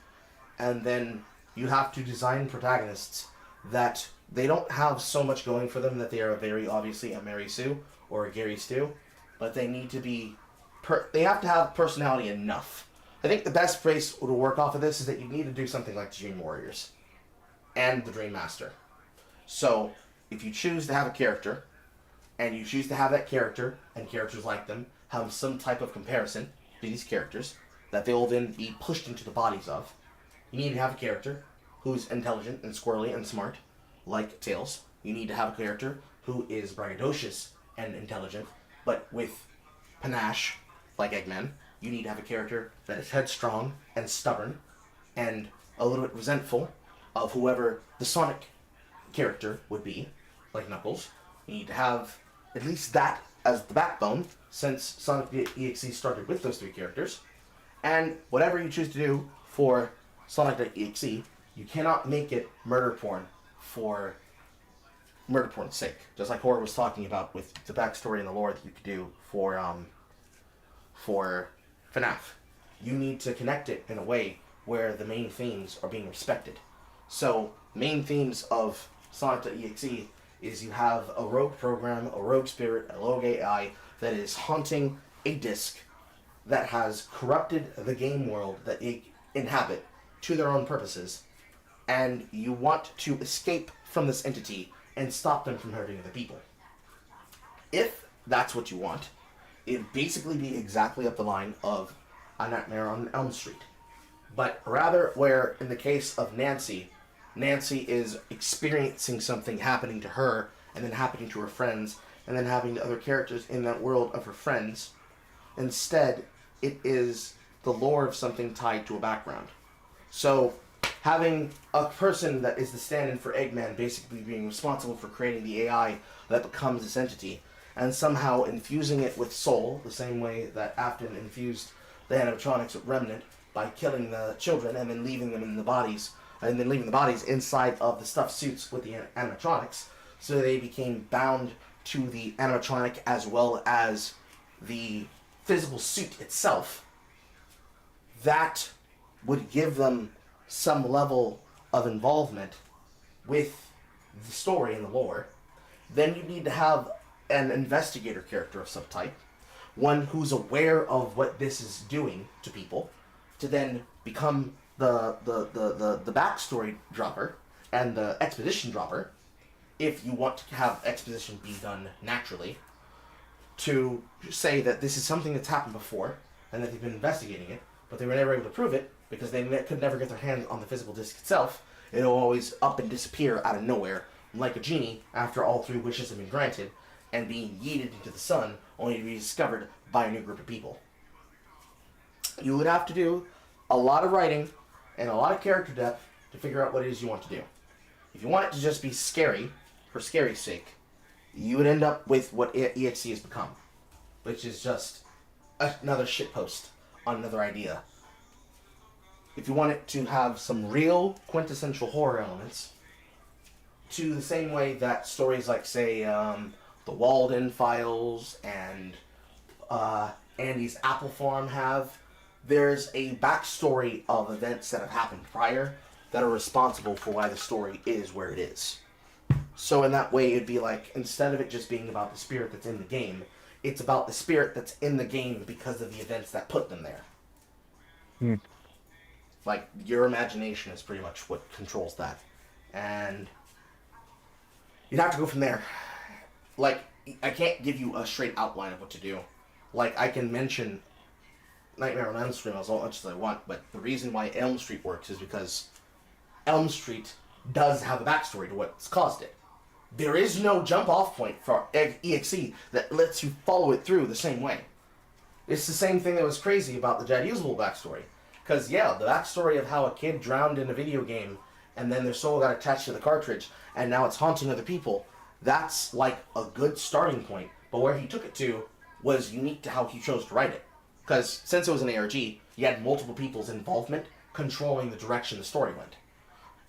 And then you have to design protagonists that they don't have so much going for them that they are very obviously a Mary Sue or a Gary Stu, but they need to be... they have to have personality enough. I think the best place to work off of this is that you need to do something like the Dream Warriors and the Dream Master. So, if you choose to have a character, and you choose to have that character, and characters like them, have some type of comparison to these characters, that they will then be pushed into the bodies of, you need to have a character who's intelligent and squirrely and smart, like Tails. You need to have a character who is braggadocious and intelligent, but with panache, like Eggman. You need to have a character that is headstrong and stubborn and a little bit resentful of whoever the Sonic character would be, like Knuckles. You need to have at least that as the backbone, since Sonic EXE started with those three characters. And whatever you choose to do for Sonic.exe, you cannot make it murder porn for murder porn's sake. Just like Horror was talking about with the backstory and the lore that you could do for FNAF. You need to connect it in a way where the main themes are being respected. So, main themes of Sonic.exe is you have a rogue program, a rogue spirit, a rogue AI that is haunting a disc that has corrupted the game world that they inhabit to their own purposes, and you want to escape from this entity and stop them from hurting other people. If that's what you want, it'd basically be exactly up the line of A Nightmare on Elm Street. But rather where, in the case of Nancy is experiencing something happening to her, and then happening to her friends, and then happening to other characters in that world of her friends. Instead, it is the lore of something tied to a background. So, having a person that is the stand-in for Eggman basically being responsible for creating the AI that becomes this entity, and somehow infusing it with soul, the same way that Afton infused the animatronics with Remnant by killing the children and then leaving them in the bodies, and then leaving the bodies inside of the stuffed suits with the animatronics, so they became bound to the animatronic as well as the physical suit itself. That would give them some level of involvement with the story and the lore. Then you need to have an investigator character of some type, one who's aware of what this is doing to people, to then become the backstory dropper and the exposition dropper, if you want to have exposition be done naturally, to say that this is something that's happened before and that they've been investigating it, but they were never able to prove it because they could never get their hands on the physical disc itself. It'll always up and disappear out of nowhere, like a genie after all three wishes have been granted, and being yeeted into the sun, only to be discovered by a new group of people. You would have to do a lot of writing and a lot of character depth to figure out what it is you want to do. If you want it to just be scary, for scary's sake, you would end up with what EXE has become, which is just another shitpost on another idea. If you want it to have some real quintessential horror elements, to the same way that stories like, say, the Walden Files and Andy's Apple Farm have, there's a backstory of events that have happened prior that are responsible for why the story is where it is. So in that way, it'd be like, instead of it just being about the spirit that's in the game, it's about the spirit that's in the game because of the events that put them there. Like, your imagination is pretty much what controls that. And you'd have to go from there. Like, I can't give you a straight outline of what to do. Like, I can mention Nightmare on Elm Street as much as I want, but the reason why Elm Street works is because Elm Street does have a backstory to what's caused it. There is no jump-off point for EXE that lets you follow it through the same way. It's the same thing that was crazy about the Jad Usable backstory. Because, yeah, the backstory of how a kid drowned in a video game, and then their soul got attached to the cartridge, and now it's haunting other people, that's like a good starting point. But where he took it to was unique to how he chose to write it. Because since it was an ARG, you had multiple people's involvement controlling the direction the story went.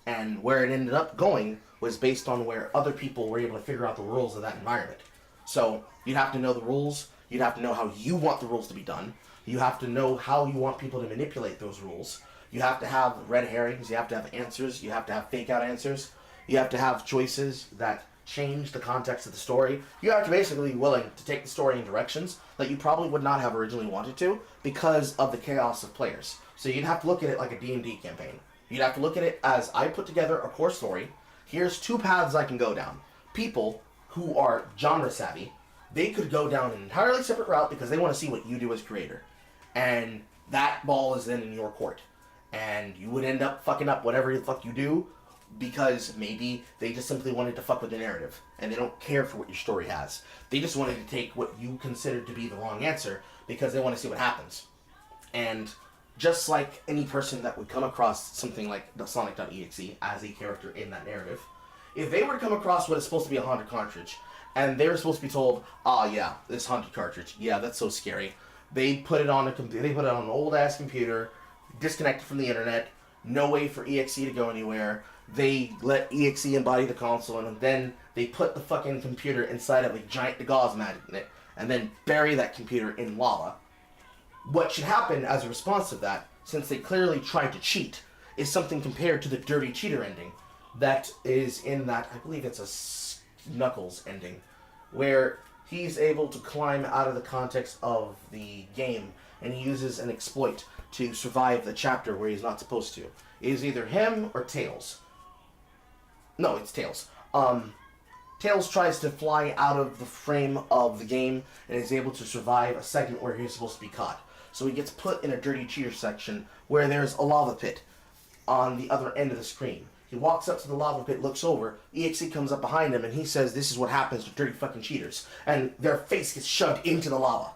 And where it ended up going was based on where other people were able to figure out the rules of that environment. So you'd have to know the rules, you'd have to know how you want the rules to be done, you have to know how you want people to manipulate those rules, you have to have red herrings, you have to have answers, you have to have fake out answers, you have to have choices that change the context of the story. You have to basically be willing to take the story in directions that you probably would not have originally wanted to because of the chaos of players. So you'd have to look at it like a D&D campaign. You'd have to look at it as, I put together a core story, here's 2 paths I can go down. People who are genre savvy, they could go down an entirely separate route because they want to see what you do as creator. And that ball is then in your court. And you would end up fucking up whatever the fuck you do because maybe they just simply wanted to fuck with the narrative and they don't care for what your story has. They just wanted to take what you considered to be the wrong answer because they want to see what happens. And just like any person that would come across something like Sonic.exe as a character in that narrative, if they were to come across what is supposed to be a haunted cartridge and they were supposed to be told, oh yeah, this haunted cartridge, yeah, that's so scary. They put it on they put it on an old ass computer, disconnected from the internet, no way for EXE to go anywhere. They let EXE embody the console, and then they put the fucking computer inside of a giant gauze magnet, and then bury that computer in lava. What should happen as a response to that, since they clearly tried to cheat, is something compared to the dirty cheater ending that is in that, I believe it's a Knuckles ending, where he's able to climb out of the context of the game, and he uses an exploit to survive the chapter where he's not supposed to. It is either him or Tails. No, it's Tails. Tails tries to fly out of the frame of the game and is able to survive a segment where he's supposed to be caught. So he gets put in a dirty cheater section where there's a lava pit on the other end of the screen. He walks up to the lava pit, looks over, EXE comes up behind him, and he says, this is what happens to dirty fucking cheaters. And their face gets shoved into the lava.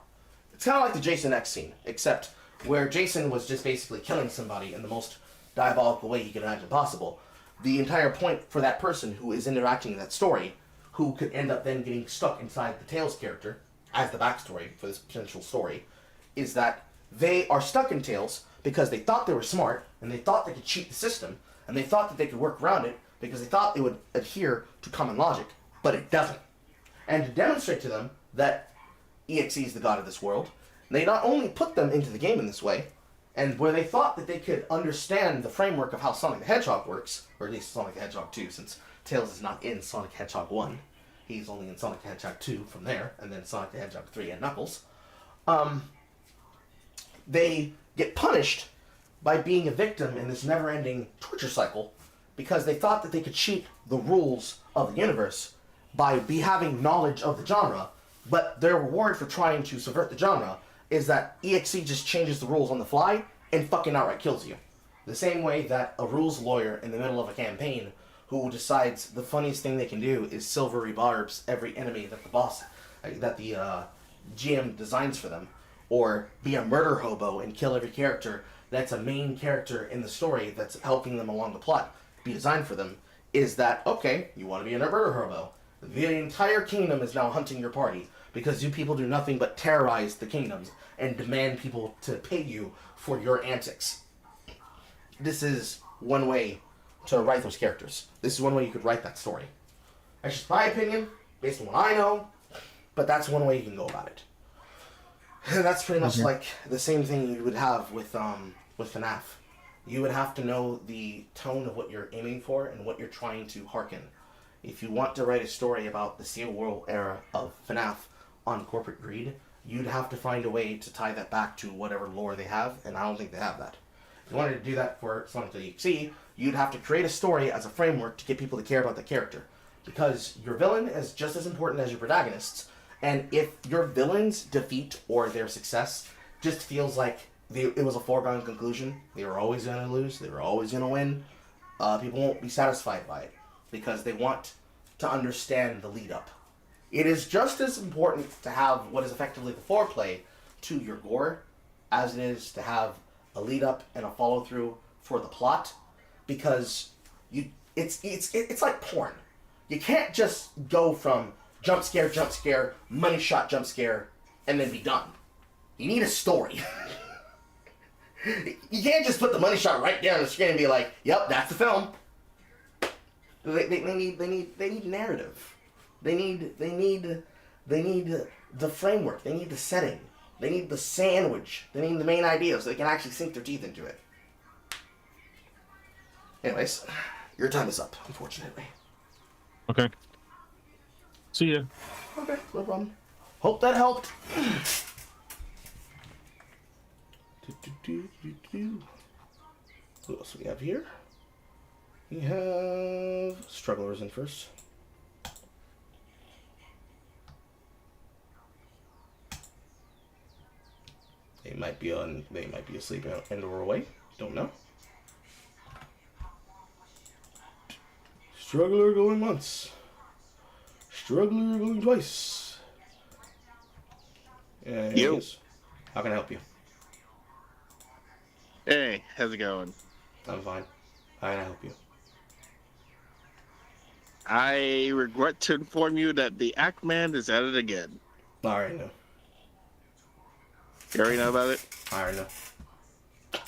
It's kind of like the Jason X scene, except where Jason was just basically killing somebody in the most diabolical way he could imagine possible. The entire point for that person who is interacting in that story, who could end up then getting stuck inside the Tails character, as the backstory for this potential story, is that they are stuck in Tails because they thought they were smart, and they thought they could cheat the system, and they thought that they could work around it because they thought it would adhere to common logic, but it doesn't. And to demonstrate to them that EXE is the god of this world, they not only put them into the game in this way, and where they thought that they could understand the framework of how Sonic the Hedgehog works, or at least Sonic the Hedgehog 2, since Tails is not in Sonic the Hedgehog 1. He's only in Sonic the Hedgehog 2 from there, and then Sonic the Hedgehog 3 and Knuckles. They get punished by being a victim in this never-ending torture cycle because they thought that they could cheat the rules of the universe by having knowledge of the genre, but their reward for trying to subvert the genre is that EXE just changes the rules on the fly and fucking outright kills you. The same way that a rules lawyer in the middle of a campaign who decides the funniest thing they can do is silvery barbs every enemy that the GM designs for them, or be a murder hobo and kill every character that's a main character in the story that's helping them along the plot, be designed for them, is that, okay, you want to be a murder hobo. The entire kingdom is now hunting your party because you people do nothing but terrorize the kingdoms and demand people to pay you for your antics. This is one way to write those characters. This is one way you could write that story. That's just my opinion, based on what I know, but that's one way you can go about it. That's pretty much like the same thing you would have with FNAF. You would have to know the tone of what you're aiming for and what you're trying to hearken. If you want to write a story about the Steel World era of FNAF on corporate greed, you'd have to find a way to tie that back to whatever lore they have, and I don't think they have that. If you wanted to do that for Sonic.exe, you'd have to create a story as a framework to get people to care about the character. Because your villain is just as important as your protagonists, and if your villain's defeat or their success just feels like it was a foregone conclusion, they were always going to lose, they were always going to win, people won't be satisfied by it because they want to understand the lead up. It is just as important to have what is effectively the foreplay to your gore as it is to have a lead up and a follow through for the plot, because it's like porn. You can't just go from jump scare, money shot, jump scare, and then be done. You need a story. You can't just put the money shot right there on the screen and be like, "Yep, that's the film." They need narrative. They need the framework. They need the setting. They need the sandwich. They need the main idea so they can actually sink their teeth into it. Anyways, your time is up, unfortunately. Okay. See ya. Okay, no problem. Hope that helped. Who else do we have here? We have strugglers in first. They might be asleep and or away. Don't know. Struggler going once. Struggler going twice. And Yo. How can I help you? Hey, how's it going? I'm fine. How can I help you? I regret to inform you that the Act Man is at it again. I already know. You already know about it? I already know.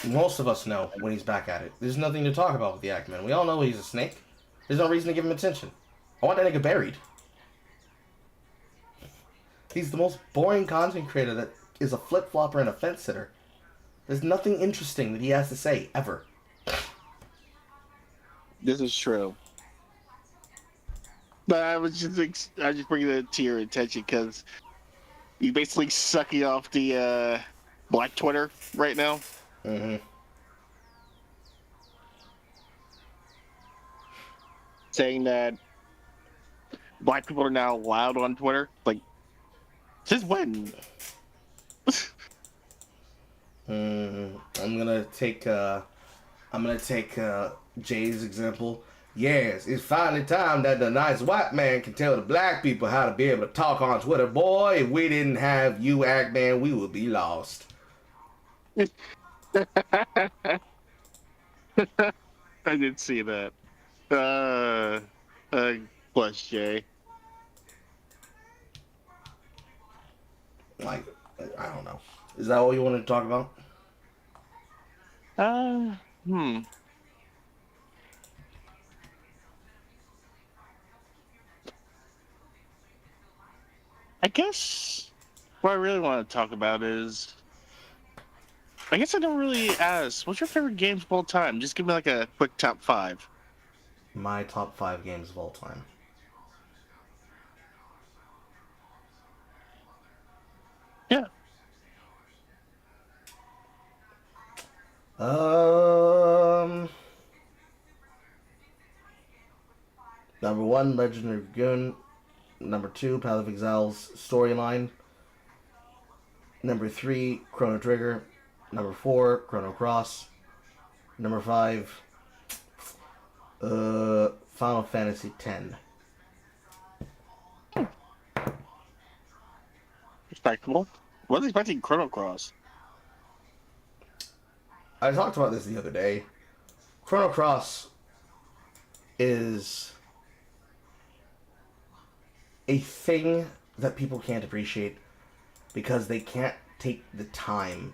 Most of us know when he's back at it. There's nothing to talk about with the Ackman. We all know he's a snake. There's no reason to give him attention. I want that nigga buried. He's the most boring content creator that is a flip-flopper and a fence-sitter. There's nothing interesting that he has to say, ever. This is true. But I was just bringing it to your attention because you basically sucking off the Black Twitter right now. Mm-hmm. Saying that Black people are now allowed on Twitter. Like, since when? I'm gonna take Jay's example. Yes, it's finally time that the nice white man can tell the black people how to be able to talk on Twitter. Boy, if we didn't have you, Act Man, we would be lost. I did see that. Plus Jay. Like, I don't know. Is that all you wanted to talk about? I guess what I really want to talk about is, I guess I don't really ask, what's your favorite games of all time? Just give me like a quick top 5. My top 5 games of all time. Yeah. Number 1, Legend of Dragoon. Number 2, Path of Exile's storyline. Number 3, Chrono Trigger. Number 4, Chrono Cross. Number 5, Final Fantasy X. Respectable. Wasn't expecting Chrono Cross. I talked about this the other day. Chrono Cross is a thing that people can't appreciate because they can't take the time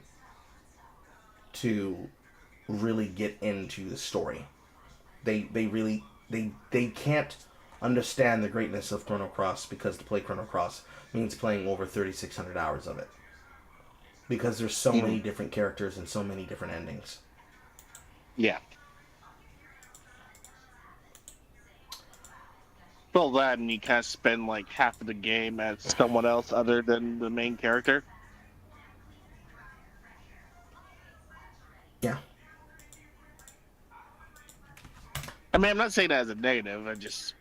to really get into the story. They can't understand the greatness of Chrono Cross because to play Chrono Cross means playing over 3,600 hours of it. Because there's so many different characters and so many different endings. Yeah. Well, that and you kind of spend like half of the game as someone else other than the main character. Yeah. I mean, I'm not saying that as a negative. I just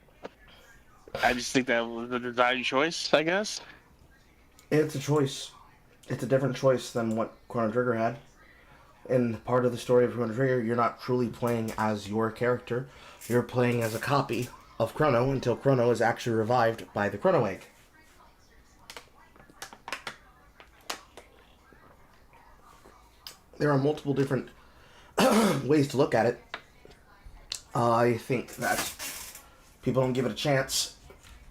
think that was a design choice, I guess. It's a choice. It's a different choice than what Chrono Trigger had. In part of the story of Chrono Trigger, you're not truly playing as your character. You're playing as a copy of Chrono until Chrono is actually revived by the Chrono Egg. There are multiple different ways to look at it. I think that People don't give it a chance,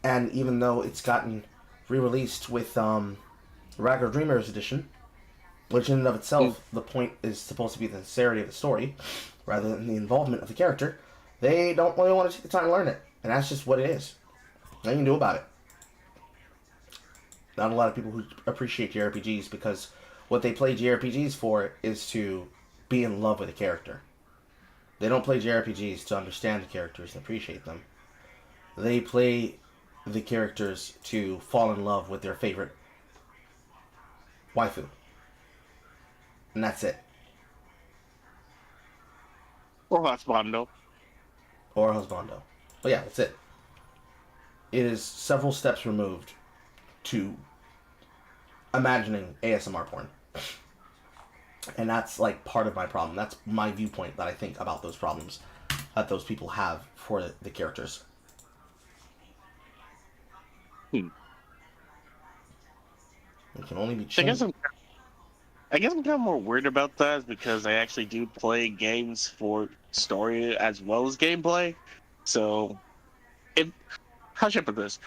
and even though it's gotten re-released with Ragnar Dreamer's edition, which in and of itself, the point is supposed to be the sincerity of the story, rather than the involvement of the character, they don't really want to take the time to learn it, and that's just what it is. Nothing you can do about it. Not a lot of people who appreciate JRPGs because what they play JRPGs for is to be in love with a character. They don't play JRPGs to understand the characters and appreciate them. They play the characters to fall in love with their favorite waifu. And that's it. Or husbando. Or husbando. But yeah, that's it. It is several steps removed to imagining ASMR porn. And that's like part of my problem. That's my viewpoint that I think about those problems that those people have for the characters. Hmm. It can only be I changed. guess I'm kind of more worried about that because I actually do play games for story as well as gameplay. So, if how should I put this?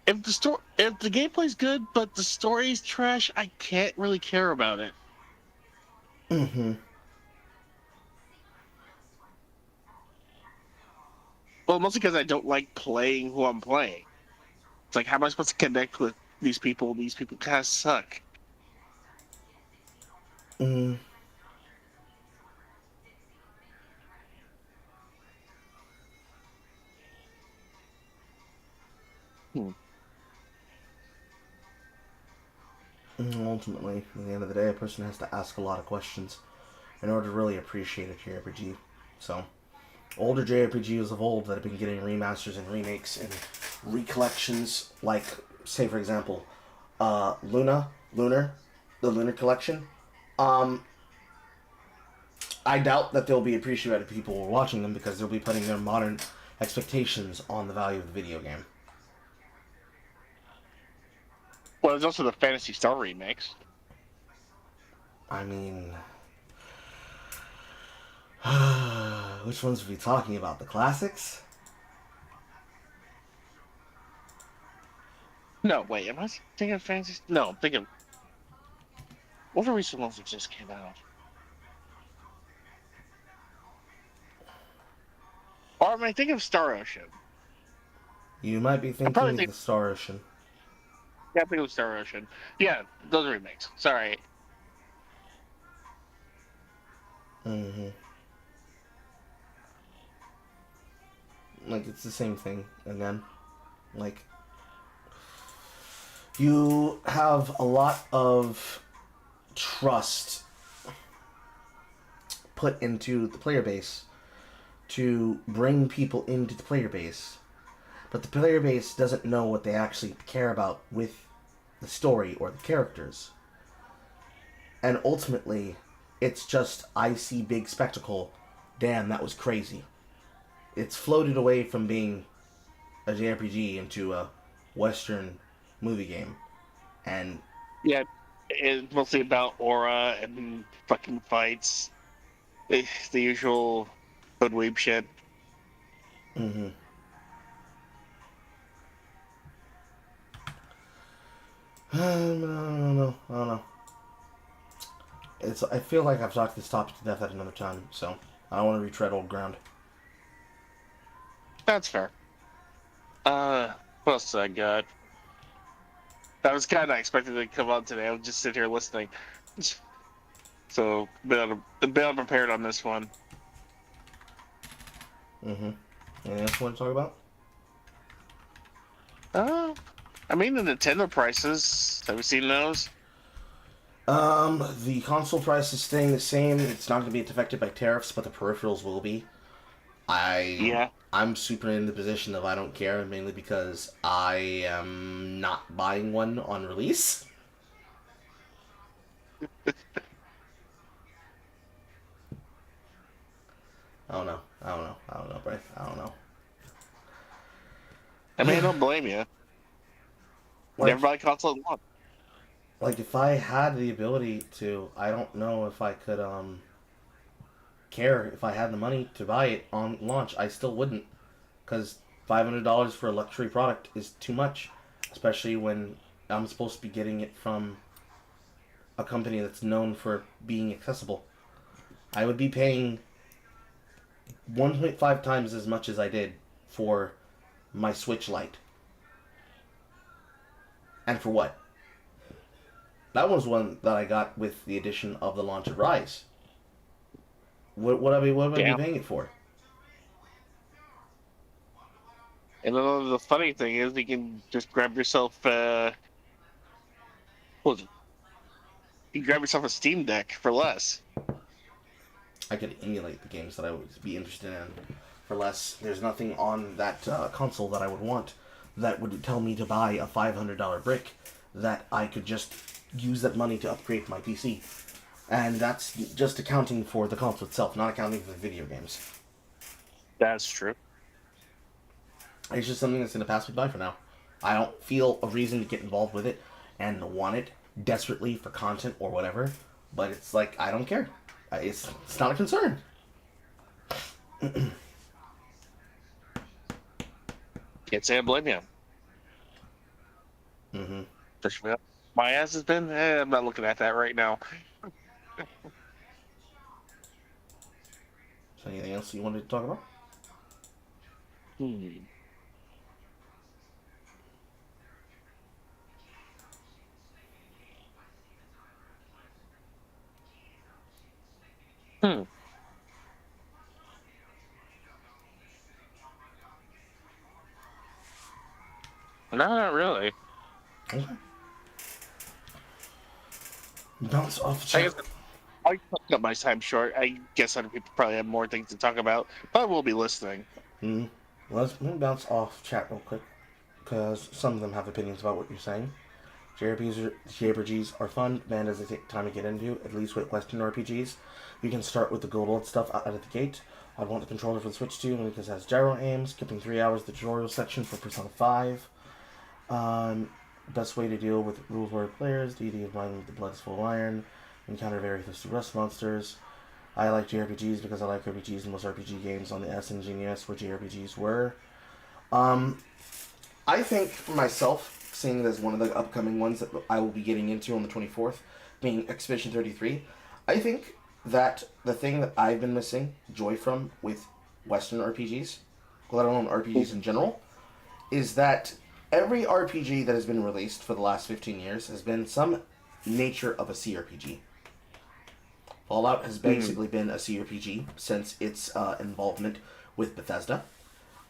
If the gameplay's good but the story's trash, I can't really care about it. Mm-hmm. Well, mostly because I don't like playing who I'm playing. It's like, how am I supposed to connect with these people? These people kind of suck. Mm. Hmm. Ultimately, at the end of the day, a person has to ask a lot of questions in order to really appreciate a JRPG. So, older JRPGs of old that have been getting remasters and remakes and recollections, like, say for example, Lunar, the Lunar Collection. I doubt that they'll be appreciated by people watching them because they'll be putting their modern expectations on the value of the video game. Well, there's also the Fantasy Star remakes. I mean, which ones are we talking about? The classics? No, wait, am I thinking of Fantasy? No, I'm thinking. What are the recent ones that just came out? Or am I thinking of Star Ocean? You might be I'm probably thinking of thinking. the Star Ocean. Yeah, I'm thinking of Star Ocean. Yeah, those are remakes. Sorry. Mm-hmm. Like, it's the same thing again. Like, you have a lot of trust put into the player base to bring people into the player base, but the player base doesn't know what they actually care about with the story or the characters. And ultimately, it's just, I see big spectacle, damn, that was crazy. It's floated away from being a JRPG into a Western movie game. And Yeah, it's mostly about aura and fucking fights. The usual hoodweeb shit. mm-hmm. I don't know. I feel like I've talked this topic to death at another time, so I don't want to retread old ground. That's fair. What else I got? I was kind of expecting to come on today. I was just sitting here listening. So, a bit unprepared on this one. Mm-hmm. Anything else you want to talk about? I mean, the Nintendo prices. Have you seen those? The console price is staying the same. It's not going to be affected by tariffs, but the peripherals will be. Yeah. I'm super in the position of I don't care, mainly because I am not buying one on release. I don't know, Bryce. I don't know. I mean, I don't blame you. Like, Never buy a console at once. like if I had the ability to, I don't know if I could care if I had the money to buy it on launch. I still wouldn't, because $500 for a luxury product is too much, especially when I'm supposed to be getting it from a company that's known for being accessible. I would be paying 1.5 times as much as I did for my Switch Lite. And for what? That was one that I got with the addition of the launch of Rise. What would I be paying it for? And then the funny thing is, you can just grab yourself. What was it? You can grab yourself a Steam Deck for less. I could emulate the games that I would be interested in for less. There's nothing on that console that I would want that would tell me to buy a $500 brick that I could just use that money to upgrade my PC. And that's just accounting for the console itself, not accounting for the video games. That's true. It's just something that's going to pass me by for now. I don't feel a reason to get involved with it and want it desperately for content or whatever. But it's like, I don't care. It's not a concern. Can't say I blame you. Mm-hmm. My ass has been. I'm not looking at that right now. So anything else you wanted to talk about? Hmm. Hmm. No, not really. Okay. Bounce off the I chat. guess I cut my time short. I guess other people probably have more things to talk about, but we'll be listening. Mm-hmm. Let me bounce off chat real quick, because some of them have opinions about what you're saying. JRPGs are fun, man, does it take time to get into, at least with Western RPGs. You can start with the gold stuff out of the gate. I'd want the controller for the Switch too, because it has gyro aim, skipping 3 hours the tutorial section for Persona 5. Best way to deal with rules warrior players, DD of mine with the blood is full of iron, encounter very thirsty rust monsters. I like JRPGs because I like RPGs and most RPG games on the S and GNES where JRPGs were. I think for myself, seeing as one of the upcoming ones that I will be getting into on the 24th, being Expedition 33, I think that the thing that I've been missing joy from with Western RPGs, let alone RPGs in general, is that every RPG that has been released for the last 15 years has been some nature of a CRPG. Fallout has basically been a CRPG since its involvement with Bethesda.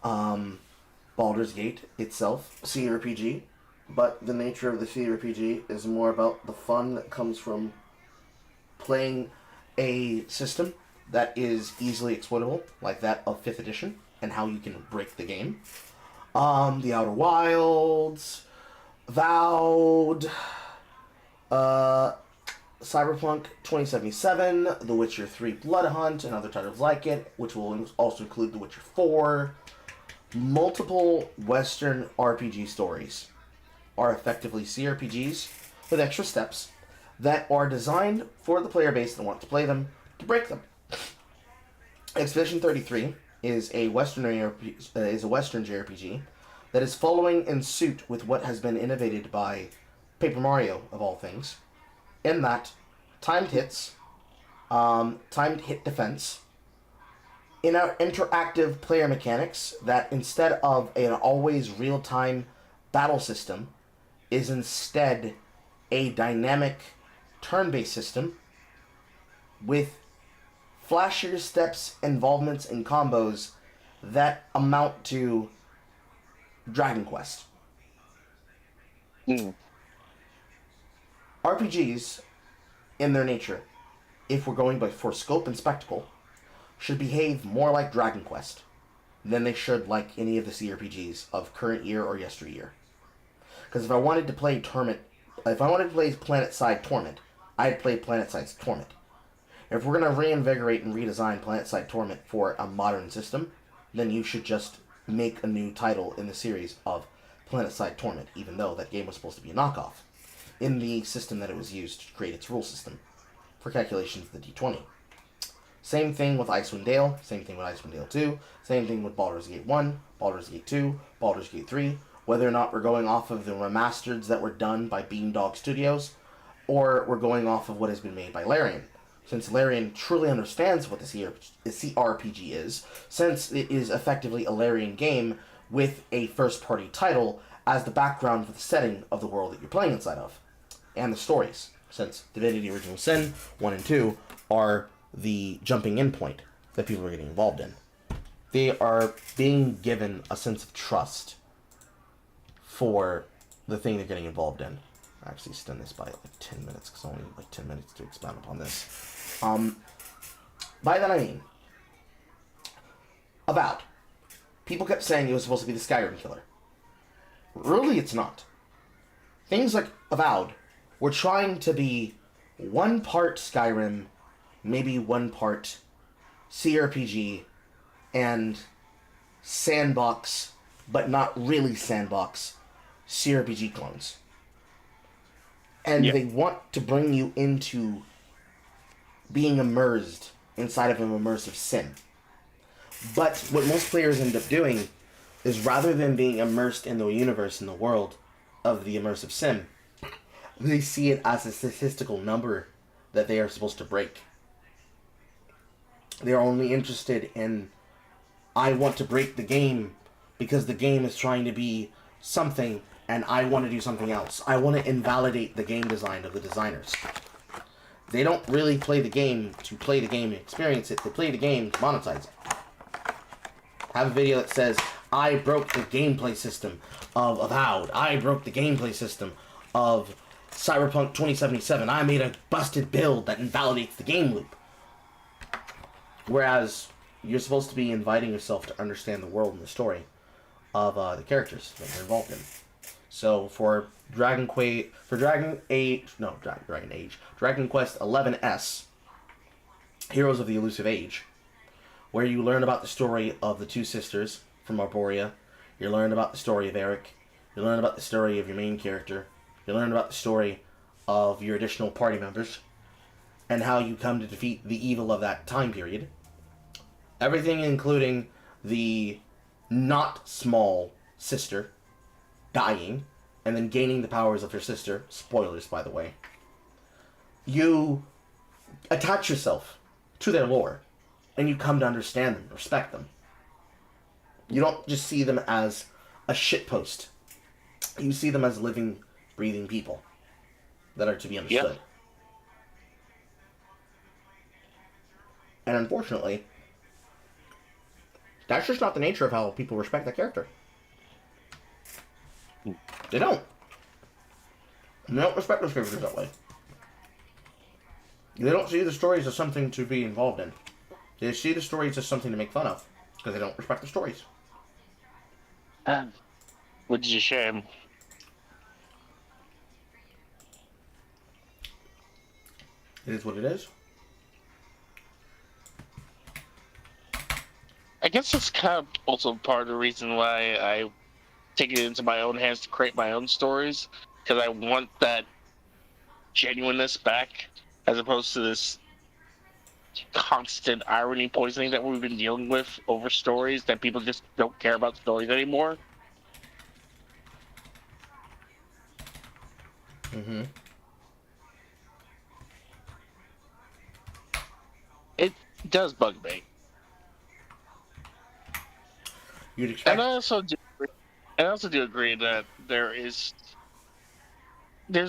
Baldur's Gate itself, CRPG, but the nature of the CRPG is more about the fun that comes from playing a system that is easily exploitable, like that of 5th edition, and how you can break the game. The Outer Wilds, Vowed, Cyberpunk 2077, The Witcher 3 Blood Hunt, and other titles like it, which will also include The Witcher 4. Multiple Western RPG stories are effectively CRPGs with extra steps that are designed for the player base that wants to play them to break them. Expedition 33 is a Western JRPG that is following in suit with what has been innovated by Paper Mario, of all things, in that timed hits, timed hit defense, in our interactive player mechanics that instead of an always real-time battle system is instead a dynamic turn-based system with flashier steps, involvements, and combos that amount to Dragon Quest. RPGs, in their nature, if we're going by for scope and spectacle, should behave more like Dragon Quest than they should like any of the CRPGs of current year or yesteryear. Because if I wanted to play Planet Side Torment, I'd play Planet Side Torment. If we're going to reinvigorate and redesign Planet Side Torment for a modern system, then you should just make a new title in the series of Planet Side Torment, even though that game was supposed to be a knockoff, in the system that it was used to create its rule system for calculations of the D20. Same thing with Icewind Dale, same thing with Icewind Dale 2, same thing with Baldur's Gate 1, Baldur's Gate 2, Baldur's Gate 3, whether or not we're going off of the remasters that were done by Beamdog Studios, or we're going off of what has been made by Larian. Since Larian truly understands what the CRPG is, since it is effectively a Larian game with a first-party title as the background for the setting of the world that you're playing inside of, and the stories, since Divinity Original Sin 1 and 2 are the jumping in point that people are getting involved in. They are being given a sense of trust for the thing they're getting involved in. I actually extend this by like 10 minutes because I only need like 10 minutes to expound upon this. By that I mean, Avowed. People kept saying it was supposed to be the Skyrim killer. Really, it's not. Things like Avowed were trying to be one part Skyrim, maybe one part CRPG, and sandbox, but not really sandbox, CRPG clones. And they want to bring you into being immersed inside of an immersive sim. But what most players end up doing is rather than being immersed in the universe, in the world of the immersive sim, they see it as a statistical number that they are supposed to break. They are only interested in, I want to break the game because the game is trying to be something and I want to do something else. I want to invalidate the game design of the designers. They don't really play the game to play the game and experience it. They play the game to monetize it. Have a video that says, I broke the gameplay system of Avowed. I broke the gameplay system of Cyberpunk 2077. I made a busted build that invalidates the game loop. Whereas, you're supposed to be inviting yourself to understand the world and the story of the characters that you're involved in. So, for Dragon Quest 11S, Heroes of the Elusive Age, where you learn about the story of the two sisters from Arborea, you learn about the story of Eric, you learn about the story of your main character, you learn about the story of your additional party members, and how you come to defeat the evil of that time period. Everything including the not small sister dying, and then gaining the powers of her sister. Spoilers, by the way. You attach yourself to their lore, and you come to understand them, respect them. You don't just see them as a shitpost. You see them as living, breathing people that are to be understood. Yep. And unfortunately, that's just not the nature of how people respect that character. They don't. They don't respect those characters that way. They don't see the stories as something to be involved in. They see the stories as something to make fun of, because they don't respect the stories. Which is a shame. It is what it is. I guess that's kind of also part of the reason why I take it into my own hands to create my own stories, because I want that genuineness back, as opposed to this constant irony poisoning that we've been dealing with over stories, that people just don't care about stories anymore. Mm-hmm. It does bug me. You'd expect. And I also do agree that there's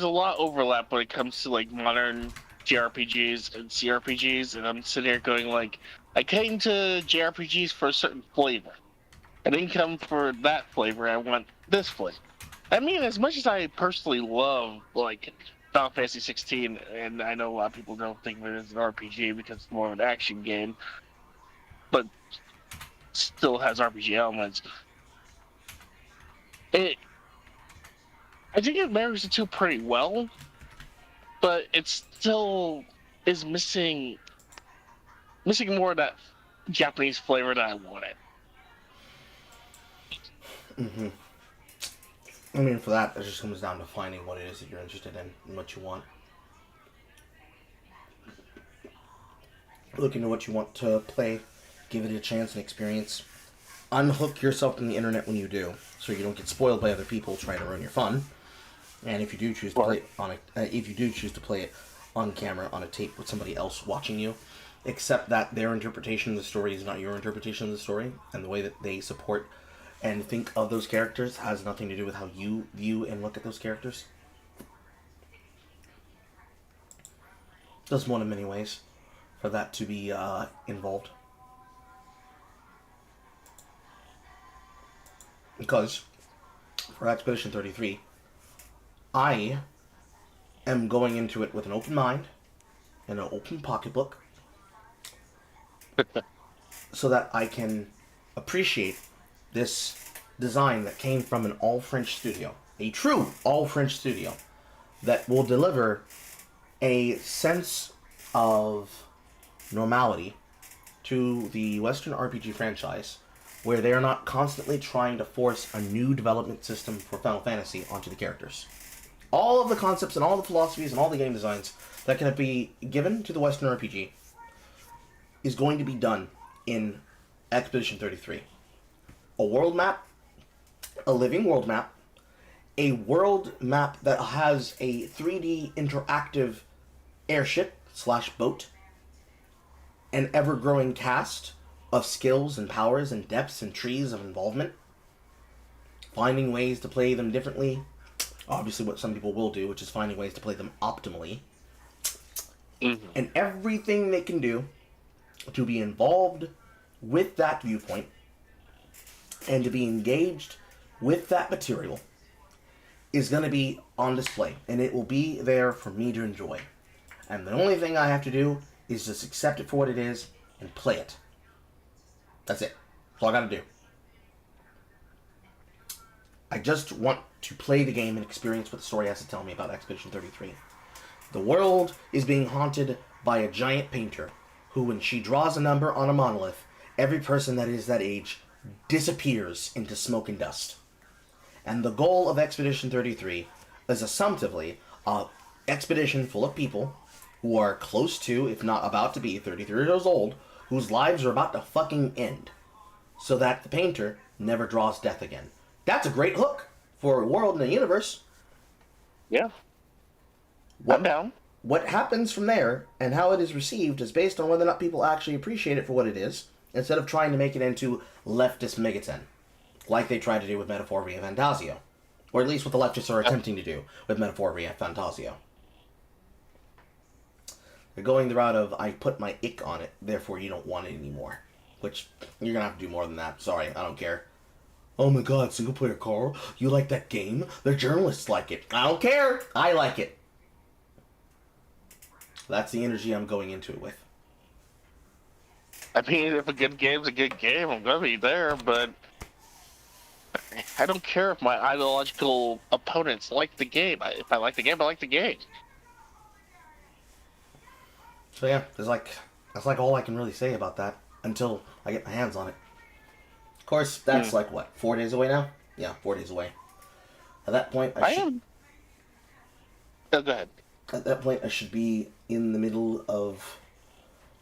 a lot of overlap when it comes to like modern JRPGs and CRPGs, and I'm sitting here going like, I came to JRPGs for a certain flavor. I didn't come for that flavor, I want this flavor. I mean, as much as I personally love like Final Fantasy 16, and I know a lot of people don't think of it as an RPG because it's more of an action game, but still has RPG elements. I think it marries the two pretty well, but it still is missing more of that Japanese flavor that I wanted. Mm-hmm. I mean, for that, it just comes down to finding what it is that you're interested in and what you want. look into what you want to play, give it a chance and experience. Unhook yourself from the internet when you do, so you don't get spoiled by other people trying to ruin your fun. And if you do choose to play it on camera on a tape with somebody else watching you, accept that their interpretation of the story is not your interpretation of the story, and the way that they support and think of those characters has nothing to do with how you view and look at those characters. That's one of many ways for that to be involved. Because for Expedition 33, I am going into it with an open mind and an open pocketbook so that I can appreciate this design that came from an all-French studio. A true all-French studio that will deliver a sense of normality to the Western RPG franchise, where they're not constantly trying to force a new development system for Final Fantasy onto the characters. All of the concepts and all the philosophies and all the game designs that can be given to the Western RPG is going to be done in Expedition 33. A world map, a living world map, a world map that has a 3D interactive airship / boat, an ever-growing cast of skills and powers and depths and trees of involvement, finding ways to play them differently, obviously what some people will do, which is finding ways to play them optimally, and everything they can do to be involved with that viewpoint and to be engaged with that material is going to be on display, and it will be there for me to enjoy. And the only thing I have to do is just accept it for what it is and play it. That's it. That's all I gotta do. I just want to play the game and experience what the story has to tell me about Expedition 33. The world is being haunted by a giant painter who, when she draws a number on a monolith, every person that is that age disappears into smoke and dust. And the goal of Expedition 33 is assumptively an expedition full of people who are close to, if not about to be, 33 years old, whose lives are about to fucking end, so that the painter never draws death again. That's a great hook for a world and a universe. Yeah. I'm down. What happens from there and how it is received is based on whether or not people actually appreciate it for what it is, instead of trying to make it into leftist megaten, like they tried to do with Metaphor Via Fantasio. Or at least what the leftists are attempting to do with Metaphor Via Fantasio. They're going the route of, I put my ick on it, therefore you don't want it anymore. Which, you're gonna have to do more than that. Sorry, I don't care. Oh my god, single player Carl, you like that game? The journalists like it. I don't care! I like it. That's the energy I'm going into it with. I mean, if a good game's a good game, I'm gonna be there, but I don't care if my ideological opponents like the game. If I like the game, I like the game. So yeah, that's like all I can really say about that until I get my hands on it. Of course, that's like what, 4 days away now? Yeah, 4 days away. At that point, I am. Oh, go ahead. At that point, I should be in the middle of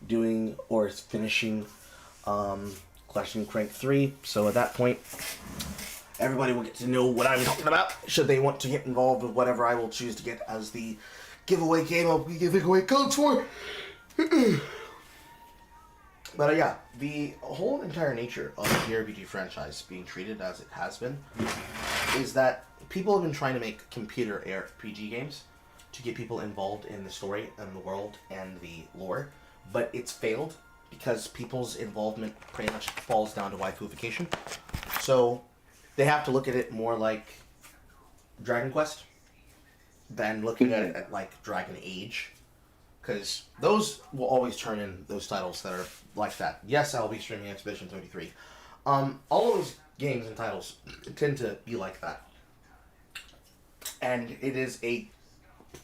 doing or finishing Clash and Crank 3. So at that point, everybody will get to know what I'm talking about. Should they want to get involved with whatever I will choose to get as the giveaway game I'll be giving away codes for. But yeah, the whole entire nature of the RPG franchise being treated as it has been is that people have been trying to make computer RPG games to get people involved in the story and the world and the lore, but it's failed because people's involvement pretty much falls down to waifuification. So they have to look at it more like Dragon Quest than looking at it at like Dragon Age. Because those will always turn in those titles that are like that. Yes, I'll be streaming Expedition 33. All of those games and titles tend to be like that. And it is a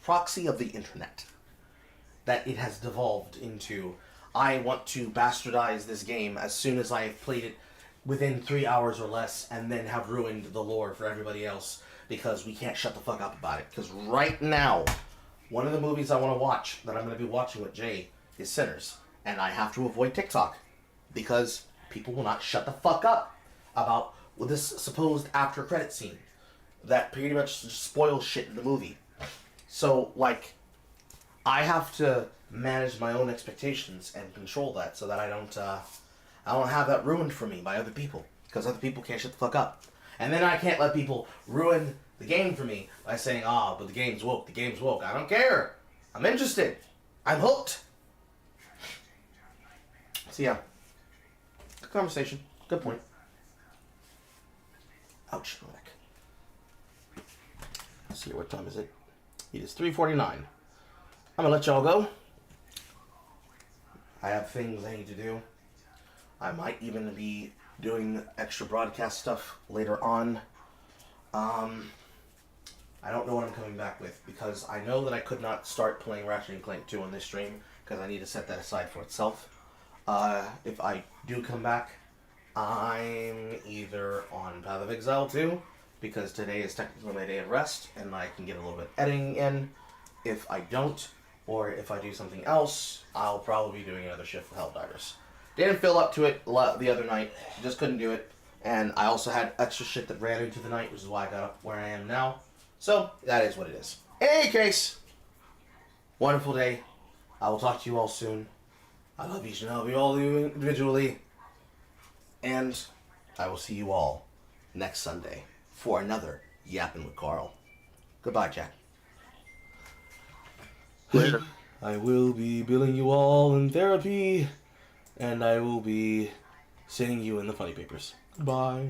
proxy of the internet that it has devolved into. I want to bastardize this game as soon as I have played it within 3 hours or less and then have ruined the lore for everybody else because we can't shut the fuck up about it. Because right now, one of the movies I want to watch, that I'm going to be watching with Jay, is Sinners. And I have to avoid TikTok because people will not shut the fuck up about this supposed after credit scene that pretty much spoils shit in the movie. So, like, I have to manage my own expectations and control that so that I don't have that ruined for me by other people, because other people can't shut the fuck up. And then I can't let people ruin the game for me by saying, but the game's woke, the game's woke. I don't care. I'm interested. I'm hooked. So yeah, good conversation. Good point. Ouch, my neck. Let's see, what time is it? It is 3:49. I'm gonna let y'all go. I have things I need to do. I might even be doing extra broadcast stuff later on. I don't know what I'm coming back with, because I know that I could not start playing Ratchet & Clank 2 on this stream, because I need to set that aside for itself. If I do come back, I'm either on Path of Exile 2, because today is technically my day of rest, and I can get a little bit of editing in. If I don't, or if I do something else, I'll probably be doing another shift for Helldivers. Didn't feel up to it the other night, just couldn't do it. And I also had extra shit that ran into the night, which is why I got up where I am now. So, that is what it is. In any case, wonderful day. I will talk to you all soon. I love each and every all of you individually. And I will see you all next Sunday for another Yappin' with Carl. Goodbye, Jack. Later. I will be billing you all in therapy, and I will be sending you in the funny papers. Goodbye.